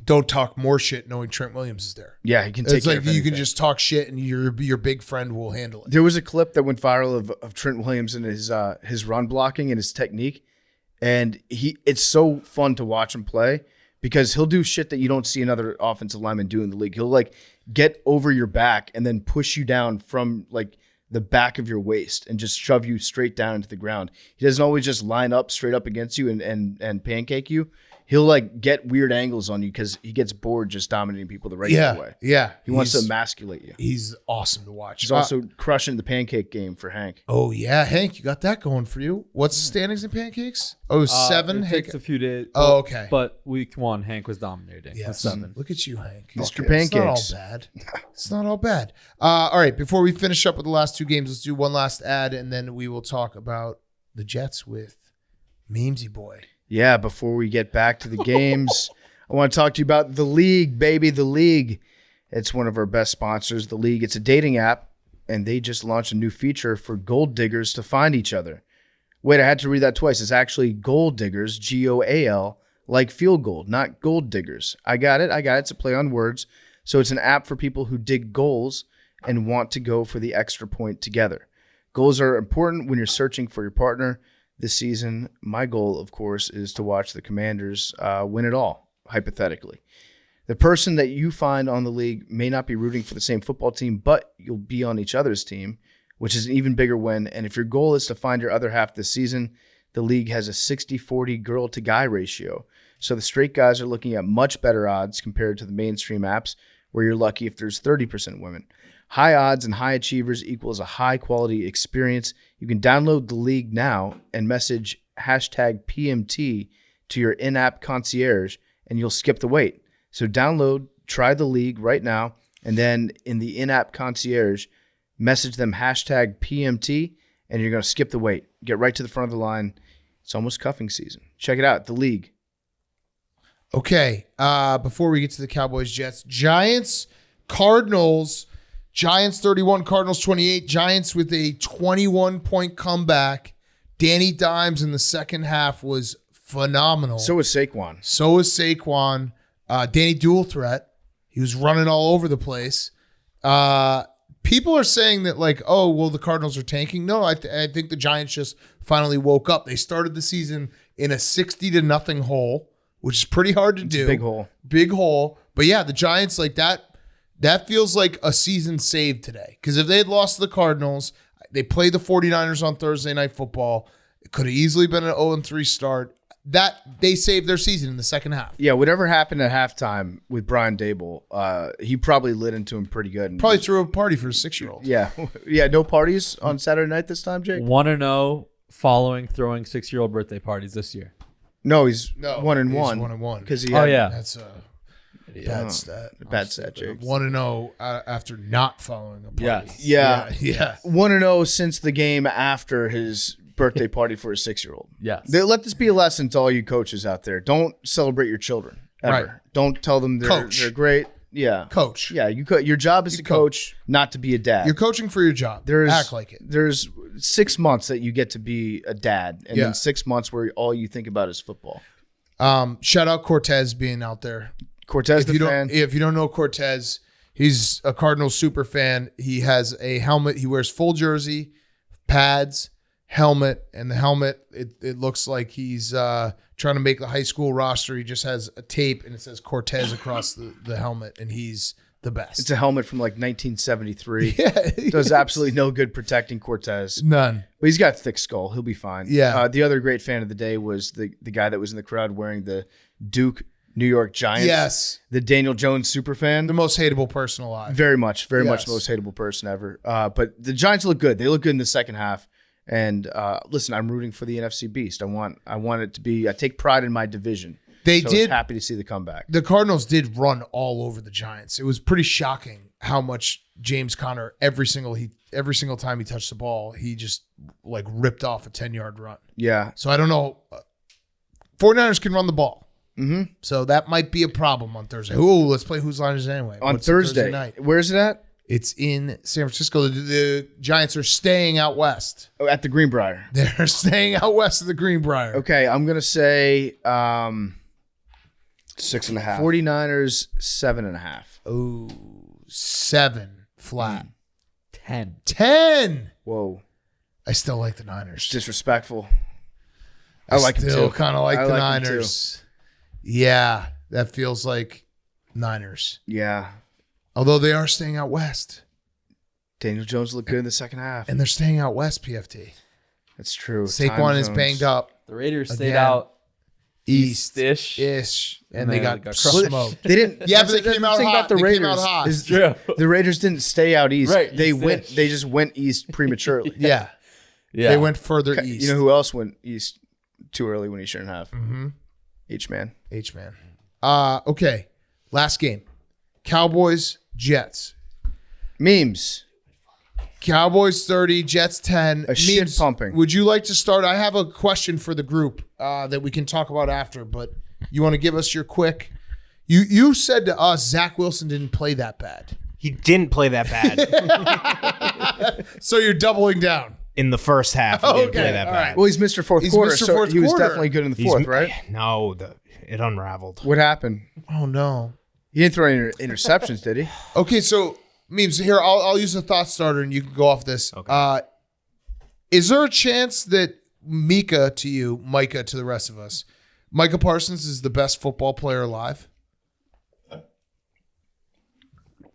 don't talk more shit knowing Trent Williams is there. Yeah, he can take It's care like of you anything. can just talk shit and your big friend will handle it. There was a clip that went viral of Trent Williams and his run blocking and his technique. And it's so fun to watch him play because he'll do shit that you don't see another offensive lineman do in the league. He'll like get over your back and then push you down from like the back of your waist and just shove you straight down into the ground. He doesn't always just line up straight up against you and pancake you. He'll like get weird angles on you because he gets bored just dominating people the regular way. Yeah. He wants to emasculate you. He's awesome to watch. He's also crushing the pancake game for Hank. Oh, yeah. Hank, you got that going for you. What's the standings in pancakes? Oh, 7. It Hank. takes a few days. Oh, okay. But week 1, Hank was dominating. Yes. With 7. Look at you, Hank. Mr. It's not all Pancakes. bad. It's not all bad. All right. Before we finish up with the last 2 games, let's do one last ad, and then we will talk about the Jets with Memesy Boy. Yeah, before we get back to the games, I want to talk to you about The League, baby. The League. It's one of our best sponsors, The League. It's a dating app, and they just launched a new feature for gold diggers to find each other. Wait, I had to read that twice. It's actually gold diggers, Goal, like field gold, not gold diggers. I got it. It's a play on words. So it's an app for people who dig goals and want to go for the extra point together. Goals are important when you're searching for your partner. This season, my goal, of course, is to watch the Commanders win it all, hypothetically. The person that you find on The League may not be rooting for the same football team, but you'll be on each other's team, which is an even bigger win. And if your goal is to find your other half this season, The League has a 60-40 girl-to-guy ratio. So the straight guys are looking at much better odds compared to the mainstream apps, where you're lucky if there's 30% women. High odds and high achievers equals a high-quality experience. You can download The League now and message hashtag PMT to your in-app concierge, and you'll skip the wait. So download, try The League right now, and then in the in-app concierge, message them hashtag PMT, and you're going to skip the wait. Get right to the front of the line. It's almost cuffing season. Check it out, The League. Okay. Before we get to the Cowboys, Jets, Giants, Cardinals. Giants 31, Cardinals 28. Giants with a 21-point comeback. Danny Dimes in the second half was phenomenal. So is Saquon. Danny dual threat. He was running all over the place. People are saying that like, oh, well, the Cardinals are tanking. No, I think the Giants just finally woke up. They started the season in a 60-0 hole, which is pretty hard to do. Big hole. But yeah, the Giants like that. That feels like a season saved today. Because if they had lost to the Cardinals, they played the 49ers on Thursday Night Football. It could have easily been an 0-3 start. That they saved their season in the second half. Yeah, whatever happened at halftime with Brian Dable, he probably lit into him pretty good. Probably threw a party for a 6-year-old. Yeah. Yeah, no parties on Saturday night this time, Jake? 1-0 following throwing 6-year-old birthday parties this year. No, he's 1-1. 1-1. Because Oh, yeah. That's a bad stat. Bad stat, Jake. 1-0 after not following a party. Yes. Yeah. 1-0 since the game after his birthday party for his 6-year-old. Yes. Let this be a lesson to all you coaches out there. Don't celebrate your children ever. Right. Don't tell them they're great. Yeah. Coach. Yeah, your job is to coach, not to be a dad. You're coaching for your job. Act like it. There's 6 months that you get to be a dad, and then 6 months where all you think about is football. Shout out Cortez being out there. Cortez the fan. If you don't know Cortez, he's a Cardinals super fan. He has a helmet. He wears full jersey, pads, helmet, and the helmet, it looks like he's trying to make the high school roster. He just has a tape and it says Cortez across the helmet, and he's the best. It's a helmet from like 1973. Yeah. Does absolutely no good protecting Cortez. None. But he's got a thick skull. He'll be fine. Yeah. The other great fan of the day was the guy that was in the crowd wearing the Duke New York Giants. Yes. The Daniel Jones super fan. The most hateable person alive. Very much the most hateable person ever. But the Giants look good. They look good in the second half. And listen, I'm rooting for the NFC Beast. I want it to be. I take pride in my division. They So I was did. happy to see the comeback. The Cardinals did run all over the Giants. It was pretty shocking how much James Conner every single time he touched the ball, he just like ripped off a 10-yard run. Yeah. So I don't know. 49ers can run the ball. Mm-hmm. So that might be a problem on Thursday. Ooh, let's play Whose Line Is It Anyway? On What's Thursday night? Where's it at? It's in San Francisco. The Giants are staying out west. Oh, at the Greenbrier. They're staying out west of the Greenbrier. Okay, I'm gonna say 6.5. 49ers 7.5. Ooh, 7 flat. 10. 10. Whoa, I still like the it's Niners. disrespectful. I like them still too. kind of like I the like them too. Niners. Yeah, that feels like Niners. Yeah, Although they are staying out west. Daniel Jones looked good in the second half. And they're staying out west, PFT. That's true. Saquon Time is zones. banged up. The Raiders stayed Again. out East-ish. east-ish. And they got got smoked. They didn't. Yeah, that's but they the came out thing hot. about the They Raiders came out hot. is True. the Raiders didn't stay out east. Right, They east-ish. went. They just went east prematurely. Yeah. Yeah. They went further east. You know who else went east too early when he shouldn't have? Mm-hmm. H-man. H-man. Okay. Last game. Cowboys, Jets. Memes. Cowboys 30, Jets 10. A shit Memes, pumping. Would you like to start? I have a question for the group that we can talk about after, but you want to give us your quick? You said to us Zach Wilson didn't play that bad. He didn't play that bad So you're doubling down. in the first half. He didn't Okay, play that all bad. right. Well, he's Mr. Fourth He's Quarter, Mr. so Fourth he was Quarter. definitely good in the He's- fourth, right? No, it unraveled. What happened? Oh, no. He didn't throw any interceptions, did he? Okay, so Memes, here, I'll use a thought starter and you can go off this. Okay. Is there a chance that Micah to the rest of us, Micah Parsons is the best football player alive?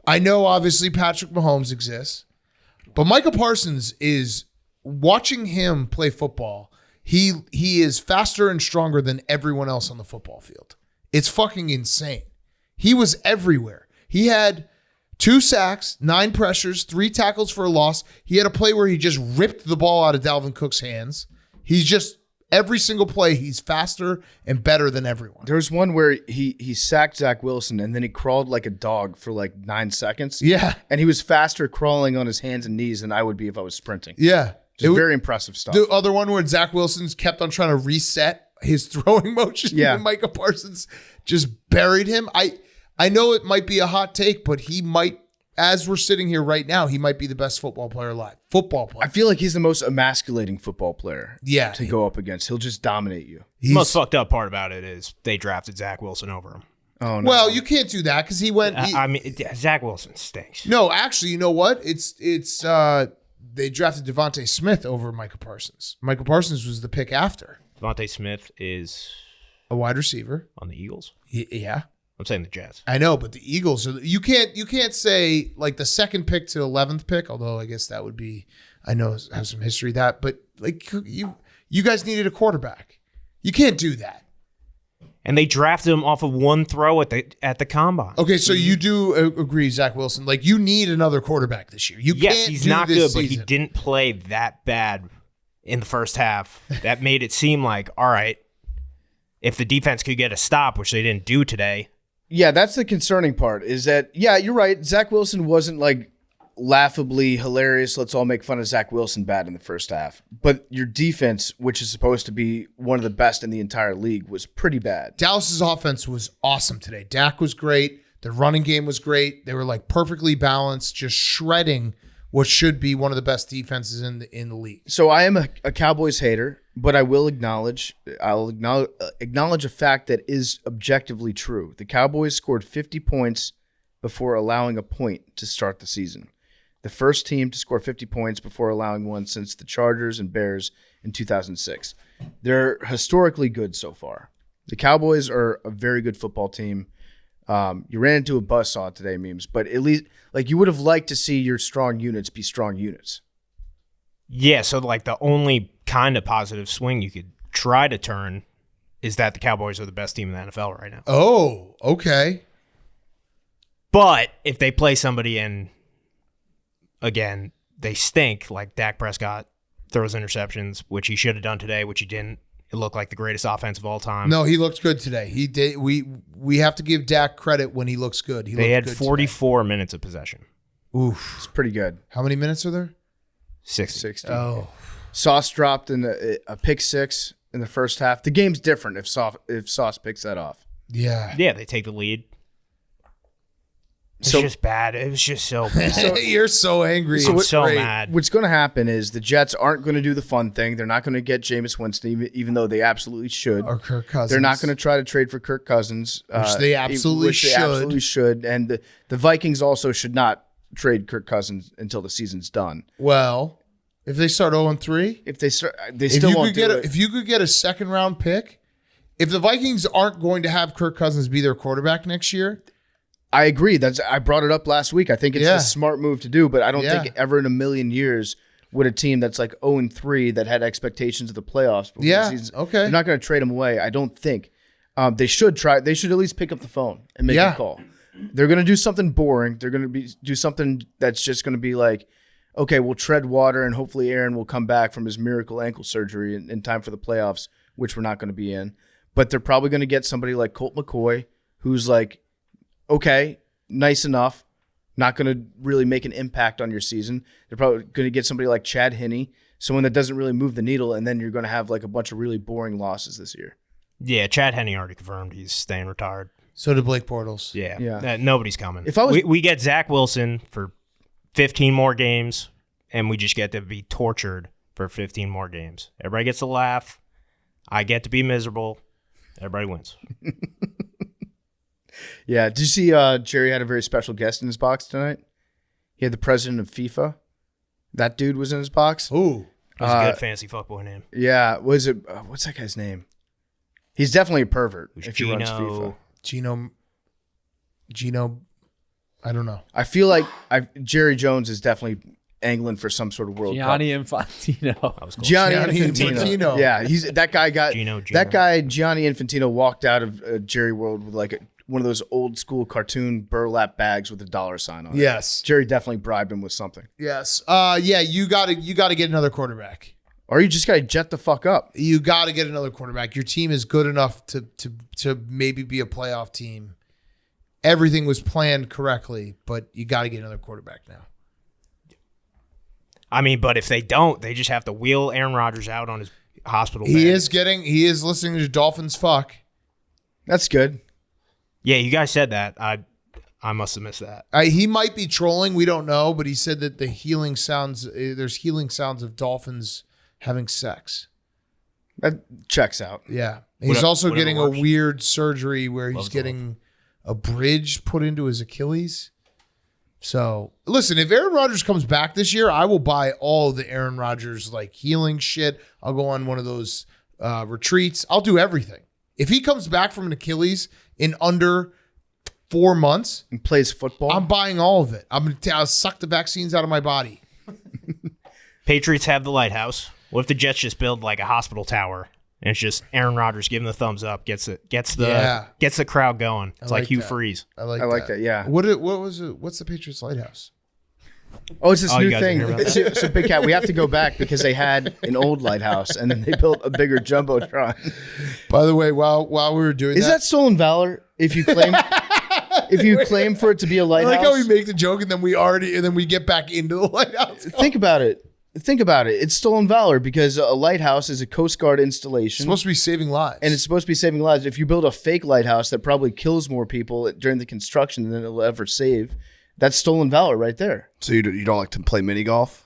I know, obviously, Patrick Mahomes exists, but Micah Parsons is, watching him play football, he is faster and stronger than everyone else on the football field. It's fucking insane. He was everywhere. He had 2 sacks, 9 pressures, 3 tackles for a loss. He had a play where he just ripped the ball out of Dalvin Cook's hands. He's just, every single play, he's faster and better than everyone. There was one where he sacked Zach Wilson and then he crawled like a dog for like 9 seconds. Yeah. And he was faster crawling on his hands and knees than I would be if I was sprinting. Yeah. Just very impressive stuff. The other one where Zach Wilson's kept on trying to reset his throwing motion. Yeah. And Micah Parsons just buried him. I know it might be a hot take, but he might, as we're sitting here right now, he might be the best football player alive. Football player. I feel like he's the most emasculating football player Yeah. to go up against. He'll just dominate you. The most fucked up part about it is they drafted Zach Wilson over him. Oh, no. Well, you can't do that because he went. I mean, Zach Wilson stinks. No, actually, you know what? It's they drafted Devontae Smith over Micah Parsons. Micah Parsons was the pick after. Devontae Smith is A wide receiver. on the Eagles. Yeah. I'm saying the Jets. I know, but the Eagles are, you can't say like the second pick to 11th pick, although I guess that would be, I know have some history of that, but like you guys needed a quarterback. You can't do that. And they drafted him off of one throw at the combine. Okay, so you do agree, Zach Wilson, like you need another quarterback this year. Yes, can't he's do not this good, but he season. didn't play that bad in the first half. That made it seem like, all right, if the defense could get a stop, which they didn't do today. Yeah, that's the concerning part is that, yeah, you're right. Zach Wilson wasn't like laughably hilarious. Let's all make fun of Zach Wilson bad in the first half. But your defense, which is supposed to be one of the best in the entire league, was pretty bad. Dallas's offense was awesome today. Dak was great. The running game was great. They were like perfectly balanced, just shredding what should be one of the best defenses in the league. So I am a Cowboys hater, but I'll acknowledge a fact that is objectively true. The Cowboys scored 50 points before allowing a point to start the season. The first team to score 50 points before allowing one since the Chargers and Bears in 2006. They're historically good so far. The Cowboys are a very good football team. You ran into a buzzsaw today, Memes, but at least like you would have liked to see your strong units be strong units. Yeah, so like the only kind of positive swing you could try to turn is that the Cowboys are the best team in the NFL right now. Oh, okay. But if they play somebody and, again, they stink, like Dak Prescott throws interceptions, which he should have done today, which he didn't. it looked like the greatest offense of all time. No, he looked good today. He did. We have to give Dak credit when he looks good. They had 44 minutes of possession. Oof. It's pretty good. How many minutes are there? 60. Oh. Sauce dropped in a pick six in the first half. The game's different if Sauce picks that off. Yeah. Yeah, they take the lead. It's So- just bad. It was just so bad. You're so angry. I'm It's so great. mad. What's going to happen is the Jets aren't going to do the fun thing. They're not going to get Jameis Winston, even though they absolutely should. Or Kirk Cousins. They're not going to try to trade for Kirk Cousins, Which they absolutely should. And the Vikings also should not trade Kirk Cousins until the season's done. Well, if they start 0-3, If they start, they still won't do it. if you could get a second round pick, if the Vikings aren't going to have Kirk Cousins be their quarterback next year, I agree. I brought it up last week. I think it's Yeah. the smart move to do, but I don't Yeah. think ever in a million years would a team that's like 0-3 that had expectations of the playoffs. before Yeah, the season, okay. they're not going to trade him away. I don't think. They should try. They should at least pick up the phone and make Yeah. a call. They're going to do something boring. They're going to do something that's just going to be like, okay, we'll tread water and hopefully Aaron will come back from his miracle ankle surgery in time for the playoffs, which we're not going to be in. But they're probably going to get somebody like Colt McCoy, who's like, okay, nice enough, not going to really make an impact on your season. They're probably going to get somebody like Chad Henne, someone that doesn't really move the needle, and then you're going to have like a bunch of really boring losses this year. Yeah, Chad Henne already confirmed he's staying retired. so did Blake Bortles. Yeah. Nobody's coming. If I was- we get Zach Wilson for 15 more games, and we just get to be tortured for 15 more games. Everybody gets to laugh. I get to be miserable. Everybody wins. Yeah. Did you see Jerry had a very special guest in his box tonight? He had the president of FIFA. That dude was in his box. Ooh. It was a good fancy fuckboy name. Yeah. Was it? What's that guy's name? He's definitely a pervert Who's if he runs FIFA. Gino, I don't know. I feel like Jerry Jones is definitely angling for some sort of World Cup. Gianni Infantino. That was cool. Gianni Gianni Infantino. Infantino. Yeah, that guy got Gino. that guy Gianni Infantino walked out of Jerry World with like one of those old school cartoon burlap bags with a dollar sign on it. Yes. Jerry definitely bribed him with something. Yes. Yeah, you got to get another quarterback. Or you just got to jet the fuck up. You got to get another quarterback. Your team is good enough to maybe be a playoff team. Everything was planned correctly, but you got to get another quarterback now. I mean, but if they don't, they just have to wheel Aaron Rodgers out on his hospital bed. He is listening to Dolphins fuck. That's good. Yeah, you guys said that. I must have missed that. He might be trolling. We don't know, but he said that there's healing sounds of Dolphins having sex. That checks out. Yeah. He's also whatever getting works. a weird surgery where he's Loves getting a bridge put into his Achilles. So, listen, if Aaron Rodgers comes back this year, I will buy all the Aaron Rodgers like healing shit. I'll go on one of those retreats. I'll do everything. If he comes back from an Achilles in under 4 months And plays football. I'm buying all of it. I'll suck the vaccines out of my body. Patriots have the lighthouse. What if the Jets just build like a hospital tower and it's just Aaron Rodgers giving the thumbs up, gets the crowd going. It's like Hugh that. Freeze. I like that, yeah. What was it? What's the Patriots lighthouse? Oh, it's this Oh, you new guys thing. didn't hear about So Big Cat, we have to go back because they had an old lighthouse and then they built a bigger jumbotron. By the way, while we were doing Is that stolen valor? If you claim for it to be a I lighthouse, like how we make the joke and then we get back into the lighthouse. think about it. It's stolen valor because a lighthouse is a Coast Guard It's installation, supposed to be saving lives. and it's supposed to be saving lives. If you build a fake lighthouse that probably kills more people during the construction than it'll ever save, that's stolen valor right there. So you don't like to play mini golf?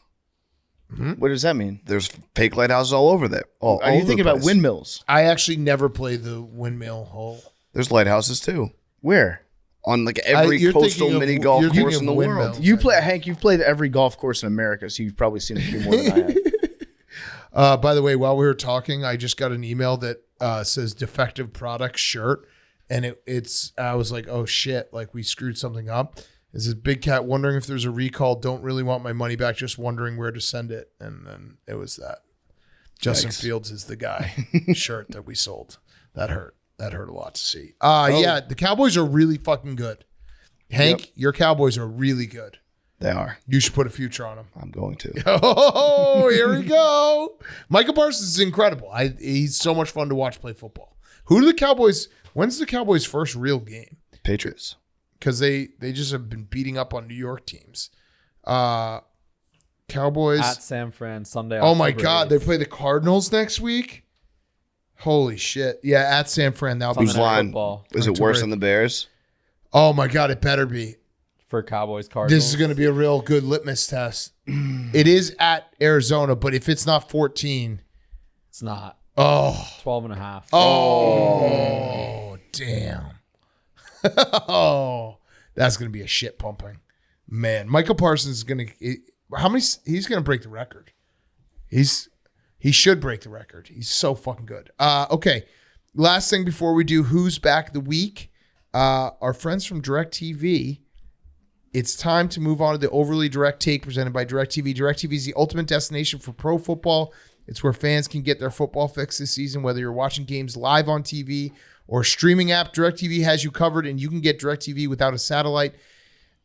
What does that mean? There's fake lighthouses all over there. Are you thinking about windmills? I actually never played the windmill hole. There's lighthouses too Where? on like every You're coastal thinking of- mini golf you're thinking course of in the windmills. world. You play, Hank. You've played every golf course in America, so you've probably seen a few more than I have. By the way, while we were talking, I just got an email that says defective product shirt. And it's I was like, oh shit, like we screwed something up. This is Big Cat wondering if there's a recall, don't really want my money back, just wondering where to send it. And then it was that. Justin Fields is the guy shirt that we sold. That hurt. That hurt a lot to see. Yeah, the Cowboys are really fucking good. Hank, your Cowboys are really good. They are. You should put a future on him. I'm going to. Oh, here we go. Michael Parsons is incredible. He's so much fun to watch play football. Who do the Cowboys? When's the Cowboys' first real game? Patriots. Because they just have been beating up on New York teams. Cowboys At San Fran Sunday. Oh my October God, 8th. they play the Cardinals next week. Holy shit! Yeah, at San Fran. That'll be Whose Sunday Night line? Football. Is it worse than the Bears? Oh my God, it better be. For Cowboys Cardinals. This is going to be a real good litmus test. It is at Arizona, but if it's not 14, It's not. 12.5. 12.5. Oh, damn. Oh, that's going to be a shit pumping. Man, Michael Parsons is going to he's going to break the record. He should break the record. He's so fucking good. Okay. Last thing before we do Who's Back the Week, our friends from DirecTV, it's time to move on to the Overly Direct Take presented by DirecTV. DirecTV is the ultimate destination for pro football. It's where fans can get their football fix this season, whether you're watching games live on TV or streaming app. DirecTV has you covered, and you can get DirecTV without a satellite.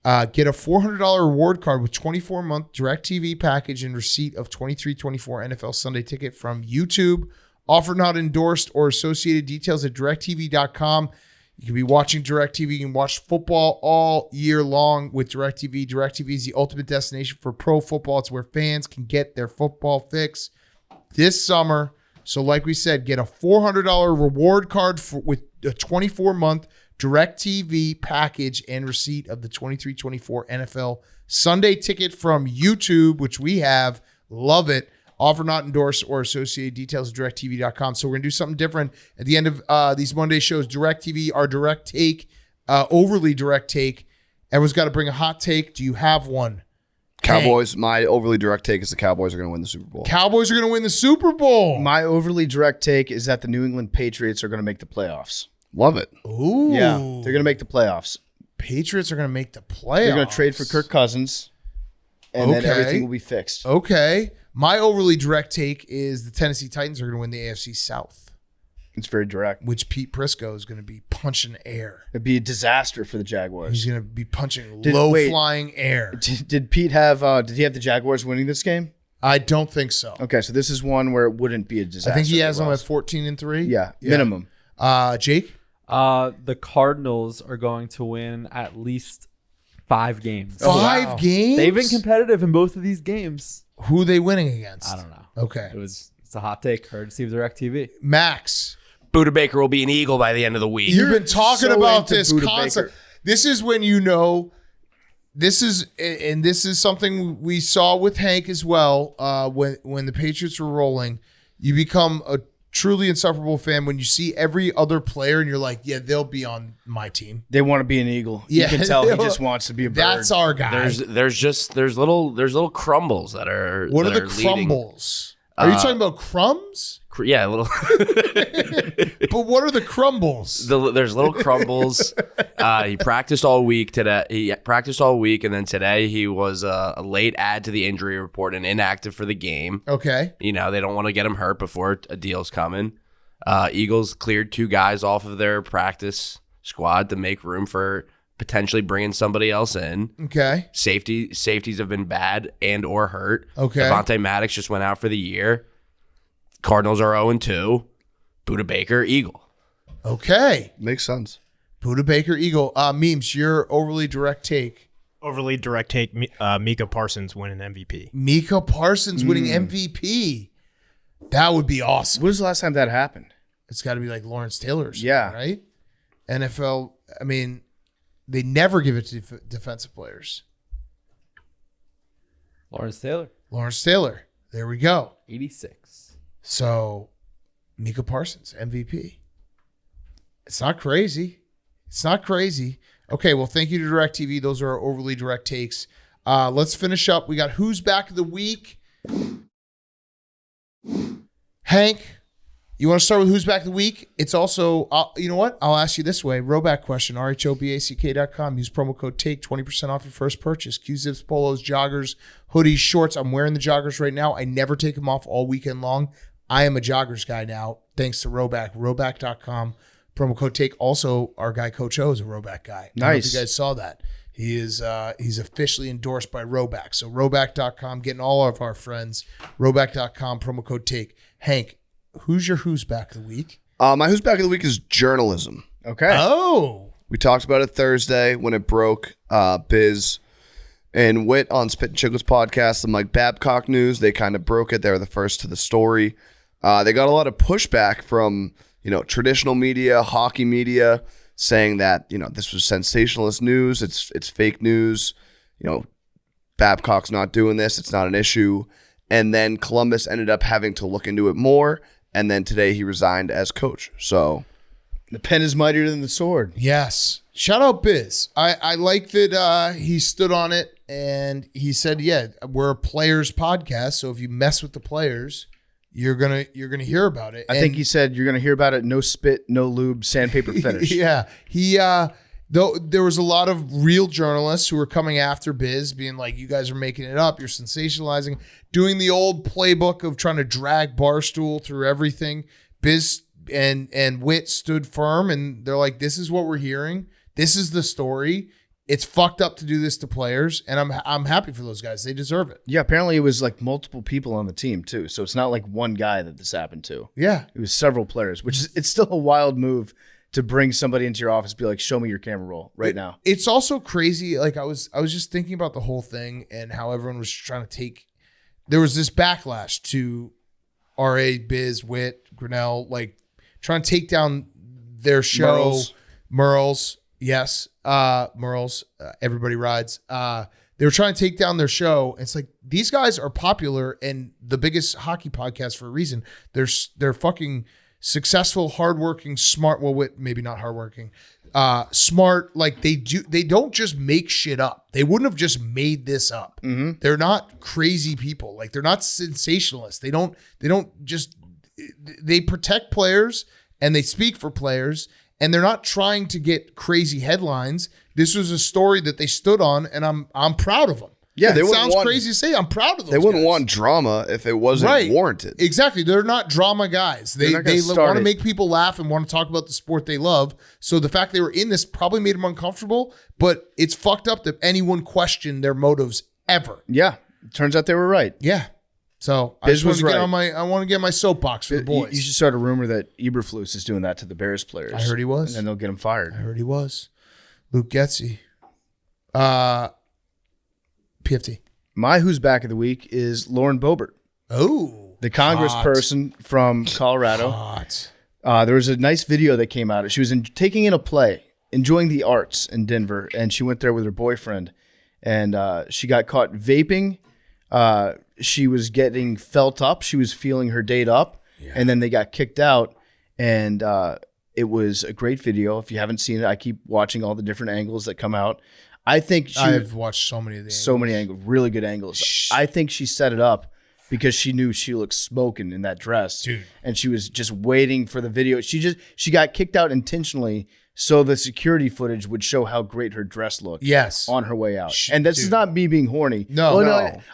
Get a $400 reward card with 24-month DirecTV package and receipt of 23-24 NFL Sunday ticket from YouTube. Offer not endorsed or associated. Details at directtv.com. You can be watching DirecTV. You can watch football all year long with DirecTV. DirecTV is the ultimate destination for pro football. It's where fans can get their football fix this summer. So like we said, get a $400 reward card with a 24-month DirecTV package and receipt of the 23-24 NFL Sunday ticket from YouTube, which we have. Love it. Offer not endorsed or associated. Details at directtv.com. So we're going to do something different at the end of these Monday shows. DirecTV, our direct take, overly direct take. Everyone's got to bring a hot take. Do you have one? Cowboys. My overly direct take is the Cowboys are going to win the Super Bowl. Cowboys are going to win the Super Bowl. My overly direct take is that the New England Patriots are going to make the playoffs. Love it. Ooh. Yeah, they're going to make the playoffs. Patriots are going to make the playoffs. They're going to trade for Kirk Cousins, and then everything will be fixed. Okay. My overly direct take is the Tennessee Titans are going to win the AFC South, It's very direct. which Pete Prisco is going to be punching air. It'd be a disaster for the He's Jaguars. going to be punching Wait. low-flying air. Did Pete have? Did he have the Jaguars winning this game? I don't think so. Okay, so this is one where it wouldn't be a disaster. I think he has for them at us. 14-3. Yeah, minimum. Jake? The Cardinals are going to win at least 5 games. Five games? They've been competitive in both of these games. Who are they winning against? I don't know. Okay. It's a hot take. Heard Steve DirecTV. Max. Buda Baker will be an Eagle by the end of the week. You've been talking so about into this Buda concept. Baker. This is when you know this is something we saw with Hank as well. When the Patriots were rolling, you become a truly insufferable fan when you see every other player and you're like, yeah, they'll be on my team. They want to be an Eagle. Yeah. You can tell he just wants to be a bird. That's our guy. There's little crumbles that are. What are that the leading. crumbles? Are you talking about crumbs? Yeah, little. But what are the crumbles? There's little crumbles. He practiced all week today. He practiced all week, and then today he was a late add to the injury report and inactive for the game. Okay. You know, they don't want to get him hurt before a deal's coming. Eagles cleared 2 guys off of their practice squad to make room for potentially bringing somebody else in. Okay. Safeties have been bad and or hurt. Okay. Devontae Maddox just went out for the year. Cardinals are 0-2. Buda Baker, Eagle. Okay. Makes sense. Buda Baker, Eagle. Memes, your overly direct take. Overly direct take, Micah Parsons winning MVP. Micah Parsons winning MVP. That would be awesome. When was the last time that happened? It's got to be like Lawrence Taylor or something, Yeah. right? NFL, I mean, they never give it to defensive players. Lawrence Taylor, Lawrence Taylor. There we go. 86. So, Micah Parsons, MVP. It's not crazy. It's not crazy. Okay, well, thank you to DirecTV. Those are our overly direct takes. Let's finish up. We got Who's Back of the Week. Hank, you want to start with Who's Back of the Week? It's also, you know what? I'll ask you this way. Roback question, rhoback.com. Use promo code TAKE, 20% off your first purchase. Q-zips, polos, joggers, hoodies, shorts. I'm wearing the joggers right now. I never take them off all weekend long. I am a joggers guy now, thanks to Roback. Roback.com. promo code take. Also, our guy Coach O is a Roback guy. I don't know if you guys saw that. He is he's officially endorsed by Roback. So Roback.com, getting all of our friends. Roback.com, promo code take. Hank, who's your who's back of the week? My who's back of the week is journalism. Okay. Oh. We talked about it Thursday when it broke. Biz and Whit on Spit and Chicklets podcast, the Mike Babcock news, they kind of broke it. They were the first to the story. They got a lot of pushback from, traditional media, hockey media, saying that, this was sensationalist news. It's fake news. Babcock's not doing this. It's not an issue. And then Columbus ended up having to look into it more. And then today he resigned as coach. So the pen is mightier than the sword. Yes. Shout out Biz. I like that he stood on it and he said, yeah, we're a players podcast. So if you mess with the players, you're gonna hear about it. I think he said you're gonna hear about it. No spit, no lube, sandpaper finish. Yeah. He though there was a lot of real journalists who were coming after Biz, being like, you guys are making it up, you're sensationalizing, doing the old playbook of trying to drag Barstool through everything. Biz and Whit stood firm, and they're like, this is what we're hearing. This is the story. It's fucked up to do this to players, and I'm happy for those guys. They deserve it. Yeah, apparently it was like multiple people on the team too. So it's not like one guy that this happened to. Yeah. It was several players, which is it's still a wild move to bring somebody into your office and be like, show me your camera roll right now. It's also crazy. Like I was just thinking about the whole thing and how everyone was trying to there was this backlash to RA, Biz, Whit, Grinnell, like trying to take down their show. Merles. Yes. Merles. Everybody Rides. They were trying to take down their show. It's like, these guys are popular and the biggest hockey podcast for a reason. They're fucking successful, hardworking, smart. Well, maybe not hardworking. Smart. Like they don't just make shit up. They wouldn't have just made this up. Mm-hmm. They're not crazy people. Like they're not sensationalists. They protect players and they speak for players, and they're not trying to get crazy headlines. This was a story that they stood on, and I'm proud of them. Yeah, it sounds crazy to say. I'm proud of them. They wouldn't want drama if it wasn't warranted. Exactly. They're not drama guys. They want to make people laugh and want to talk about the sport they love. So the fact they were in this probably made them uncomfortable, but it's fucked up that anyone questioned their motives ever. Yeah. It turns out they were right. Yeah. So I want to get my soapbox for the boys. You should start a rumor that Eberflus is doing that to the Bears players. I heard he was. And then they'll get him fired. I heard he was. Luke Getsy. PFT. My who's back of the week is Lauren Boebert. Oh. The congressperson from Colorado. Hot. There was a nice video that came out. She was taking in a play, enjoying the arts in Denver, and she went there with her boyfriend, and she got caught vaping. She was getting felt up. She was feeling her date up, and then they got kicked out, and it was a great video. If you haven't seen it, I keep watching all the different angles that come out. I think I've watched so many of these. So many angles, really good angles. I think she set it up because she knew she looked smoking in that dress. Dude. And she was just waiting for the video. She got kicked out intentionally so the security footage would show how great her dress looked. Yes. On her way out. And this is not me being horny. No.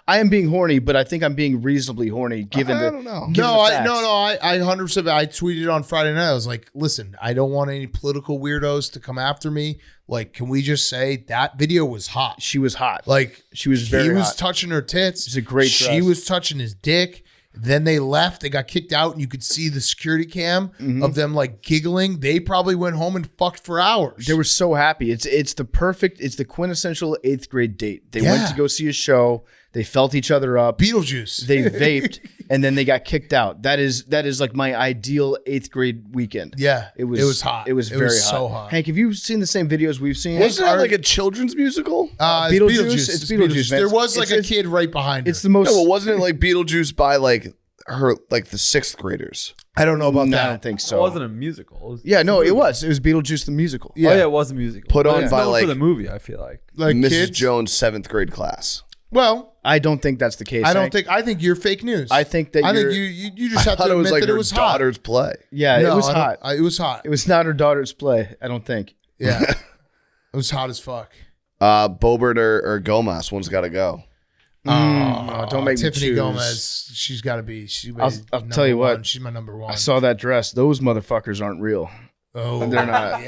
I am being horny, but I think I'm being reasonably horny given I don't know. I 100%. I tweeted on Friday night. I was like, listen, I don't want any political weirdos to come after me. Like, can we just say that video was hot? She was hot. Like, she was very hot. He was touching her tits. It's a great dress. She was touching his dick. Then they left. They got kicked out, and you could see the security cam of them like giggling. They probably went home and fucked for hours. They were so happy. It's the quintessential 8th grade date. They went to go see a show. They felt each other up. Beetlejuice. They vaped, and then they got kicked out. That is like my ideal 8th grade weekend. Yeah, it was hot. It was very hot. So hot. Hank, have you seen the same videos we've seen? Wasn't that like a children's musical? Beetlejuice. It's Beetlejuice. There was like a kid right behind her. It's the most. No, wasn't it like Beetlejuice by like her, like the 6th graders? I don't know about that. I don't think so. It wasn't a musical. It was. It was Beetlejuice the musical. Yeah. Oh yeah, it was a musical. Put on by like like for the movie. I feel like Mrs. kids? Jones' 7th grade class. Well, I don't think that's the case. I think you're fake news. I think that you just have to it was admit like that her it was daughter's hot. play. Yeah, No, it was hot. It was hot. It was not her daughter's play. I don't think. Yeah, it was hot as fuck. Boebert or Gomez, one's got to go. Don't make Tiffany me choose. Gomez. She's got to be. I'll tell you what. She's my number one. I saw that dress. Those motherfuckers aren't real. Oh, They're not.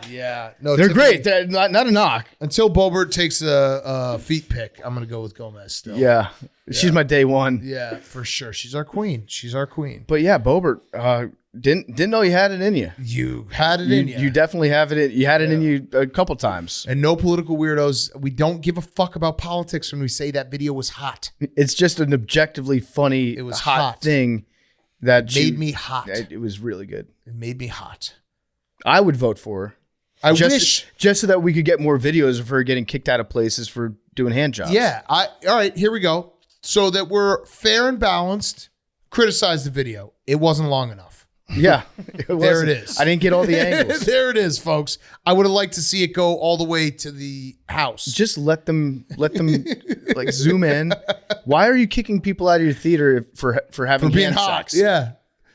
Yeah. No, They're Tiffany- great. They're not a knock. Until Bobert takes a feet pick, I'm going to go with Gomez still. Yeah. She's my day one. Yeah, for sure. She's our queen. But yeah, Bobert, didn't know you had it in you. You had it in you. You definitely have it. You had it in you a couple times. And no political weirdos. We don't give a fuck about politics when we say that video was hot. It's just an objectively funny, It was hot hot. thing that Made me hot. It was really good. It made me hot. I would vote for her. I just, wish. just so that we could get more videos of her getting kicked out of places for doing hand jobs. Yeah. All right, here we go. So that we're fair and balanced, criticize the video. It wasn't long enough. Yeah. There it is. I didn't get all the angles. There it is, folks. I would have liked to see it go all the way to the house. Just let them like zoom in. Why are you kicking people out of your theater for having for being hand hot. sex? Yeah.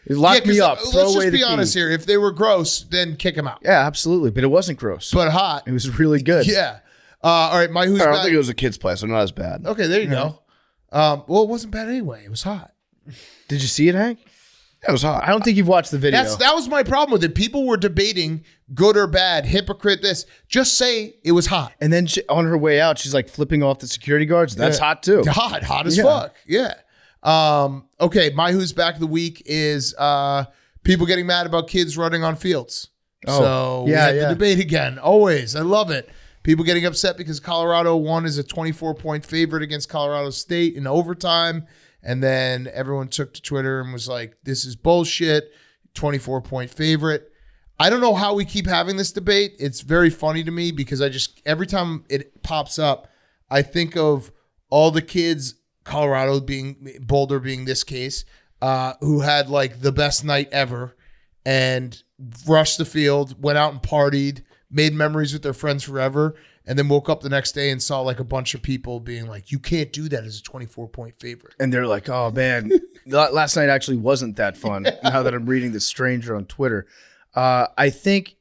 Lock 'cause me up. Throw Let's away just the be honest key. here. If they were gross, then kick them out. Yeah, absolutely. But it wasn't gross. But hot. It was really good. Yeah. All right, my who's I don't back. think it was a kid's play, so not as bad. Okay, there you go. Well, it wasn't bad anyway. It was hot. Did you see it, Hank? It was hot. I don't think you've watched the video. That was my problem with it. People were debating good or bad, hypocrite this. Just say it was hot. And then on her way out, she's like flipping off the security guards. That's hot too. Hot as Yeah. fuck. Yeah. Okay, my who's back of the week is people getting mad about kids running on fields. Oh, So we yeah, had yeah. the debate again. Always. I love it. People getting upset because Colorado won as a 24-point favorite against Colorado State in overtime. And then everyone took to Twitter and was like, this is bullshit, 24-point favorite. I don't know how we keep having this debate. It's very funny to me because every time it pops up, I think of all the kids, Boulder being this case, who had like the best night ever and rushed the field, went out and partied, made memories with their friends forever, and then woke up the next day and saw like a bunch of people being like, you can't do that as a 24-point favorite. And they're like, oh man, last night actually wasn't that fun. Now that I'm reading this stranger on Twitter. I think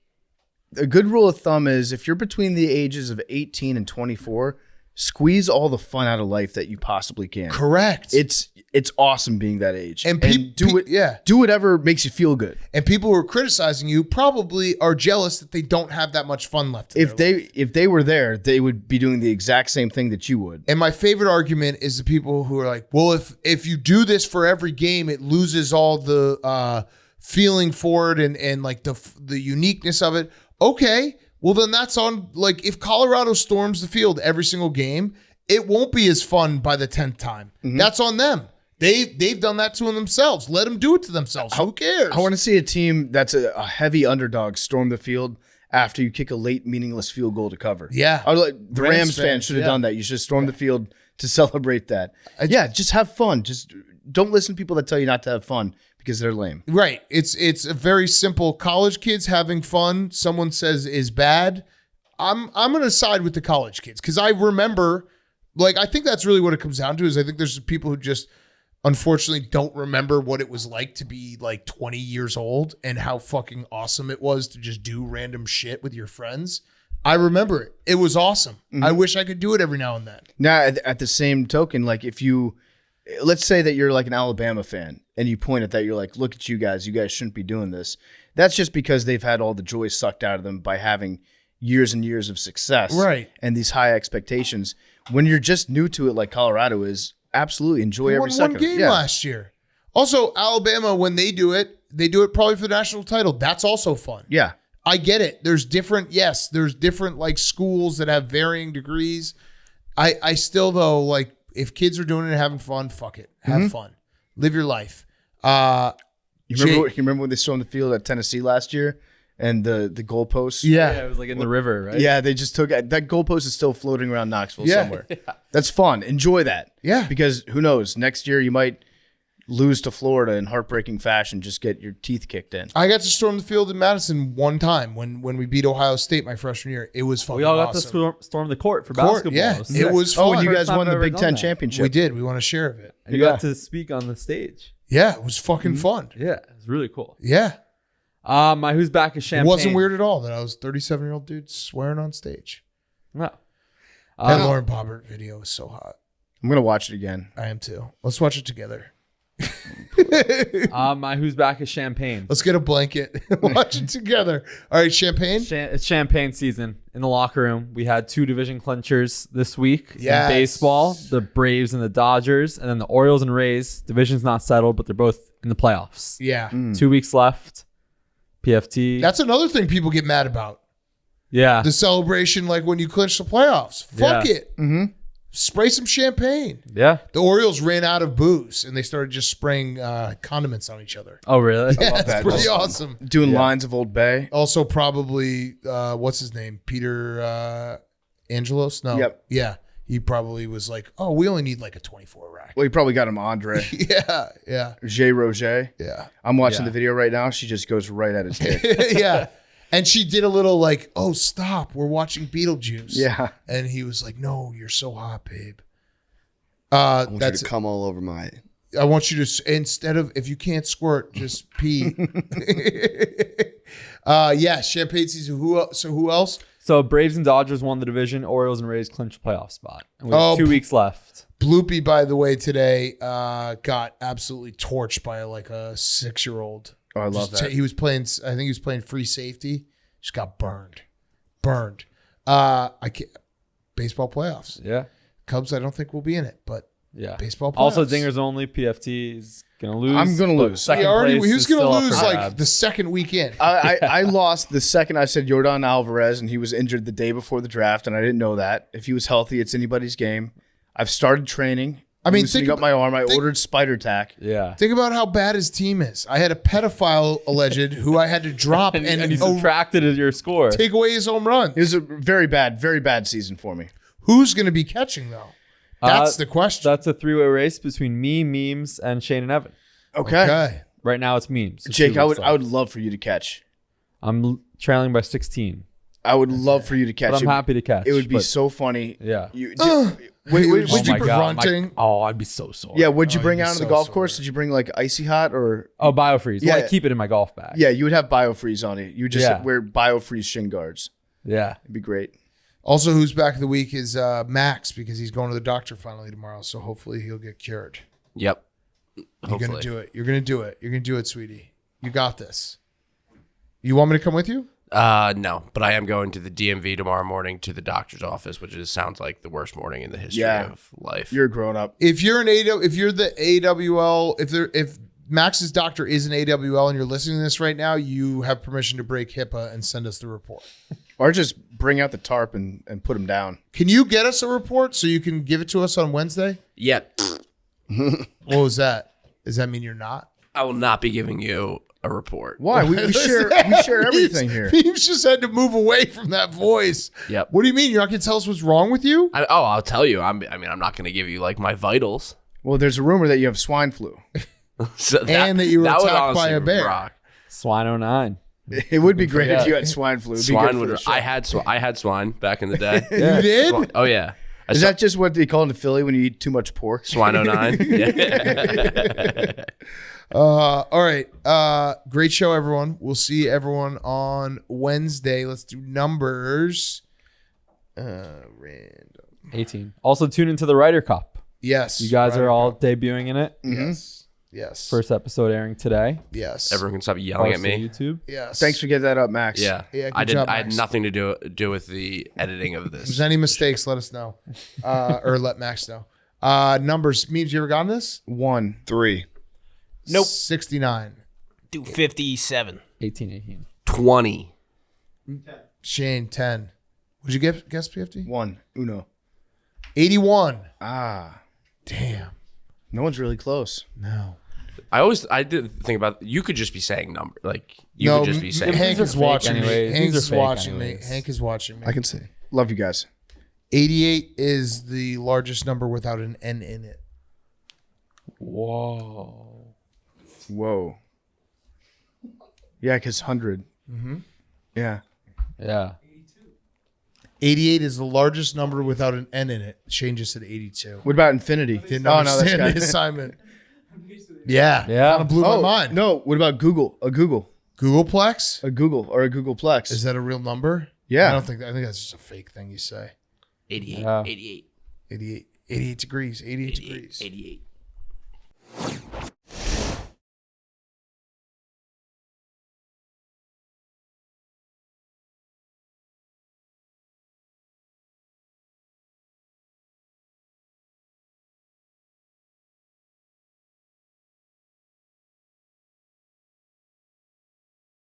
a good rule of thumb is if you're between the ages of 18 and 24, squeeze all the fun out of life that you possibly can. Correct. It's awesome being that age. And do whatever makes you feel good. And people who are criticizing you probably are jealous that they don't have that much fun left. If they were there, they would be doing the exact same thing that you would. And my favorite argument is the people who are like, well, if you do this for every game, it loses all the feeling for it and like the uniqueness of it. Okay, well then that's on, like, if Colorado storms the field every single game, it won't be as fun by the 10th time. Mm-hmm. That's on them. They've done that to themselves. Let them do it to themselves. Who cares? I want to see a team that's a heavy underdog storm the field after you kick a late, meaningless field goal to cover. Yeah. The Rams fans should have done that. You should storm the field to celebrate that. Just have fun. Just don't listen to people that tell you not to have fun because they're lame. Right. It's a very simple. College kids having fun, someone says is bad. I'm going to side with the college kids because I remember, like, I think that's really what it comes down to is I think there's people who just unfortunately don't remember what it was like to be like 20 years old and how fucking awesome it was to just do random shit with your friends. I remember it. It was awesome. Mm-hmm. I wish I could do it every now and then. Now, at the same token, like let's say that you're like an Alabama fan and you point at that, you're like, look at you guys shouldn't be doing this. That's just because they've had all the joy sucked out of them by having years and years of success. Right. And these high expectations. When you're just new to it like Colorado is, absolutely enjoy every second. One game last year. Also, Alabama, when they do it probably for the national title. That's also fun. Yeah. I get it. There's different like schools that have varying degrees. I still though, like, if kids are doing it and having fun, fuck it. Have fun. Live your life. You remember when they stormed the field at Tennessee last year and the goalposts? Yeah, it was like in the river, right? Yeah, they just took that goalpost is still floating around Knoxville somewhere. Yeah. That's fun. Enjoy that. Yeah. Because who knows? Next year you might lose to Florida in heartbreaking fashion, just get your teeth kicked in. I got to storm the field in Madison one time when we beat Ohio State my freshman year. It was fucking awesome. We all got to storm the court for basketball. Yeah, it was fun. Oh, and you guys First time won the I've Big ever Ten done that. championship. We did. We won a share of it. And you got to speak on the stage. Yeah, it was fucking fun. Yeah, it was really cool. Yeah. My who's back is Champagne. It wasn't weird at all that I was a 37-year-old dude swearing on stage. No. That Lauren Boebert video was so hot. I'm going to watch it again. I am too. Let's watch it together. My who's back is Champagne. Let's get a blanket and watch it together. All right, Champagne. It's Champagne season in the locker room. We had 2 division clinchers this week Yes. in baseball, the Braves and the Dodgers, and then the Orioles and Rays. Division's not settled, but they're both in the playoffs. Yeah. 2 weeks left. PFT. That's another thing people get mad about. yeah. The celebration, like when you clinch the playoffs. Fuck Yeah. it. Mm-hmm. Spray some champagne. Yeah. The Orioles ran out of booze and they started just spraying condiments on each other. Oh, really? Yeah, that. it's pretty awesome. Doing lines of Old Bay. Also, probably, what's his name? Peter Angelos? No. Yep. Yeah. He probably was like, oh, we only need like a 24 rack. Well, you probably got him Andre. Yeah. Yeah. J. Roger. Yeah. I'm watching Yeah. the video right now. She just goes right at his dick. Yeah. And she did a little like, oh, stop. We're watching Beetlejuice. Yeah. And he was like, no, you're so hot, babe. I want That's you to come all over my. I want you to, instead of, if you can't squirt, just pee. Yeah, champagne season. Who else? So Braves and Dodgers won the division. Orioles and Rays clinched a playoff spot. And we have 2 weeks left. Bloopy, by the way, today got absolutely torched by like a 6-year-old. Oh, I love that. He was playing, I think he was playing free safety. Just got burned. I can't, baseball playoffs. Yeah. Cubs, I don't think will be in it, but Yeah. baseball playoffs. Also, dingers only. PFT is going to lose. I'm gonna but lose. second he place was is going still to up for lose like grabs. the second weekend. I lost the second I said Yordan Alvarez, and he was injured the day before the draft, and I didn't know that. If he was healthy, it's anybody's game. I've started training. I mean, loosening think up my arm. I think- ordered Spider Tack. Yeah. Think about how bad his team is. I had a pedophile alleged who I had to drop And and he subtracted your score. take away his home run. It was a very bad season for me. Who's going to be catching though? That's the question. That's a 3-way race between me, Memes, and Shane and Evan. Okay. Right now it's Memes. It's Jake, 2 I weeks would left. love for you to catch. I'm trailing by 16. I would love for you to catch. But I'm happy to catch. It would be but- so funny. Yeah. Wait, Oh would you my be God, grunting? I'd be so sore. Yeah, what'd you Oh, bring you'd be out on the so golf sore. course? Did you bring like Icy Hot or? Oh, BioFreeze. Well, Yeah. I keep it in my golf bag. Yeah, you would have BioFreeze on it. You would just Yeah. wear BioFreeze shin guards. Yeah. It'd be great. Also, who's back of the week is Max because he's going to the doctor finally tomorrow. So hopefully he'll get cured. Yep. You're Hopefully. going to do it. You're going to do it. You're going to do it, sweetie. You got this. You want me to come with you? No, but I am going to the DMV tomorrow morning to the doctor's office, which sounds like the worst morning in the history of life. You're a grown up. If you're if you're the AWL, if Max's doctor is an AWL and you're listening to this right now, you have permission to break HIPAA and send us the report. Or just bring out the tarp and put him down. Can you get us a report so you can give it to us on Wednesday? Yeah, What was that? Does that mean you're not? I will not be giving you a report. Why? We share everything here. Memes just had to move away from that voice. Yep. What do you mean? You're not going to tell us what's wrong with you? I'll tell you. I'm not going to give you like my vitals. Well, there's a rumor that you have swine flu. So And that you were would attacked by honestly a bear. rock. Swine 09. It would be great if you had swine flu. It'd be good Swine for would. the show. I had swine back in the day. You did? Swine- oh yeah. Is that just what they call in Philly when you eat too much pork? Swine 09? Yeah. All right. Great show, everyone. We'll see everyone on Wednesday. Let's do numbers. Random. 18. Also, tune into the Ryder Cup. Yes. You guys Ryder are all Cup. debuting in it. Yes. Yes. First episode airing today. Yes. Everyone can stop yelling at Barstool me. YouTube. Yes. Thanks for getting that up, Max. Yeah. Yeah, I good did. job, I had Max. nothing to do with the editing of If there's this. any mistakes, let us know. Or let Max know. Numbers. Memes, you ever gotten this? 1. 3. Nope. 69. Do 57. 18. 20. Shane, 10. Would you guess 50? 1. Uno. 81. Ah. Damn. No one's really close. No. I did think about, you could just be saying number, like you No, could just be saying. Hank These is are fake watching me. anyways. Hank These are is fake watching me. anyways. Hank is watching me. I can see. Love you guys. 88 is the largest number without an N in it. Whoa. Whoa. Yeah, because 100. Mm-hmm. Yeah. Yeah. 88 is the largest number without an N in it. Shane just said 82. What about infinity? Didn't Oh, no, that's understand the good. assignment. Yeah. Yeah. Kind of blew my Oh, mind. no. What about Google? A Googleplex? Googleplex? A Google or a Googleplex. Is that a real number? Yeah. I think that's just a fake thing you say. 88. Yeah. 88. 88 degrees. 88 88. degrees. 88.